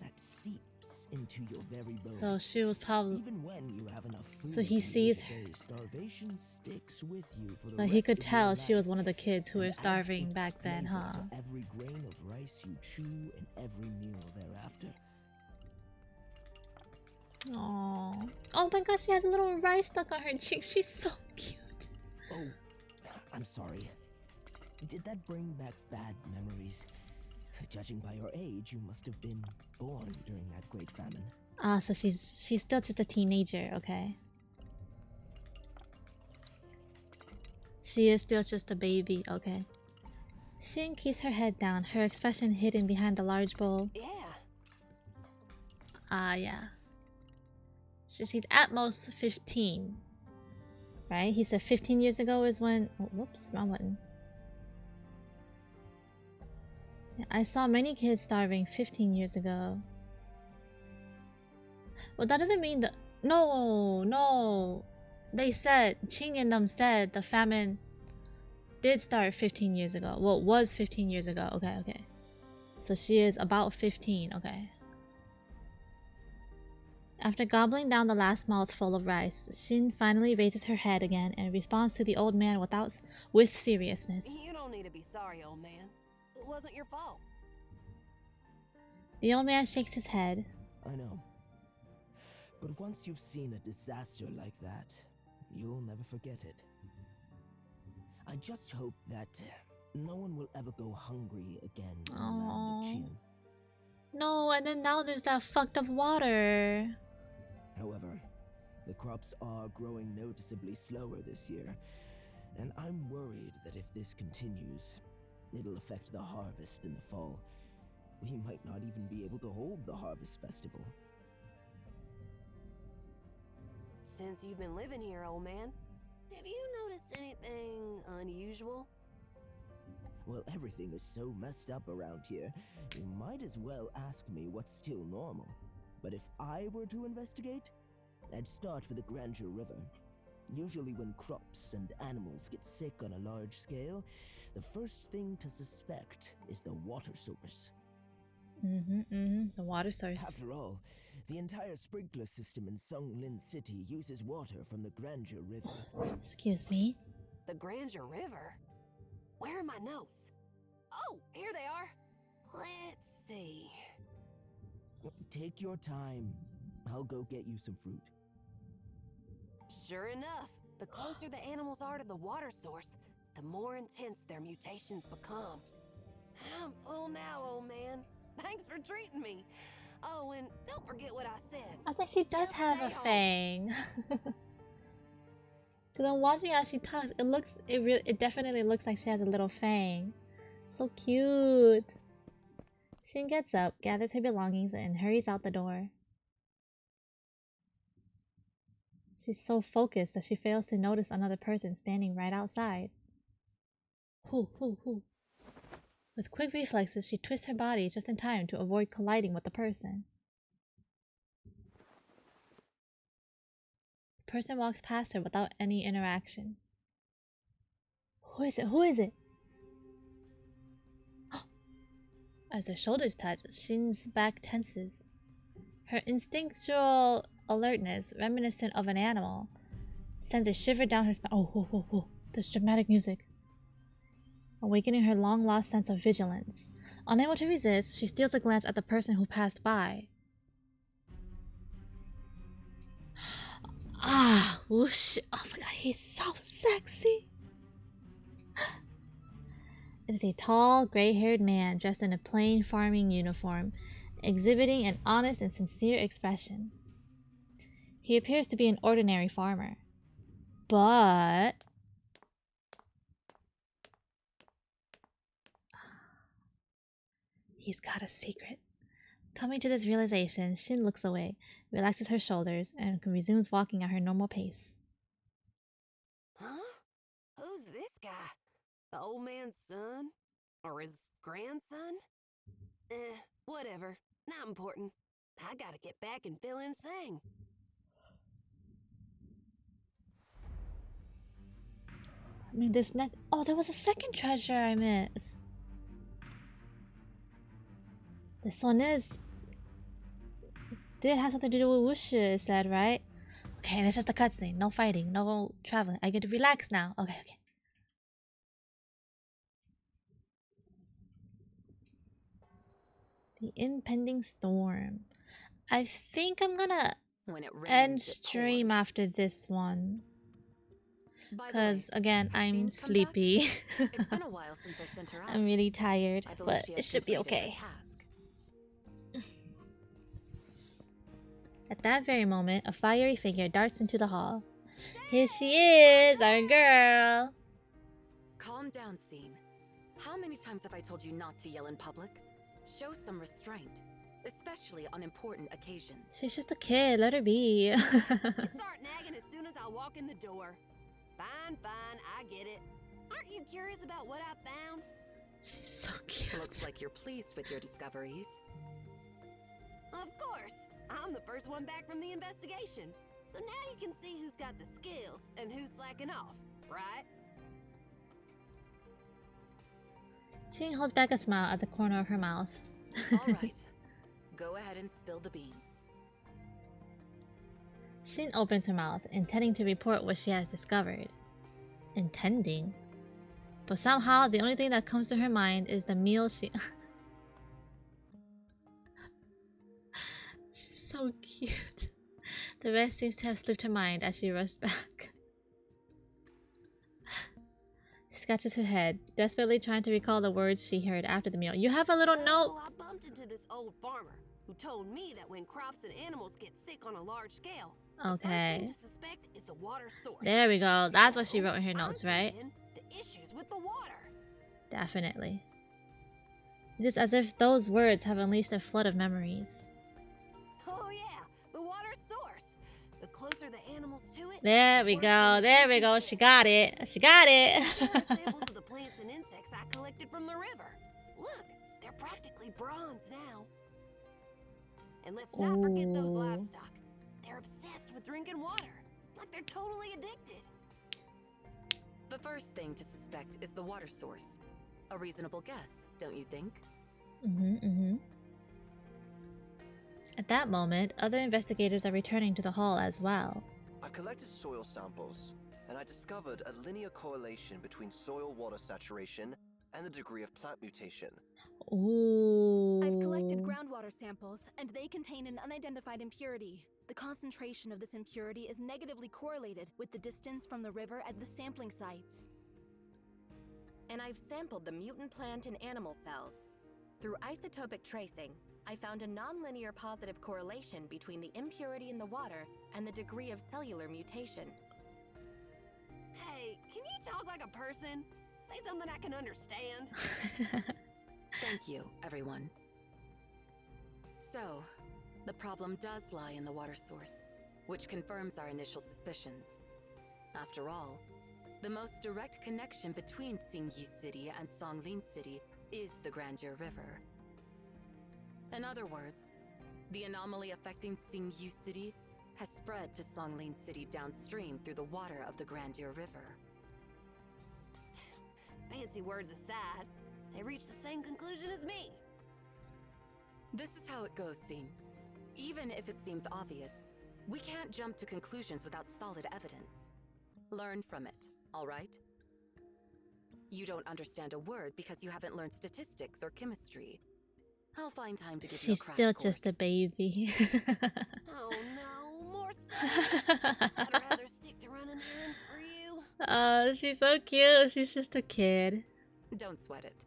that seeps into your very bones. So she was probably. Even when you have enough food, so he sees her. Starvation sticks with you for the So he could tell she was one of the kids who were starving back then, huh? Every grain of rice you chew and every meal thereafter. Aww. Oh my gosh, she has a little rice stuck on her cheek. She's so cute. Oh, I'm sorry. Did that bring back bad memories? Judging by your age, you must have been born during that great famine. Ah, so she's still just a teenager, okay. She is still just a baby, okay. Shin keeps her head down, her expression hidden behind the large bowl. Yeah. Ah, yeah. She's at most 15. Right? He said 15 years ago is when... Oh, whoops, wrong button. Yeah, I saw many kids starving 15 years ago. Well, that doesn't mean that... No. They said, Ching and them said the famine did start 15 years ago. Well, it was 15 years ago. Okay. So she is about 15, okay. After gobbling down the last mouthful of rice, Shin finally raises her head again and responds to the old man with seriousness. You don't need to be sorry, old man. It wasn't your fault. The old man shakes his head. I know. But once you've seen a disaster like that, you'll never forget it. I just hope that no one will ever go hungry again in the land of Chien. No, and then now there's that fucked up water. However, the crops are growing noticeably slower this year, and I'm worried that if this continues, it'll affect the harvest in the fall. We might not even be able to hold the harvest festival. Since you've been living here, old man, have you noticed anything unusual? Well, everything is so messed up around here, you might as well ask me what's still normal. But if I were to investigate, I'd start with the Grandeur River. Usually when crops and animals get sick on a large scale, the first thing to suspect is the water source. The water source. After all, the entire sprinkler system in Sunglin City uses water from the Grandeur River. Excuse me? The Grandeur River? Where are my notes? Oh, here they are. Let's see. Take your time. I'll go get you some fruit. Sure enough, the closer the animals are to the water source, the more intense their mutations become. I'm full now, old man. Thanks for treating me. Oh, and don't forget what I said. I think she does have a fang. Cause I'm watching how she talks. It definitely looks like she has a little fang. So cute. Shin gets up, gathers her belongings, and hurries out the door. She's so focused that she fails to notice another person standing right outside. Who? With quick reflexes, she twists her body just in time to avoid colliding with the person. The person walks past her without any interaction. Who is it? As her shoulders touch, Shin's back tenses. Her instinctual alertness, reminiscent of an animal, sends a shiver down her spine. Oh, there's dramatic music. Awakening her long-lost sense of vigilance. Unable to resist, she steals a glance at the person who passed by. Ah, whoosh. Oh my god, he's so sexy. It is a tall, gray-haired man dressed in a plain farming uniform exhibiting an honest and sincere expression. He appears to be an ordinary farmer, but he's got a secret. Coming to this realization, Shin looks away, relaxes her shoulders, and resumes walking at her normal pace. Huh? Who's this guy? The old man's son? Or his grandson? Whatever. Not important. I gotta get back and fill in Sang. I mean, this next. Oh, there was a second treasure I missed. This one is. Did have something to do with Wushi, it said, right? Okay, and it's just a cutscene. No fighting, no traveling. I get to relax now. Okay, okay. The impending storm. I think I'm gonna end stream after this one. Because, again, I'm sleepy. It's been a while since I sent her out. I'm really tired, I believe but she it has should be completed her okay. task. At that very moment, a fiery figure darts into the hall. Here she is, our girl! Calm down, Scene. How many times have I told you not to yell in public? Show some restraint, especially on important occasions. She's just a kid, let her be. You start nagging as soon as I walk in the door. Fine, fine, I get it. Aren't you curious about what I found? She's so cute. Looks like you're pleased with your discoveries. Of course. I'm the first one back from the investigation. So now you can see who's got the skills and who's slacking off, right? She holds back a smile at the corner of her mouth. Alright. Go ahead and spill the beans. Shin opens her mouth, intending to report what she has discovered. Intending? But somehow, the only thing that comes to her mind is the meal she... She's so cute. The rest seems to have slipped her mind as she rushed back. She scratches her head, desperately trying to recall the words she heard after the meal. You have a little note! I bumped into this old farmer who told me that when crops and animals get sick on a large scale, Okay. the first thing to suspect is the water source. There we go. That's what she wrote in her notes, right? The issues with the water. Definitely. It is as if those words have unleashed a flood of memories. Oh yeah, the water source. The closer the animals to it. There we go. There we go. She got it. She got it. Here are samples of the plants and insects I collected from the river. Look, they're practically bronze now. And let's not forget those livestock. They're obsessed with drinking water, like they're totally addicted. The first thing to suspect is the water source. A reasonable guess, don't you think? At that moment, other investigators are returning to the hall as well. I collected soil samples, and I discovered a linear correlation between soil water saturation and the degree of plant mutation. Ooh. I've collected groundwater samples, and they contain an unidentified impurity. The concentration of this impurity is negatively correlated with the distance from the river at the sampling sites. And I've sampled the mutant plant and animal cells. Through isotopic tracing, I found a nonlinear positive correlation between the impurity in the water and the degree of cellular mutation. Hey, can you talk like a person? Say something I can understand. Thank you, everyone. So, the problem does lie in the water source, which confirms our initial suspicions. After all, the most direct connection between Xingyu City and Songlin City is the Grandeur River. In other words, the anomaly affecting Xingyu City has spread to Songlin City downstream through the water of the Grandeur River. Fancy words aside, they reached the same conclusion as me. This is how it goes, Scene. Even if it seems obvious, we can't jump to conclusions without solid evidence. Learn from it, all right? You don't understand a word because you haven't learned statistics or chemistry. I'll find time to give you a She's crash still course. just a baby. Oh no, more stuff. I'd rather stick to running errands for you. She's so cute. She's just a kid. Don't sweat it.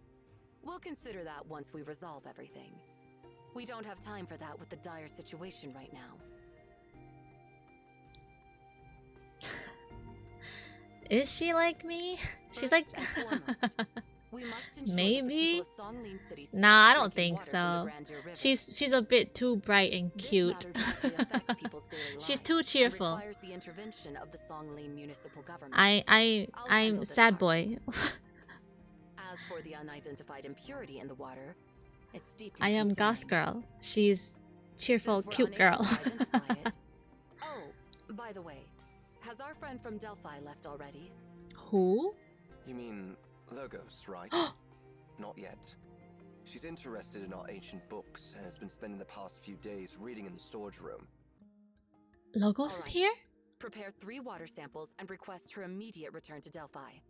We'll consider that once we resolve everything. We don't have time for that with the dire situation right now. Is she like me? She's like maybe. Nah, I don't think so. She's a bit too bright and cute. She's too cheerful. I'm sad boy. As for the unidentified impurity in the water, it's deeply I am goth girl. She's cheerful, cute girl. Oh, by the way, has our friend from Delphi left already? Who? You mean Logos, right? Not yet. She's interested in our ancient books and has been spending the past few days reading in the storage room. Logos is here? Prepare 3 water samples and request her immediate return to Delphi.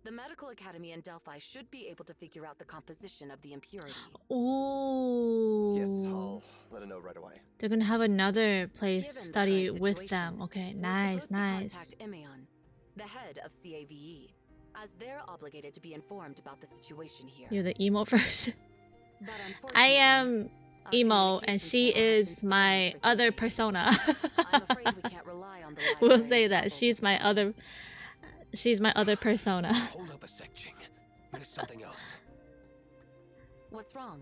The medical academy in Delphi should be able to figure out the composition of the impurity. Ooh. Yes, I'll let her know right away. They're gonna have another place study with them. Okay, nice, nice. Contact Emeon, the head of CAVE, as they're obligated to be informed about the situation here. You're the emo version. I am emo, and she is my other persona. I'm afraid we can't rely on the We'll say that she's my other persona. Hold up a sec, Ching. There's something else. What's wrong?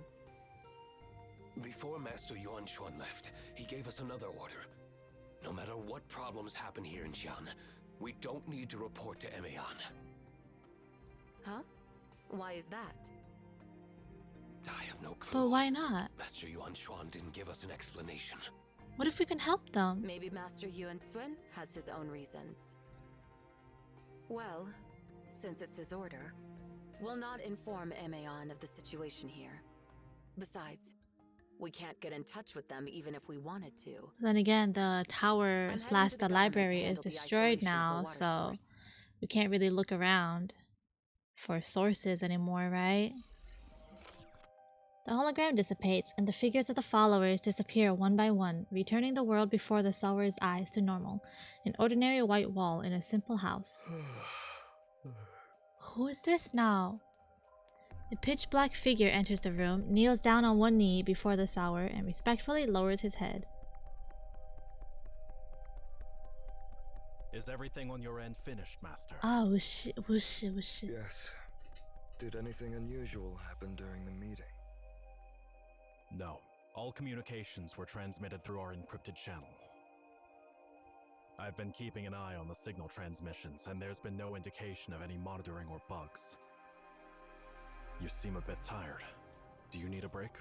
Before Master Yuan Xuan left, he gave us another order. No matter what problems happen here in Xi'an, we don't need to report to Emeon. Huh? Why is that? I have no clue. But why not? Master Yuan Xuan didn't give us an explanation. What if we can help them? Maybe Master Yuan Xuan has his own reasons. Well, since it's his order, we'll not inform Emeon of the situation here. Besides, we can't get in touch with them even if we wanted to. Then again, the tower / the library is destroyed now, so we can't really look around for sources anymore, right? The hologram dissipates, and the figures of the followers disappear one by one, returning the world before the Sower's eyes to normal. An ordinary white wall in a simple house. Who is this now? A pitch-black figure enters the room, kneels down on one knee before the Sower, and respectfully lowers his head. Is everything on your end finished, Master? Ah, whoosh, whoosh, whoosh. Yes. Did anything unusual happen during the meeting? No. All communications were transmitted through our encrypted channel. I've been keeping an eye on the signal transmissions, and there's been no indication of any monitoring or bugs. You seem a bit tired. Do you need a break?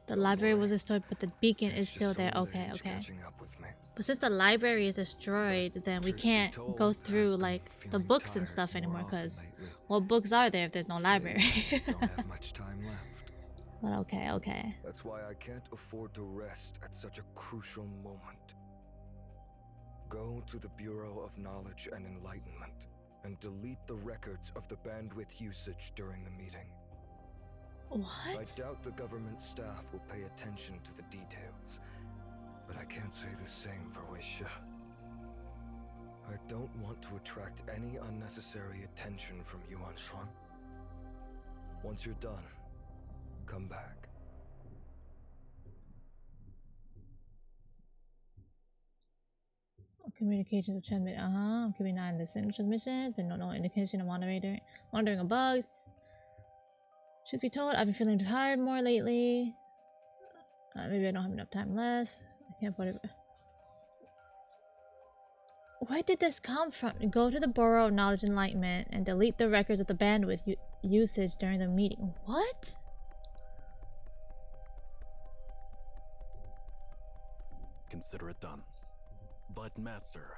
The library was destroyed, but the beacon is still there. Okay, okay. But since the library is destroyed, then we can't go through like the books and stuff anymore, because what books are there if there's no library? Don't have much time left. But okay, okay. That's why I can't afford to rest at such a crucial moment. Go to the Bureau of Knowledge and Enlightenment and delete the records of the bandwidth usage during the meeting. What? I doubt the government staff will pay attention to the details, but I can't say the same for Weisha. I don't want to attract any unnecessary attention from Yuan Xuan. Once you're done, come back. Communications with transmit. I'm keeping an eye on the signal transmissions, but no indication of monitoring of bugs. Truth be told, I've been feeling tired more lately. Maybe I don't have enough time left. I can't put it. Where did this come from? Go to the Bureau of Knowledge and Enlightenment and delete the records of the bandwidth usage during the meeting. What? Consider it done. But, Master,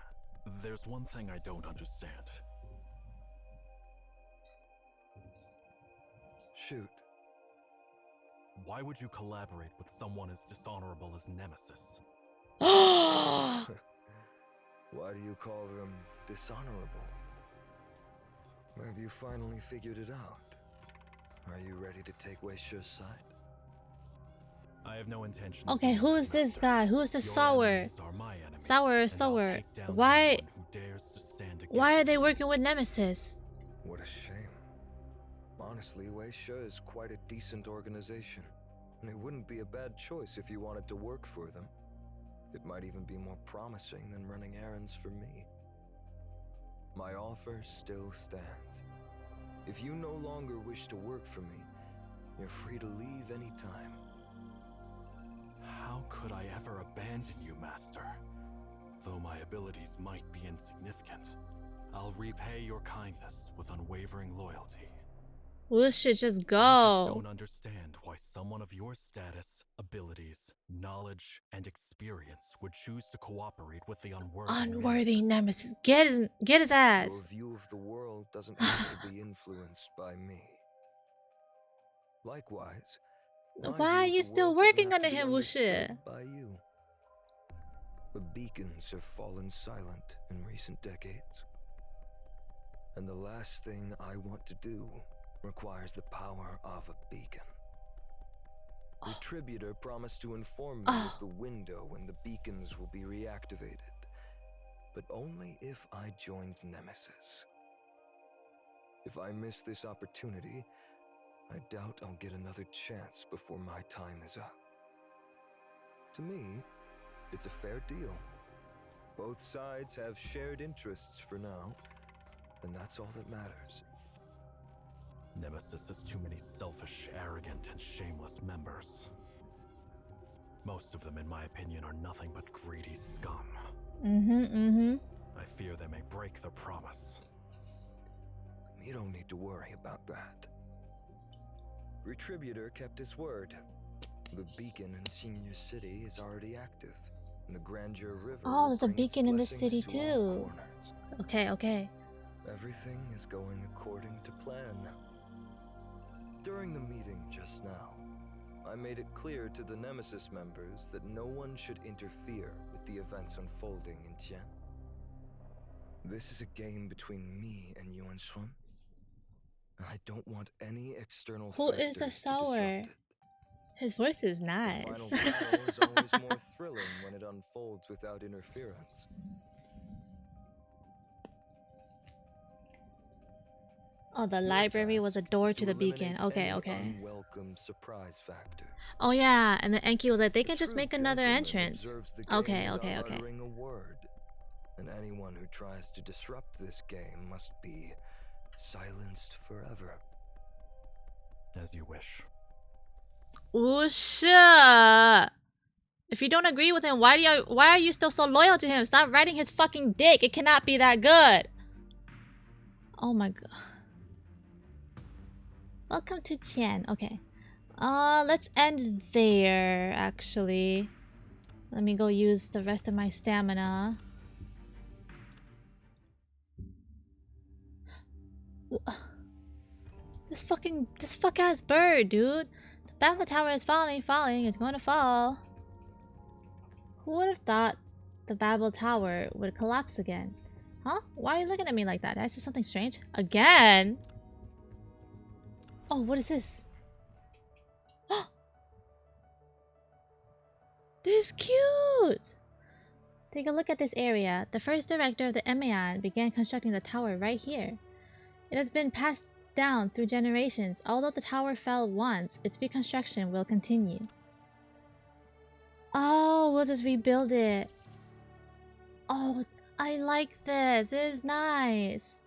there's one thing I don't understand. Shoot. Why would you collaborate with someone as dishonorable as Nemesis? Why do you call them dishonorable? Have you finally figured it out? Are you ready to take Weisha's side? I have no intention. Okay, who is this guy? Who is the Sower? Sower. Why are they working with Nemesis? What a shame. Honestly, Weisha is quite a decent organization. and it wouldn't be a bad choice if you wanted to work for them. It might even be more promising than running errands for me. My offer still stands. If you no longer wish to work for me, you're free to leave any time. How could I ever abandon you, Master? Though my abilities might be insignificant, I'll repay your kindness with unwavering loyalty. We should just go. I just don't understand why someone of your status, abilities, knowledge, and experience would choose to cooperate with the unworthy nemesis. Get his ass. Your view of the world doesn't have to be influenced by me. Likewise, why are you still working under him, Wushi? By you. The beacons have fallen silent in recent decades. And the last thing I want to do requires the power of a beacon. Retributor promised to inform me of the window when the beacons will be reactivated, but only if I joined Nemesis. If I miss this opportunity, I doubt I'll get another chance before my time is up. To me, it's a fair deal. Both sides have shared interests for now, and that's all that matters. Nemesis has too many selfish, arrogant, and shameless members. Most of them, in my opinion, are nothing but greedy scum. I fear they may break their promise. You don't need to worry about that. Retributor kept his word. The beacon in Senior City is already active, and the Grandeur River. Oh, there's a beacon in this city too. Okay. Everything is going according to plan. During the meeting just now, I made it clear to the Nemesis members that no one should interfere with the events unfolding in Chen. This is a game between me and Yuan Shun. I don't want any external Who is the factors to sour? disrupt it. His voice is nice. The final battle is always more thrilling when it unfolds without interference. Oh, the library was a door to the beacon. Okay. Unwelcome surprise factors. Oh yeah, and then Enki was like, they can just make another entrance. Okay. Uttering a word. And anyone who tries to disrupt this game must be silenced forever. As you wish. Oh shit! If you don't agree with him, why are you still so loyal to him? Stop riding his fucking dick. It cannot be that good. Oh my god. Welcome to Chen. Okay. Let's end there, actually. Let me go use the rest of my stamina. This fuck ass bird, dude. The Babel Tower is falling, it's gonna fall. Who would have thought the Babel Tower would collapse again? Huh? Why are you looking at me like that? Did I say something strange? Again? Oh, what is this? This is cute! Take a look at this area. The first director of the MAN began constructing the tower right here. It has been passed down through generations. Although the tower fell once, its reconstruction will continue. Oh, we'll just rebuild it. Oh, I like this. It is nice.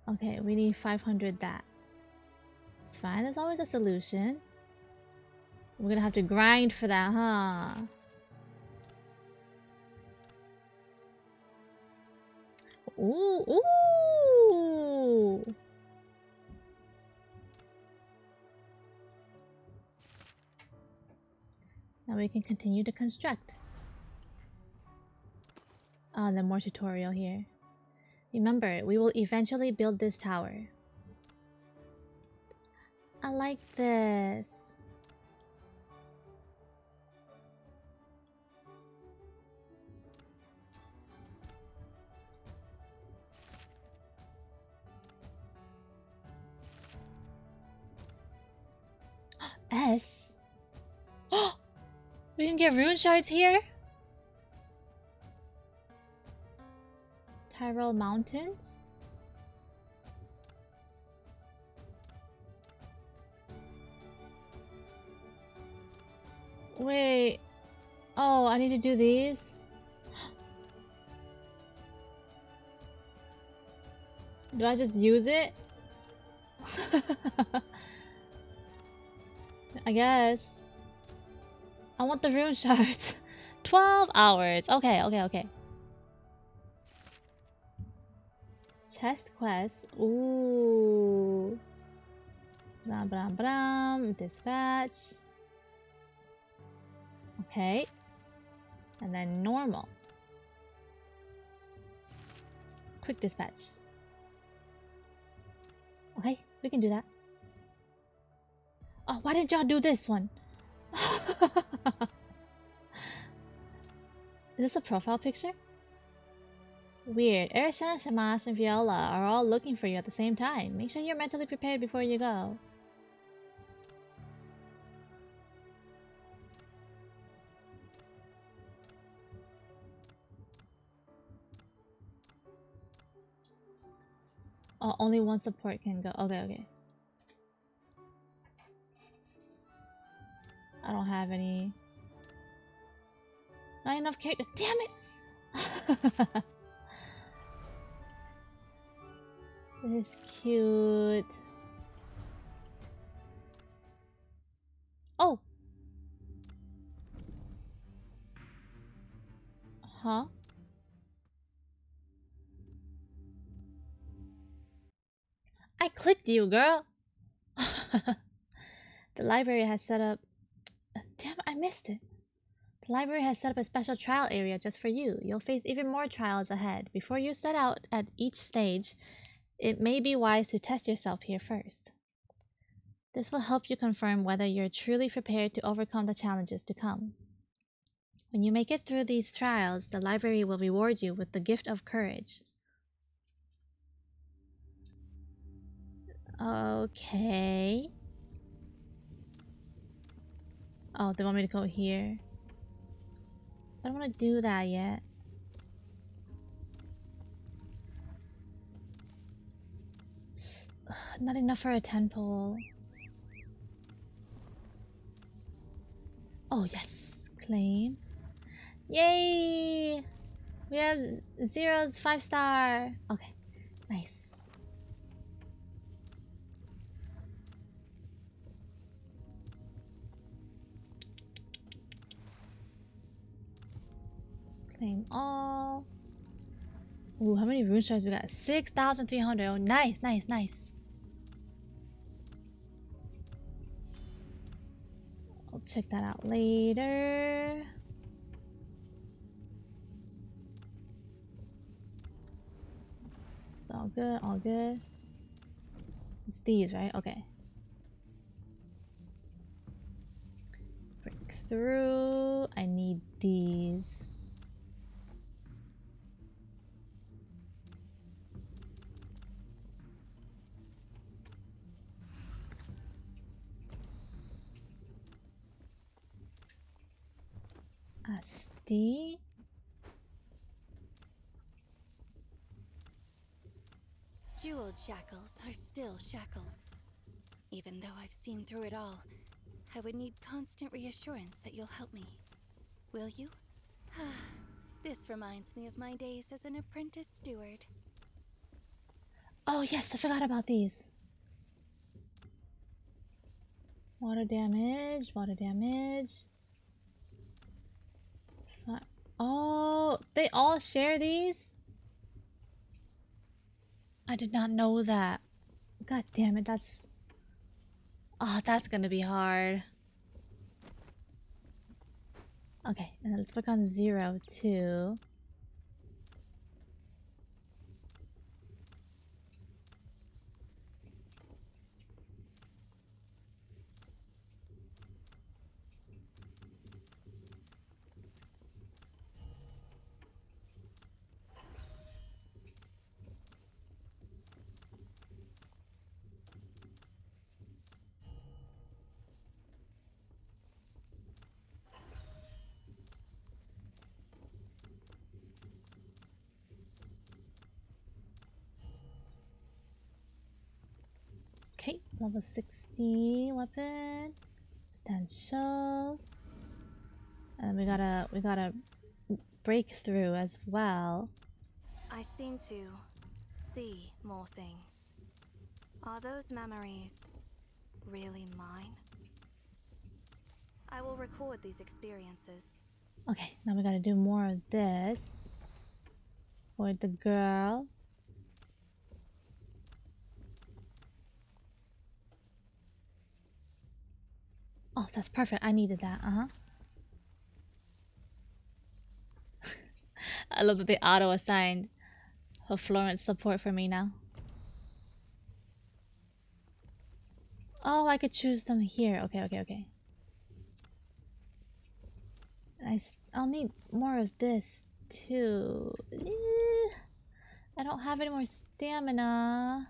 Okay, we need 500 that. It's fine. There's always a solution. We're gonna have to grind for that, huh? Ooh. Now we can continue to construct. Oh, then more tutorial here. Remember, we will eventually build this tower. I like this. S. We can get rune shards here? Tyrol Mountains? Wait. Oh, I need to do these? Do I just use it? I guess. I want the rune shards. 12 hours. Okay, okay, okay. Chest quest. Ooh. Blam, blam, blam. Dispatch. Okay. And then normal. Quick dispatch. Okay, we can do that. Oh, why didn't y'all do this one? Is this a profile picture? Weird. Erishan, Shamash, and Viola are all looking for you at the same time. Make sure you're mentally prepared before you go. Oh, only one support can go. Okay, okay. I don't have any. Not enough characters. Damn it! This is cute. Oh! Huh? I clicked you, girl! The library has set up... Damn, I missed it. The library has set up a special trial area just for you. You'll face even more trials ahead. Before you set out at each stage, it may be wise to test yourself here first. This will help you confirm whether you're truly prepared to overcome the challenges to come. When you make it through these trials, the library will reward you with the gift of courage. Okay. Oh, they want me to go here. I don't want to do that yet. Ugh, not enough for a 10 pole. Oh, yes. Claim. Yay! We have Zero's 5-star. Okay, nice. Claim all. Ooh, how many rune shards we got? 6,300. Oh, nice, nice, nice. I'll check that out later. It's all good, all good. It's these, right? Okay. Breakthrough. I need these. Asti. Jeweled shackles are still shackles. Even though I've seen through it all, I would need constant reassurance that you'll help me. Will you? This reminds me of my days as an apprentice steward. Oh yes, I forgot about these. Water damage, water damage. Oh, they all share these? I did not know that. God damn it, that's... Oh, that's gonna be hard. Okay, and then let's work on 0 too. Okay, level 60 weapon. Potential. And we gotta break through as well. I seem to see more things. Are those memories really mine? I will record these experiences. Okay, now we gotta do more of this for the girl. Oh, that's perfect. I needed that. I love that they auto-assigned her Florence support for me now. Oh, I could choose them here. Okay. I'll need more of this too. I don't have any more stamina.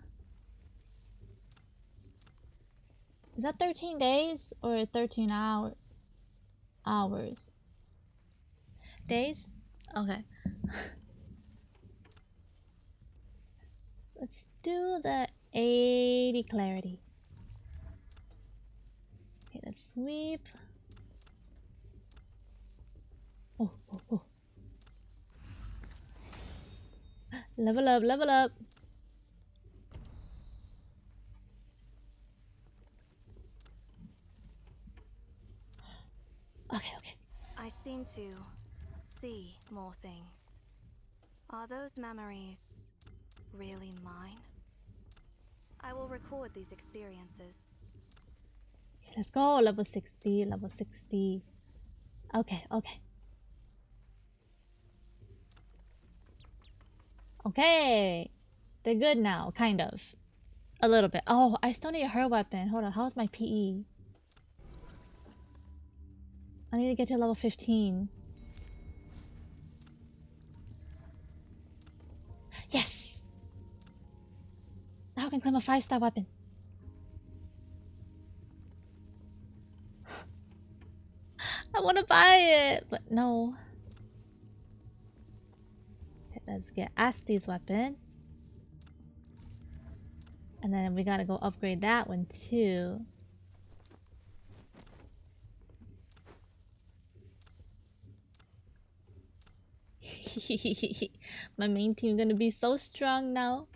Is that 13 days or 13 hours? Days? Okay. Let's do the 80 clarity. Okay, let's sweep. Oh. Level up. Okay. I seem to see more things. Are those memories really mine? I will record these experiences. Okay, let's go. Level 60. Okay. Okay. They're good now, kind of. A little bit. Oh, I still need her weapon. Hold on, how's my PE? I need to get to level 15. Yes! Now I can claim a 5-star weapon. I want to buy it, but no. Okay, let's get Asti's weapon. And then we gotta go upgrade that one too. My main team gonna be so strong now.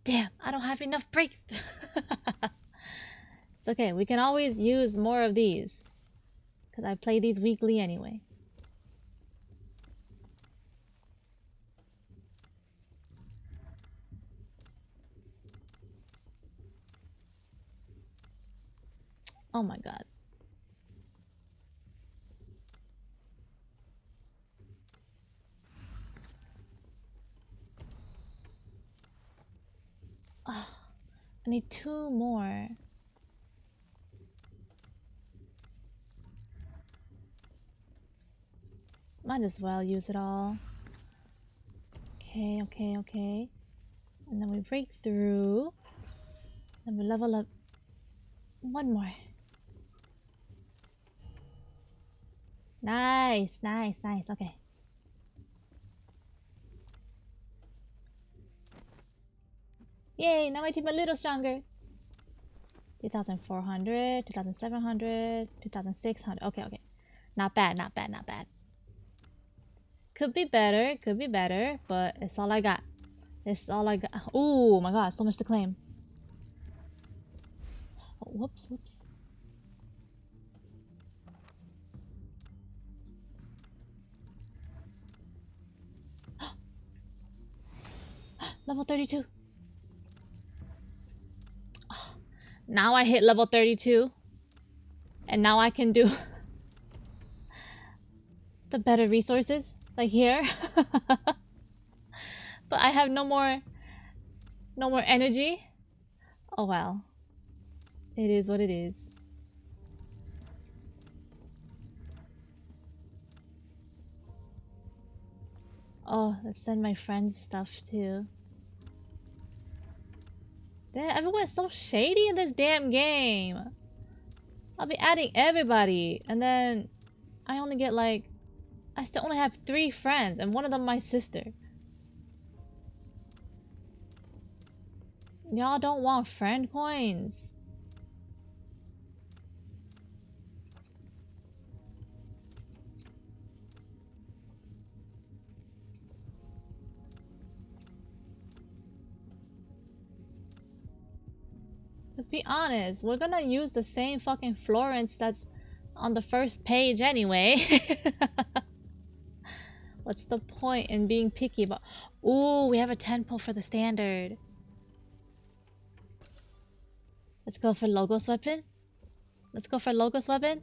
Damn, I don't have enough breaks. It's okay, we can always use more of these. Because I play these weekly anyway. Oh my god. Oh, I need 2 more. Might as well use it all. Okay. And then we break through. And we level up 1 more. Nice. Okay. Yay, now my team a little stronger. 2,400, 2,700, 2,600. Okay. Not bad. Could be better, but it's all I got. Oh my god, so much to claim. Oh, whoops. Level 32. Oh, now I hit level 32. And now I can do the better resources. Like here. But I have no more energy. Oh well. It is what it is. Oh, let's send my friends stuff too. Damn, everyone's so shady in this damn game. I'll be adding everybody, and then I only get like, I still only have 3 friends, and one of them my sister. Y'all don't want friend coins. Let's be honest, we're gonna use the same fucking Florence that's on the first page anyway. What's the point in being picky about— Ooh, we have a 10 pull for the standard. Let's go for Logos weapon. Let's go for Logos weapon.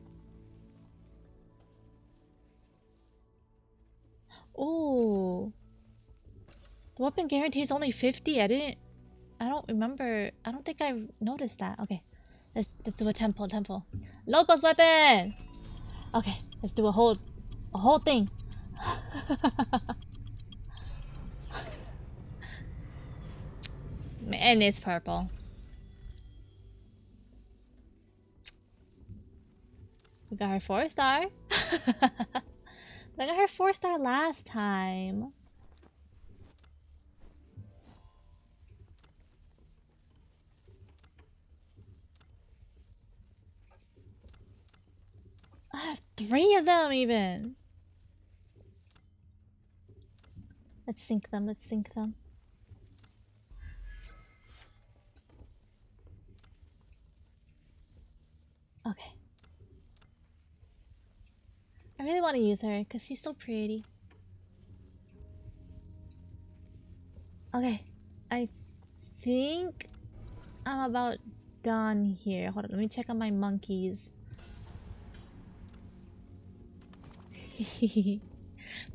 Ooh. The weapon guarantee is only 50. I don't remember. I don't think I noticed that. Okay. Let's do a temple. Logos weapon! Okay, let's do a whole thing. And it's purple. We got her 4-star. I got her 4-star last time. I have 3 of them even. Let's sync them. Okay. I really want to use her because she's so pretty. Okay. I think I'm about done here. Hold on, let me check on my monkeys.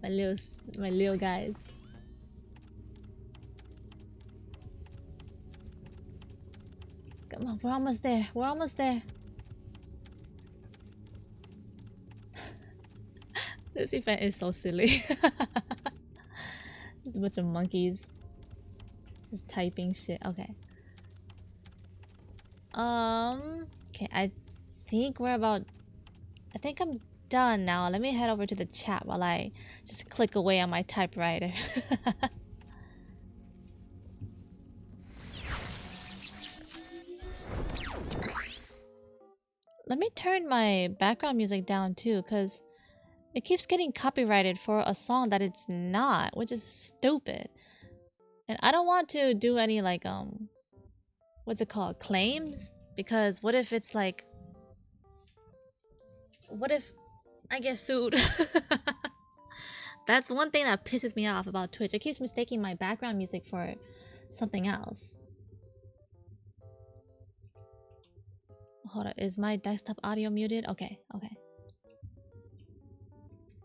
my little guys. Come on, we're almost there. This event is so silly. Just a bunch of monkeys just typing shit. Okay. Okay, I think I'm done now. Let me head over to the chat while I just click away on my typewriter. Let me turn my background music down too, because it keeps getting copyrighted for a song that it's not, which is stupid. And I don't want to do any like what's it called, claims, because what if it's like, what if I get sued? That's one thing that pisses me off about Twitch. It keeps mistaking my background music for something else. Hold on, is my desktop audio muted? Okay.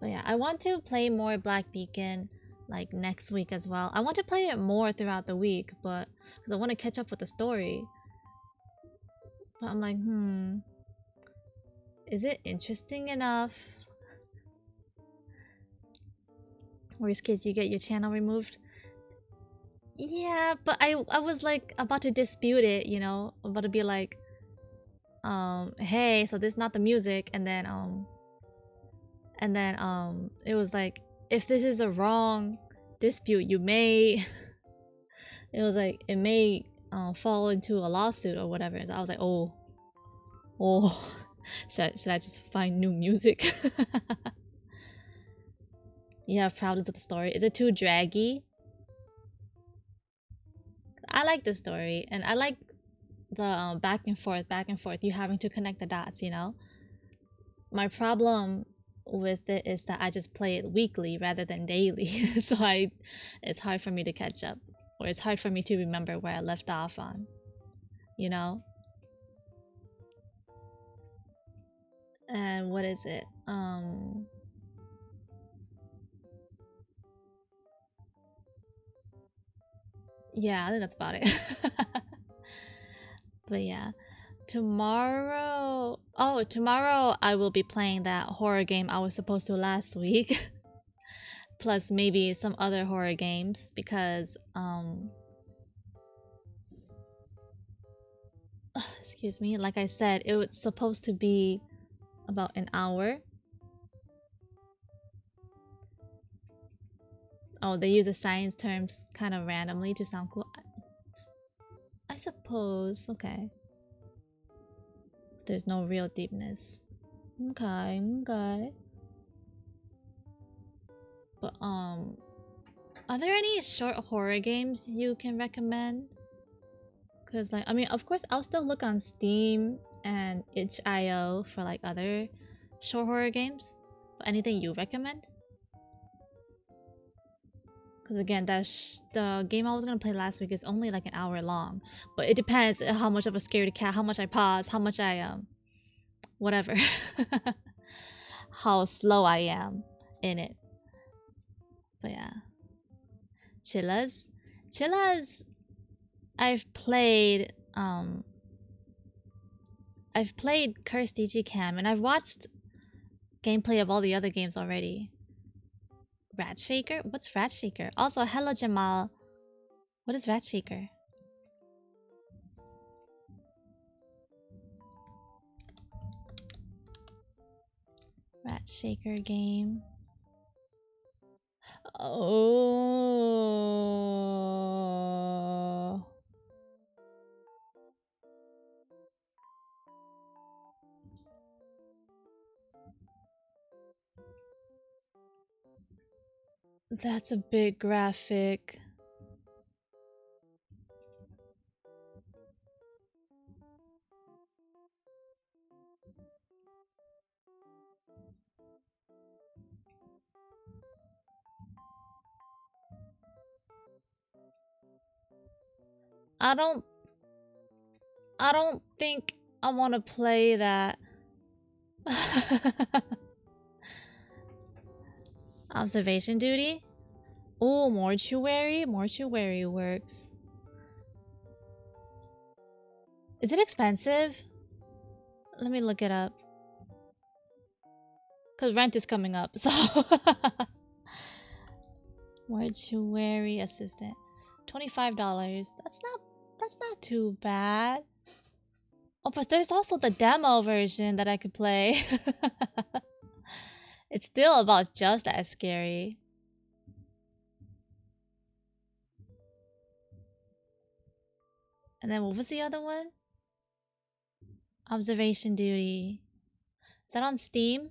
But yeah, I want to play more Black Beacon like next week as well. I want to play it more throughout the week, but because I want to catch up with the story. But I'm like, is it interesting enough? Worst case, you get your channel removed. Yeah, but I was like about to dispute it, you know, about to be like, hey, so this is not the music, and then it was like, if this is a wrong dispute, you may it was like, it may fall into a lawsuit or whatever. And I was like, oh should I just find new music? You have problems with the story? Is it too draggy? I like the story, and I like the back and forth, you having to connect the dots, you know? My problem with it is that I just play it weekly rather than daily. So it's hard for me to catch up, or it's hard for me to remember where I left off on, you know? And what is it? Yeah, I think that's about it. But yeah, tomorrow I will be playing that horror game I was supposed to last week. Plus maybe some other horror games, because excuse me, like I said, it was supposed to be about an hour. Oh, they use the science terms kind of randomly to sound cool. I suppose. Okay. There's no real deepness. Okay, okay. But are there any short horror games you can recommend? Cause like, I mean, of course, I'll still look on Steam and itch.io for like other short horror games. But anything you recommend? Cause again, the game I was gonna play last week is only like an hour long. But it depends how much of a scaredy cat, how much I pause, how much I whatever. How slow I am in it. But yeah. Chillas. I've played Cursed Digicam and I've watched gameplay of all the other games already. Rat Shaker? What's Rat Shaker? Also, hello Jamal. What is Rat Shaker? Rat Shaker game. Oh. That's a big graphic. I don't think I want to play that. Observation duty? Oh, mortuary? Mortuary works. Is it expensive? Let me look it up. Cause rent is coming up, so mortuary assistant. $25. That's not too bad. Oh, but there's also the demo version that I could play. It's still about just as scary. And then what was the other one? Observation duty. Is that on Steam?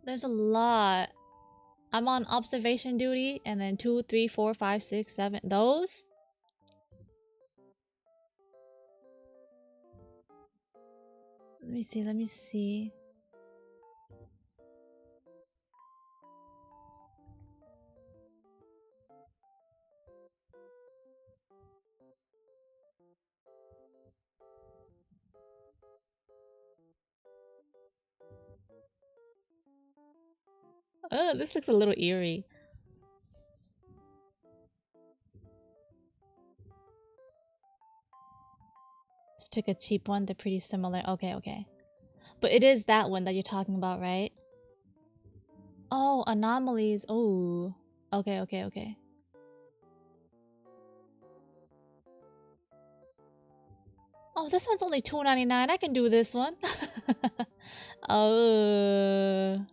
There's a lot. I'm on observation duty and then 2, 3, 4, 5, 6, 7. Those? Let me see. Oh, this looks a little eerie. Just pick a cheap one, they're pretty similar. Okay. But it is that one that you're talking about, right? Oh, anomalies. Oh. Okay. Oh, this one's only $2.99. I can do this one. Oh.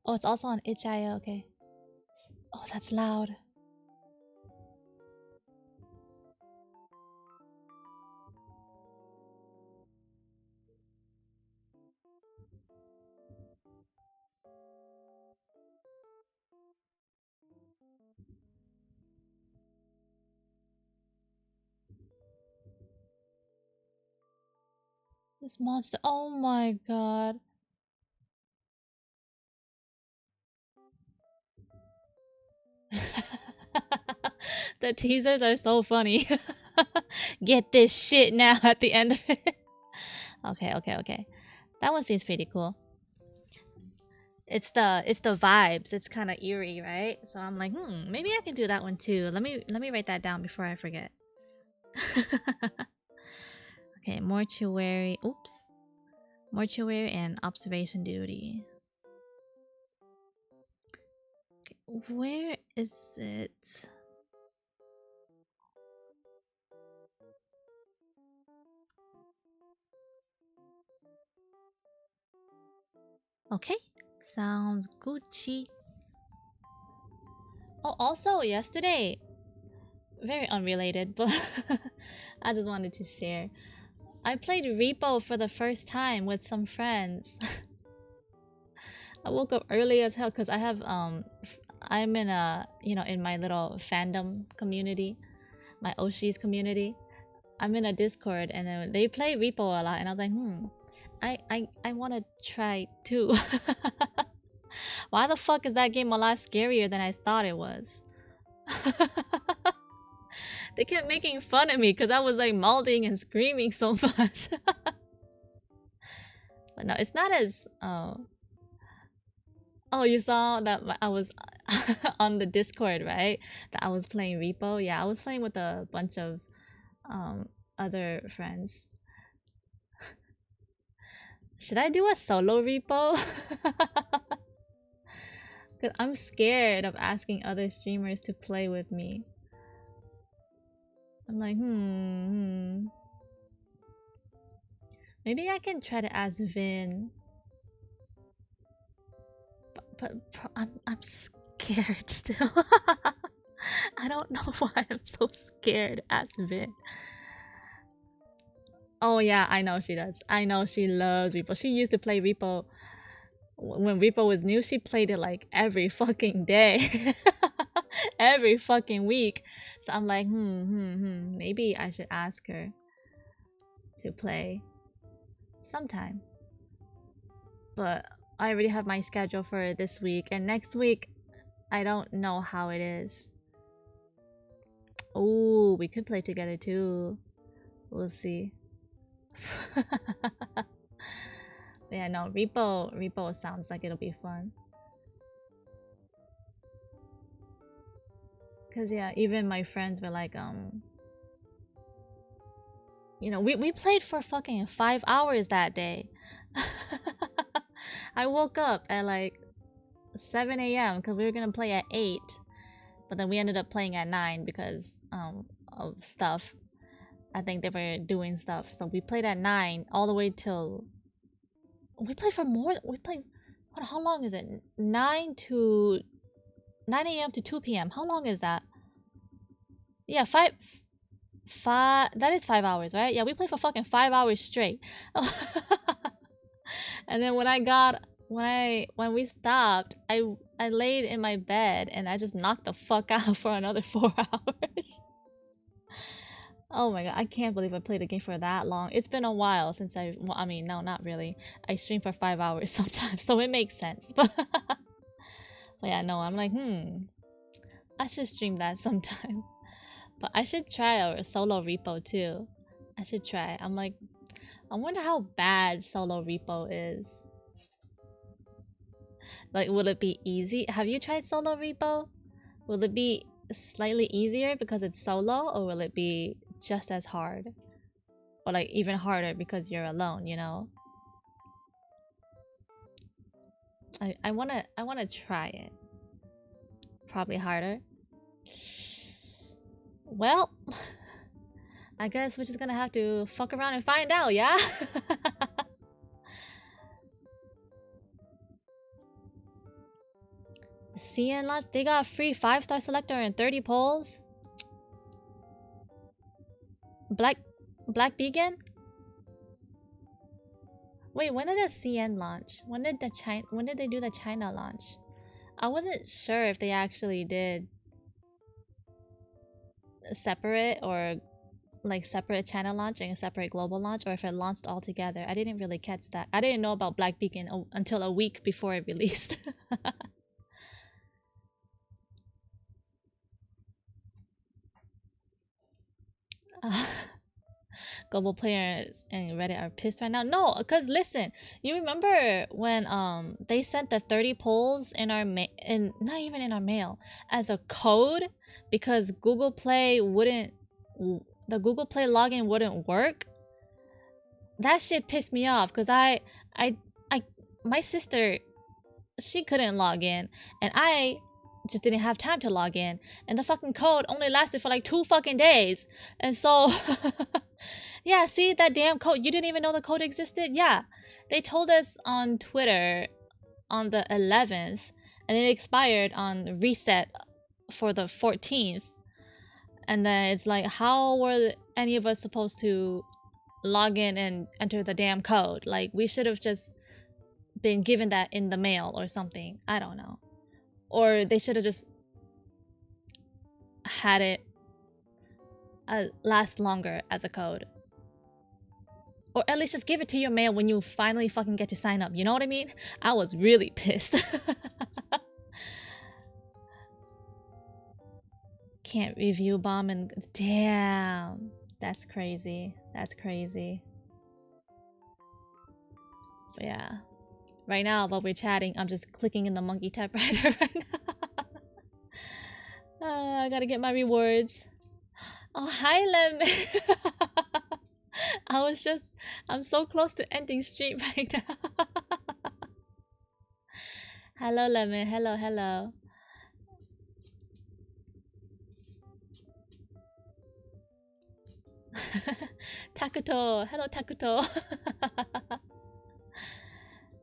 Oh, it's also on itch.io. Okay. Oh, that's loud. This monster. Oh my god. The teasers are so funny. Get this shit now at the end of it. Okay. That one seems pretty cool. It's the vibes. It's kind of eerie, right? So I'm like, maybe I can do that one too. Let me write that down before I forget. Okay, mortuary. Oops. Mortuary and observation duty. Where is it? Okay, sounds Gucci. Oh, also yesterday, very unrelated, but I just wanted to share. I played Repo for the first time with some friends. I woke up early as hell because I have I'm in a, you know, in my little fandom community, my Oshi's community. I'm in a Discord and then they play Repo a lot and I was like, I want to try too. Why the fuck is that game a lot scarier than I thought it was? They kept making fun of me because I was like mouthing and screaming so much. But no, it's not as oh, you saw that I was on the Discord, right? That I was playing Repo. Yeah, I was playing with a bunch of other friends. Should I do a solo Repo? Cause I'm scared of asking other streamers to play with me. I'm like, maybe I can try to ask Vin. But I'm scared still. I don't know why I'm so scared to ask Vin. Oh yeah, I know she does. I know she loves Repo. She used to play Repo when Repo was new. She played it like every fucking day. Every fucking week. So I'm like, maybe I should ask her to play sometime. But I already have my schedule for this week, and next week I don't know how it is. Oh, we could play together too. We'll see. Yeah, no, Repo sounds like it'll be fun. Cause yeah, even my friends were like, you know, we played for fucking 5 hours that day. I woke up at like 7 AM because we were gonna play at 8, but then we ended up playing at 9 because of stuff. I think they were doing stuff, so we played at 9 all the way till we played for more. We played what? How long is it? 9 AM to 2 PM. How long is that? Yeah, 5. That is 5 hours, right? Yeah, we played for fucking 5 hours straight. And then when we stopped, I laid in my bed and I just knocked the fuck out for another 4 hours. Oh my god, I can't believe I played a game for that long. It's been a while since well, I mean, no, not really. I stream for 5 hours sometimes, so it makes sense. But yeah, no, I'm like, I should stream that sometime. But I should try a solo Repo too. I should try. I'm like, I wonder how bad solo Repo is. Like, will it be easy? Have you tried solo Repo? Will it be slightly easier because it's solo, or will it be just as hard? Or like even harder because you're alone, you know? I wanna try it. Probably harder. Well, I guess we're just gonna have to fuck around and find out, yeah? CN launch, they got free 5-star selector and 30 polls. Black Beacon? Wait, when did the CN launch? When did they do the China launch? I wasn't sure if they actually did separate, or like separate China launch and a separate global launch, or if it launched all together. I didn't really catch that. I didn't know about Black Beacon until a week before it released. Global players and Reddit are pissed right now. No, because listen, you remember when they sent the 30 polls in our not even in our mail, as a code, because Google Play wouldn't, the Google Play login wouldn't work? That shit pissed me off because my sister, she couldn't log in, and I just didn't have time to log in, and the fucking code only lasted for like 2 fucking days. And so yeah, see that damn code, you didn't even know the code existed? Yeah, they told us on Twitter on the 11th, and it expired on reset for the 14th. And then it's like, how were any of us supposed to log in and enter the damn code? Like, we should have just been given that in the mail or something. I don't know. Or they should have just had it last longer as a code. Or at least just give it to your mail when you finally fucking get to sign up. You know what I mean? I was really pissed. Can't review bomb and... Damn. That's crazy. That's crazy. But yeah. Right now, while we're chatting, I'm just clicking in the monkey typewriter right now. I gotta get my rewards. Oh, hi, Lemon. I'm so close to ending stream right now. Hello, Lemon. Hello, hello. Takuto. Hello, Takuto.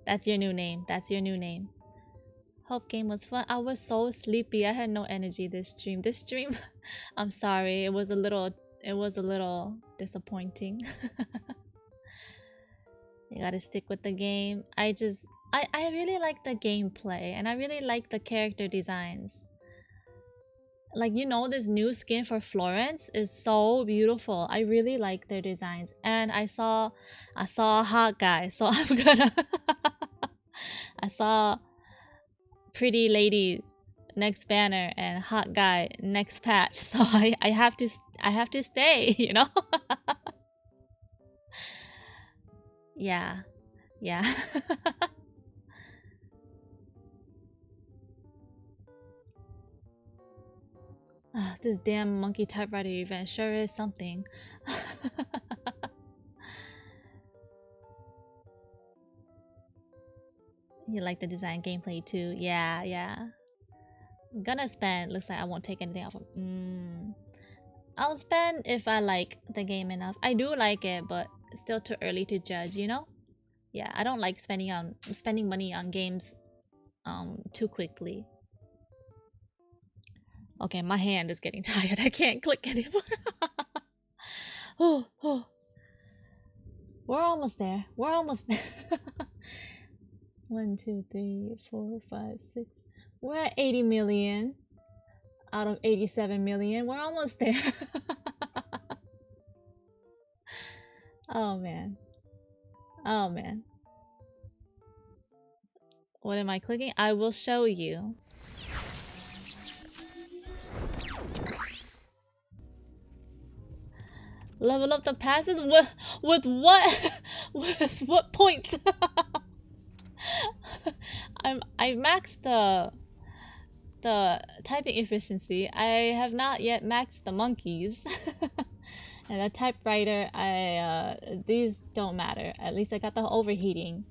That's your new name. That's your new name. Hope game was fun. I was so sleepy. I had no energy this stream. This stream, I'm sorry. It was a little disappointing. You gotta stick with the game. I really like the gameplay, and I really like the character designs. Like, you know, this new skin for Florence is so beautiful. I really like their designs. And I saw a hot guy, so I'm gonna I saw pretty lady next banner and hot guy next patch, so I have to stay, you know. Yeah. This damn monkey typewriter event sure is something. You like the design gameplay too? Yeah. Gonna spend. Looks like I won't take anything off of. I'll spend if I like the game enough. I do like it, but it's still too early to judge, you know? Yeah, I don't like spending money on games too quickly. Okay, my hand is getting tired. I can't click anymore. Oh. We're almost there. 1, 2, 3, 4, 5, 6. We're at 80 million out of 87 million. We're almost there. Oh man. What am I clicking? I will show you. Level up the passes with what? With what points? I maxed the typing efficiency. I have not yet maxed the monkeys. And the typewriter, these don't matter. At least I got the overheating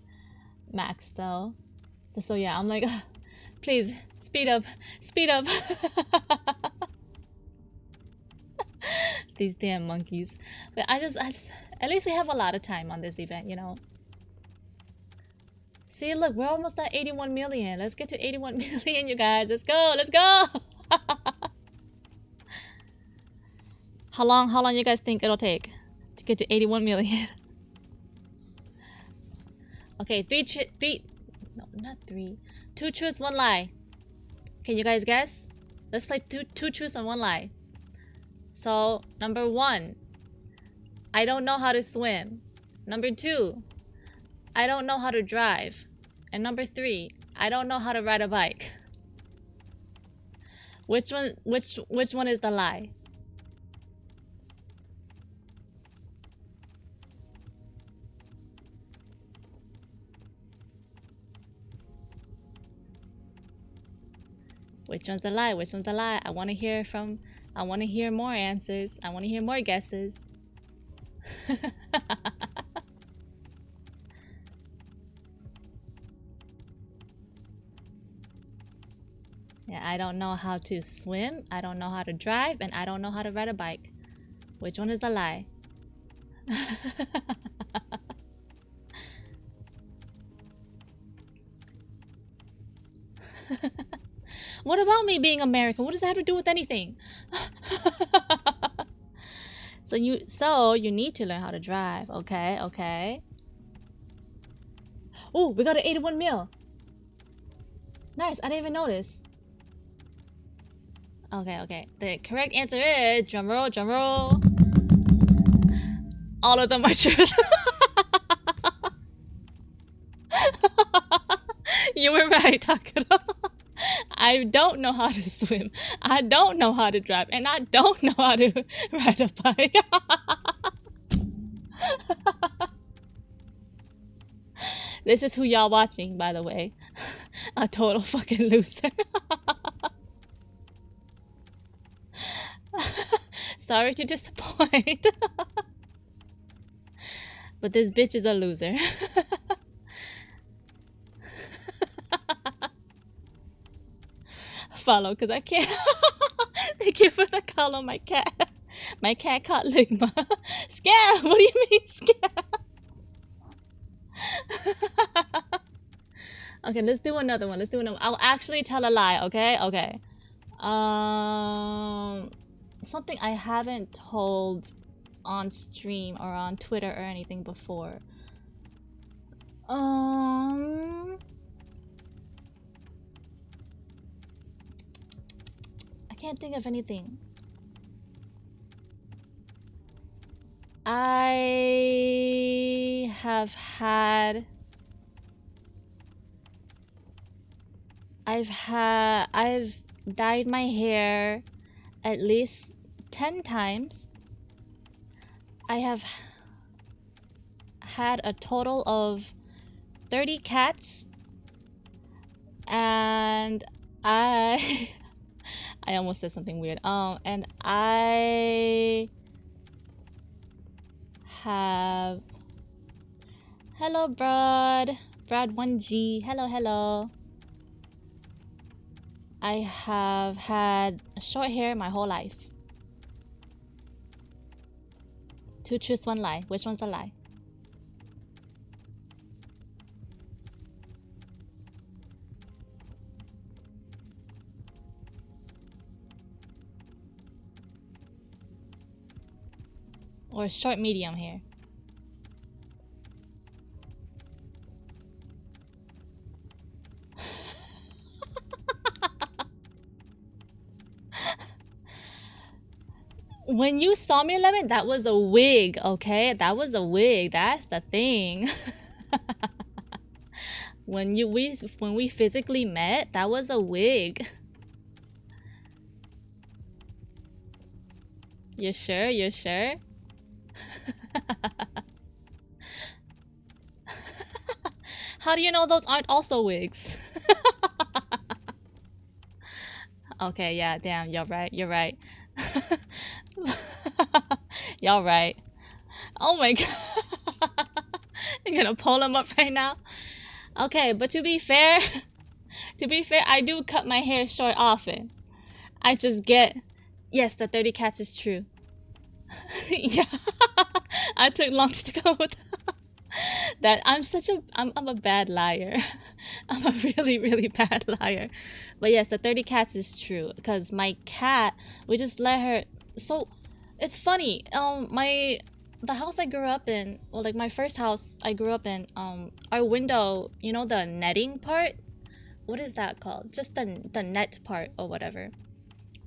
maxed though. So yeah, I'm like, please speed up. These damn monkeys. But I just at least we have a lot of time on this event, you know. See, look, we're almost at 81 million. Let's get to 81 million, you guys. Let's go. How long you guys think it'll take to get to 81 million? Okay, 2 truths, 1 lie. Can you guys guess? Let's play two truths and 1 lie. So, number 1, I don't know how to swim. Number 2, I don't know how to drive. And number 3, I don't know how to ride a bike. Which one is the lie? Which one's the lie? I want to hear more answers. I want to hear more guesses. Yeah, I don't know how to swim, I don't know how to drive, and I don't know how to ride a bike. Which one is the lie? What about me being American? What does that have to do with anything? So you need to learn how to drive. Okay, okay. Oh, we got an 81 mil. Nice, I didn't even notice. Okay, okay. The correct answer is, drumroll, drumroll. All of them are true. You were right, Takuro. I don't know how to swim. I don't know how to drive. And I don't know how to ride a bike. This is who y'all watching, by the way. A total fucking loser. Sorry to disappoint. But this bitch is a loser. Follow, because I can't. Thank you for the call on my cat. My cat caught Ligma. Scam! What do you mean scam? Okay, let's do another one. Let's do another one. I'll actually tell a lie, okay? Okay. Something I haven't told on stream or on Twitter or anything before. I can't think of anything. I've dyed my hair at least 10 times. I have had a total of 30 cats, and I almost said something weird. And I have... Hello, Brad 1G. Hello, hello. I have had short hair my whole life. 2 truths, 1 lie. Which one's the lie? Or short medium hair? When you saw me, Lemon, that was a wig, okay? That was a wig. That's the thing. When we physically met, that was a wig. You sure? You sure? How do you know those aren't also wigs? Okay, yeah, damn, you're right. You're right. Y'all right. Oh my god. I'm gonna pull them up right now. Okay, but to be fair, I do cut my hair short often. I just get... Yes, the 30 cats is true. Yeah. I took long to go with that. I'm a bad liar. I'm a really, really bad liar. But yes, the 30 cats is true. Because my cat, we just let her... So, it's funny. The house I grew up in, well, like my first house I grew up in, our window, you know the netting part? What is that called? Just the net part or whatever.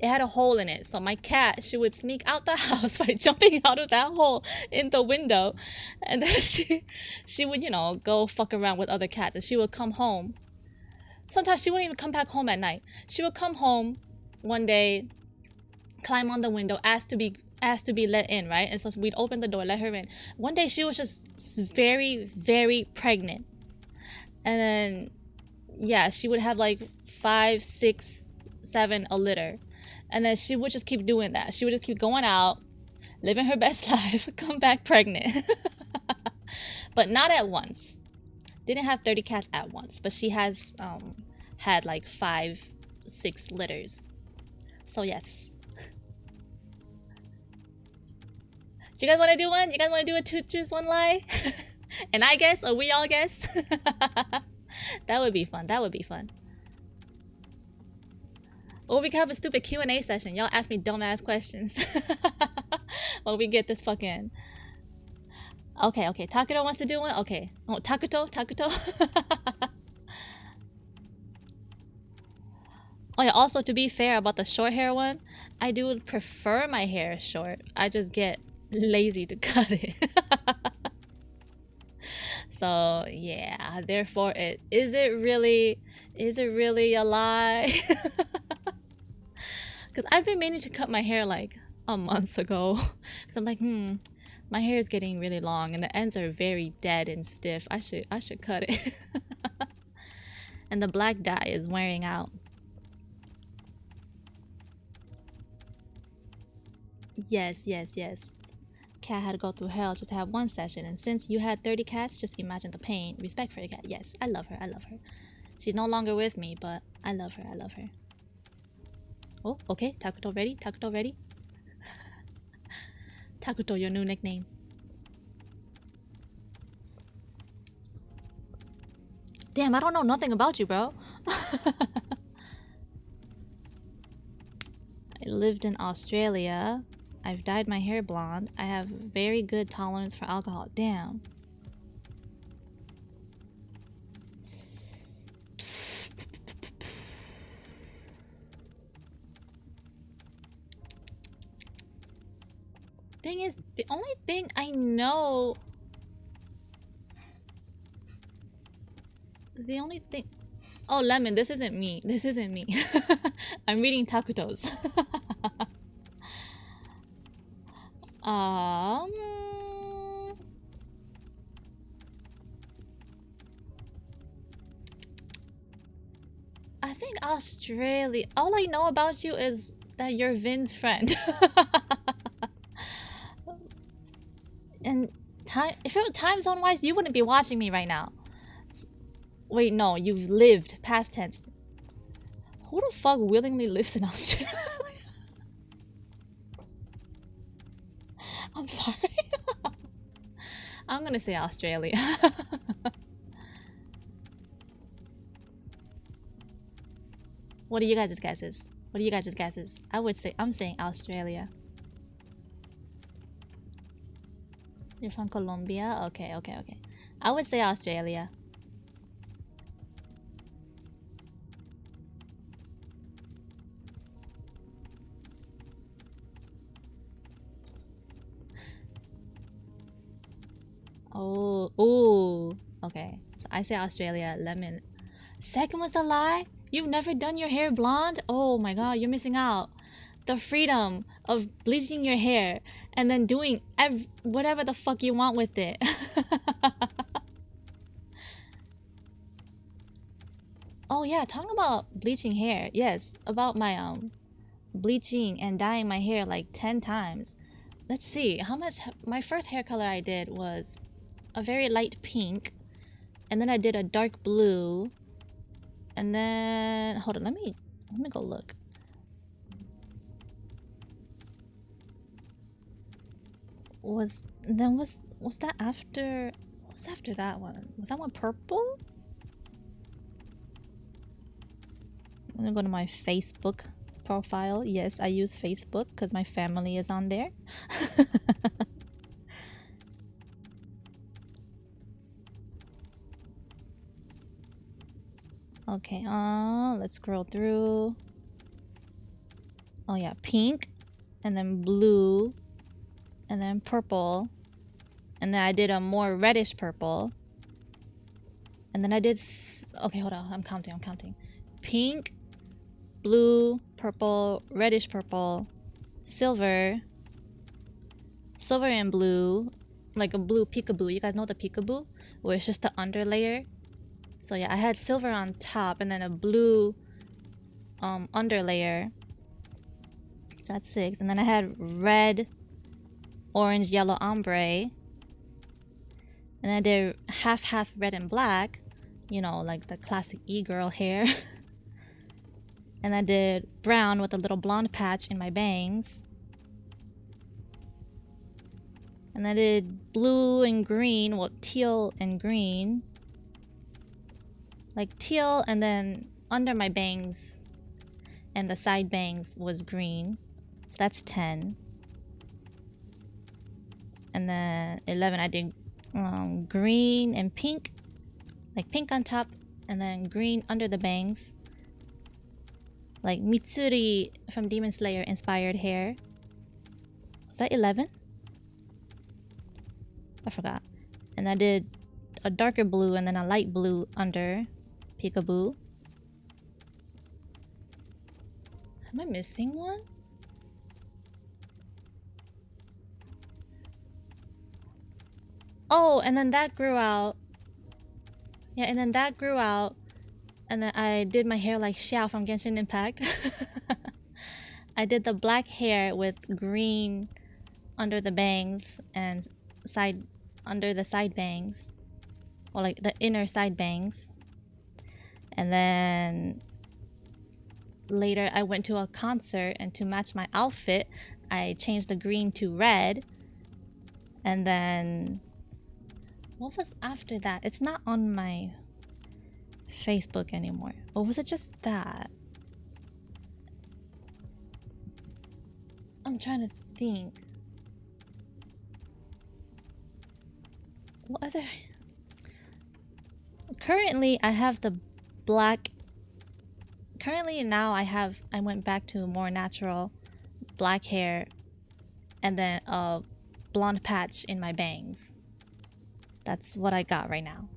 It had a hole in it. So my cat, she would sneak out the house by jumping out of that hole in the window. And then she would, you know, go fuck around with other cats. And she would come home. Sometimes she wouldn't even come back home at night. She would come home one day, climb on the window, ask to be let in, right? And so we'd open the door, let her in. One day she was just very, very pregnant. And then, yeah, she would have like 5, 6, 7 a litter. And then she would just keep doing that. She would just keep going out, living her best life, come back pregnant. But not at once. Didn't have 30 cats at once. But she has had like 5, 6 letters. So yes. Do you guys want to do one? You guys want to do a 2 truths 1 lie? And I guess, or we all guess? That would be fun. That would be fun. Or we could have a stupid Q&A session. Y'all ask me dumbass questions. While we get this fucking... Okay, okay. Takuto wants to do one? Okay. Oh, Takuto? Oh yeah, also to be fair about the short hair one, I do prefer my hair short. I just get lazy to cut it. So yeah, therefore is it really a lie? Because I've been meaning to cut my hair like a month ago. So I'm like, my hair is getting really long and the ends are very dead and stiff. I should cut it. And the black dye is wearing out. Yes. Cat had to go through hell just to have 1 session, and since you had 30 cats, just imagine the pain. Respect for your cat. Yes, I love her. She's no longer with me, but I love her. Oh, okay. Takuto ready? Takuto, your new nickname. Damn, I don't know nothing about you, bro. I lived in Australia. I've dyed my hair blonde. I have very good tolerance for alcohol. Damn. Thing is, the only thing I know... Oh, Lemon, this isn't me. I'm reading Takuto's. I think Australia. All I know about you is that you're Vin's friend. And if it was time zone wise, you wouldn't be watching me right now. Wait, no, you've lived past tense. Who the fuck willingly lives in Australia? I'm sorry. I'm gonna say Australia. What are you guys' guesses? I'm saying Australia. You're from Colombia? Okay. I would say Australia. Oh, okay. So I say Australia. Lemon. Second was the lie? You've never done your hair blonde? Oh my god, you're missing out. The freedom of bleaching your hair and then doing whatever the fuck you want with it. Oh yeah, talking about bleaching hair. Yes, about my bleaching and dyeing my hair like 10 times. Let's see, how much... My first hair color I did was a very light pink. And then I did a dark blue. And then... Hold on, let me go look. Was that after... What's after that one? Was that one purple? I'm gonna go to my Facebook profile. Yes, I use Facebook because my family is on there. Okay, let's scroll through. Oh yeah, pink, and then blue, and then purple, and then I did a more reddish purple, and then I did... Okay, hold on, I'm counting. Pink, blue, purple, reddish purple, silver and blue, like a blue peekaboo. You guys know the peekaboo? Where it's just the underlayer. So yeah, I had silver on top and then a blue underlayer. That's 6. And then I had red, orange, yellow ombre. And then I did half red and black. You know, like the classic e-girl hair. And I did brown with a little blonde patch in my bangs. And I did blue and green, well, teal and green. Like teal, and then under my bangs and the side bangs was green. That's 10. And then 11, I did green and pink. Like pink on top, and then green under the bangs. Like Mitsuri from Demon Slayer inspired hair. Was that 11? I forgot. And I did a darker blue and then a light blue under Peekaboo. Am I missing one? Oh, and then that grew out. Yeah, and then that grew out. And then I did my hair like Xiao from Genshin Impact. I did the black hair with green under the bangs and under the side bangs. Or like the inner side bangs. And then later I went to a concert, and to match my outfit, I changed the green to red. And then what was after that? It's not on my Facebook anymore. Or was it just that? I'm trying to think. What other? Currently I have the black. Currently now I went back to more natural black hair, and then a blonde patch in my bangs. That's what I got right now.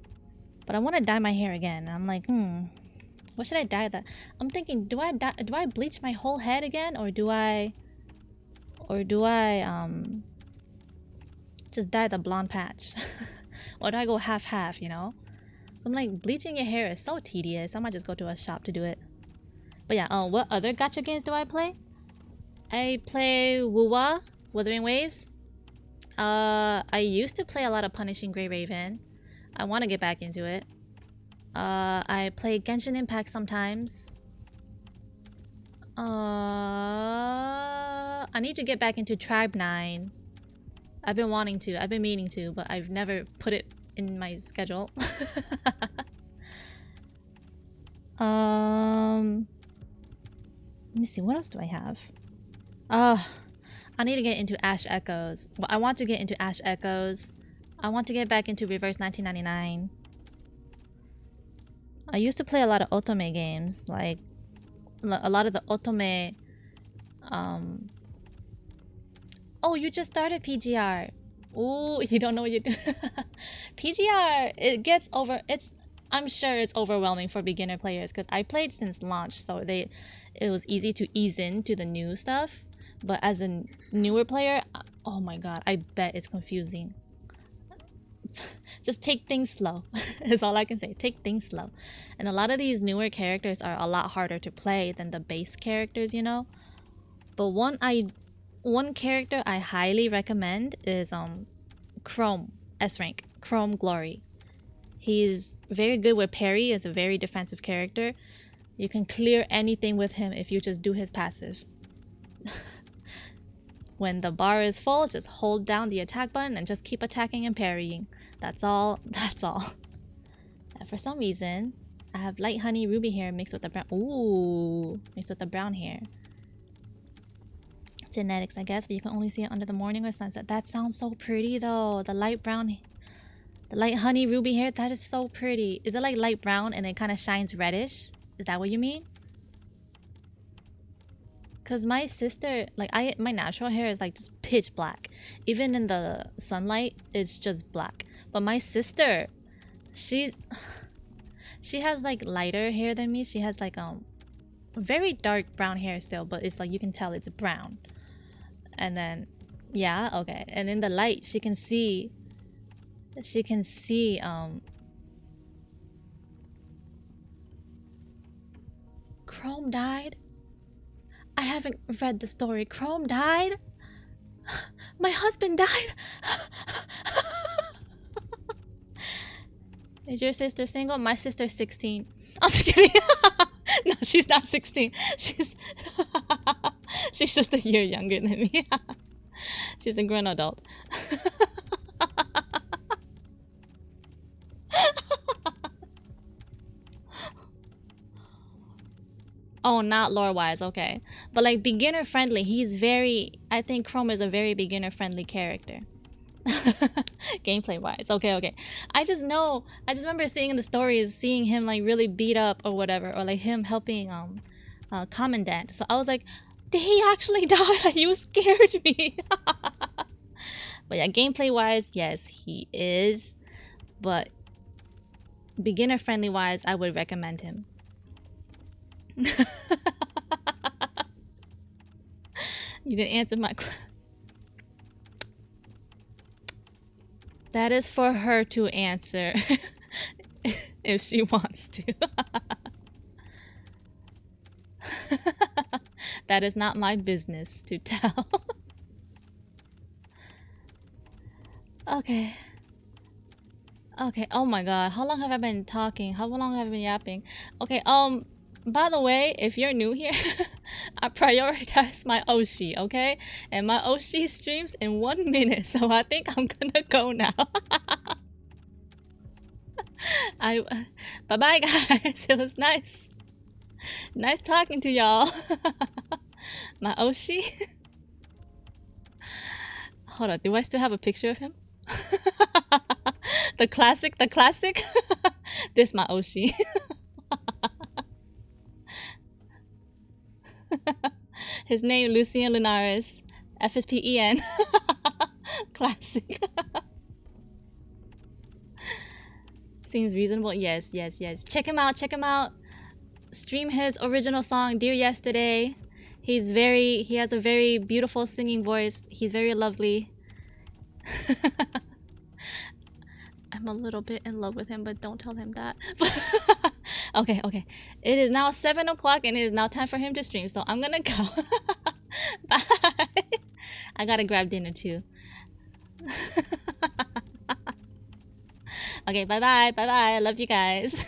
But I want to dye my hair again. I'm like, what should I dye that? I'm thinking, do I bleach my whole head again, or do I just dye the blonde patch? Or do I go half-half, you know? I'm like, bleaching your hair is so tedious. I might just go to a shop to do it. But yeah, what other gacha games do I play? I play Wuwa, Wuthering Waves. I used to play a lot of Punishing Grey Raven. I want to get back into it. I play Genshin Impact sometimes. I need to get back into Tribe 9. I've been wanting to. I've been meaning to, but I've never put it in my schedule. Let me see. What else do I have? I need to get into Ash Echoes. Well, I want to get into Ash Echoes. I want to get back into Reverse 1999. I used to play a lot of otome games, like a lot of the otome. Oh, you just started PGR. Ooh, you don't know what you're doing. PGR, I'm sure it's overwhelming for beginner players, because I played since launch, so it was easy to ease into the new stuff. But as a newer player, oh my god, I bet it's confusing. Just take things slow. Is all I can say. Take things slow. And a lot of these newer characters are a lot harder to play than the base characters, you know. But one character I highly recommend is Chrome S rank, Chrome Glory. He's very good with parry. Is a very defensive character. You can clear anything with him if you just do his passive. When the bar is full, just hold down the attack button and just keep attacking and parrying. That's all. That's all. And for some reason, I have light honey ruby hair mixed with the brown. Ooh, mixed with the brown hair. Genetics, I guess, but you can only see it under the morning or sunset. That sounds so pretty though. The light honey ruby hair, that is so pretty. Is it like light brown and it kind of shines reddish? Is that what you mean? Cause my sister, like my natural hair is like just pitch black. Even in the sunlight, it's just black. But my sister, she has like lighter hair than me. She has like very dark brown hair still, but it's like you can tell it's brown. And then yeah, okay. And in the light, she can see Chrome died. I haven't read the story. Chrome died? My husband died? Is your sister single? My sister's 16. I'm just kidding. No, she's not 16. She's she's just a year younger than me. She's a grown adult. Oh, not lore-wise, okay. But like beginner-friendly, he's very... I think Chrome is a very beginner-friendly character. Gameplay-wise, okay. I just remember seeing in the stories, seeing him like really beat up or whatever, or like him helping Commandant. So I was like, did he actually die? You scared me. But yeah, gameplay-wise, yes, he is. But beginner-friendly-wise, I would recommend him. You didn't answer my question. That is for her to answer if she wants to. That is not my business to tell. Okay. Okay, oh my god, how long have I been talking? How long have I been yapping? Okay, by the way, if you're new here, I prioritize my Oshi, okay? And my Oshi streams in 1 minute, so I think I'm gonna go now. Bye-bye, guys. It was nice. Nice talking to y'all. My Oshi. Hold on, do I still have a picture of him? The classic. This my Oshi. His name Lucien Lunaris, FSPEN. Classic. Seems reasonable. Yes. Check him out. Stream his original song Dear Yesterday. He has a very beautiful singing voice. He's very lovely. I'm a little bit in love with him, but don't tell him that. Okay. It is now 7 o'clock and it is now time for him to stream, so I'm gonna go. Bye. I gotta grab dinner too. Okay, bye-bye. I love you guys.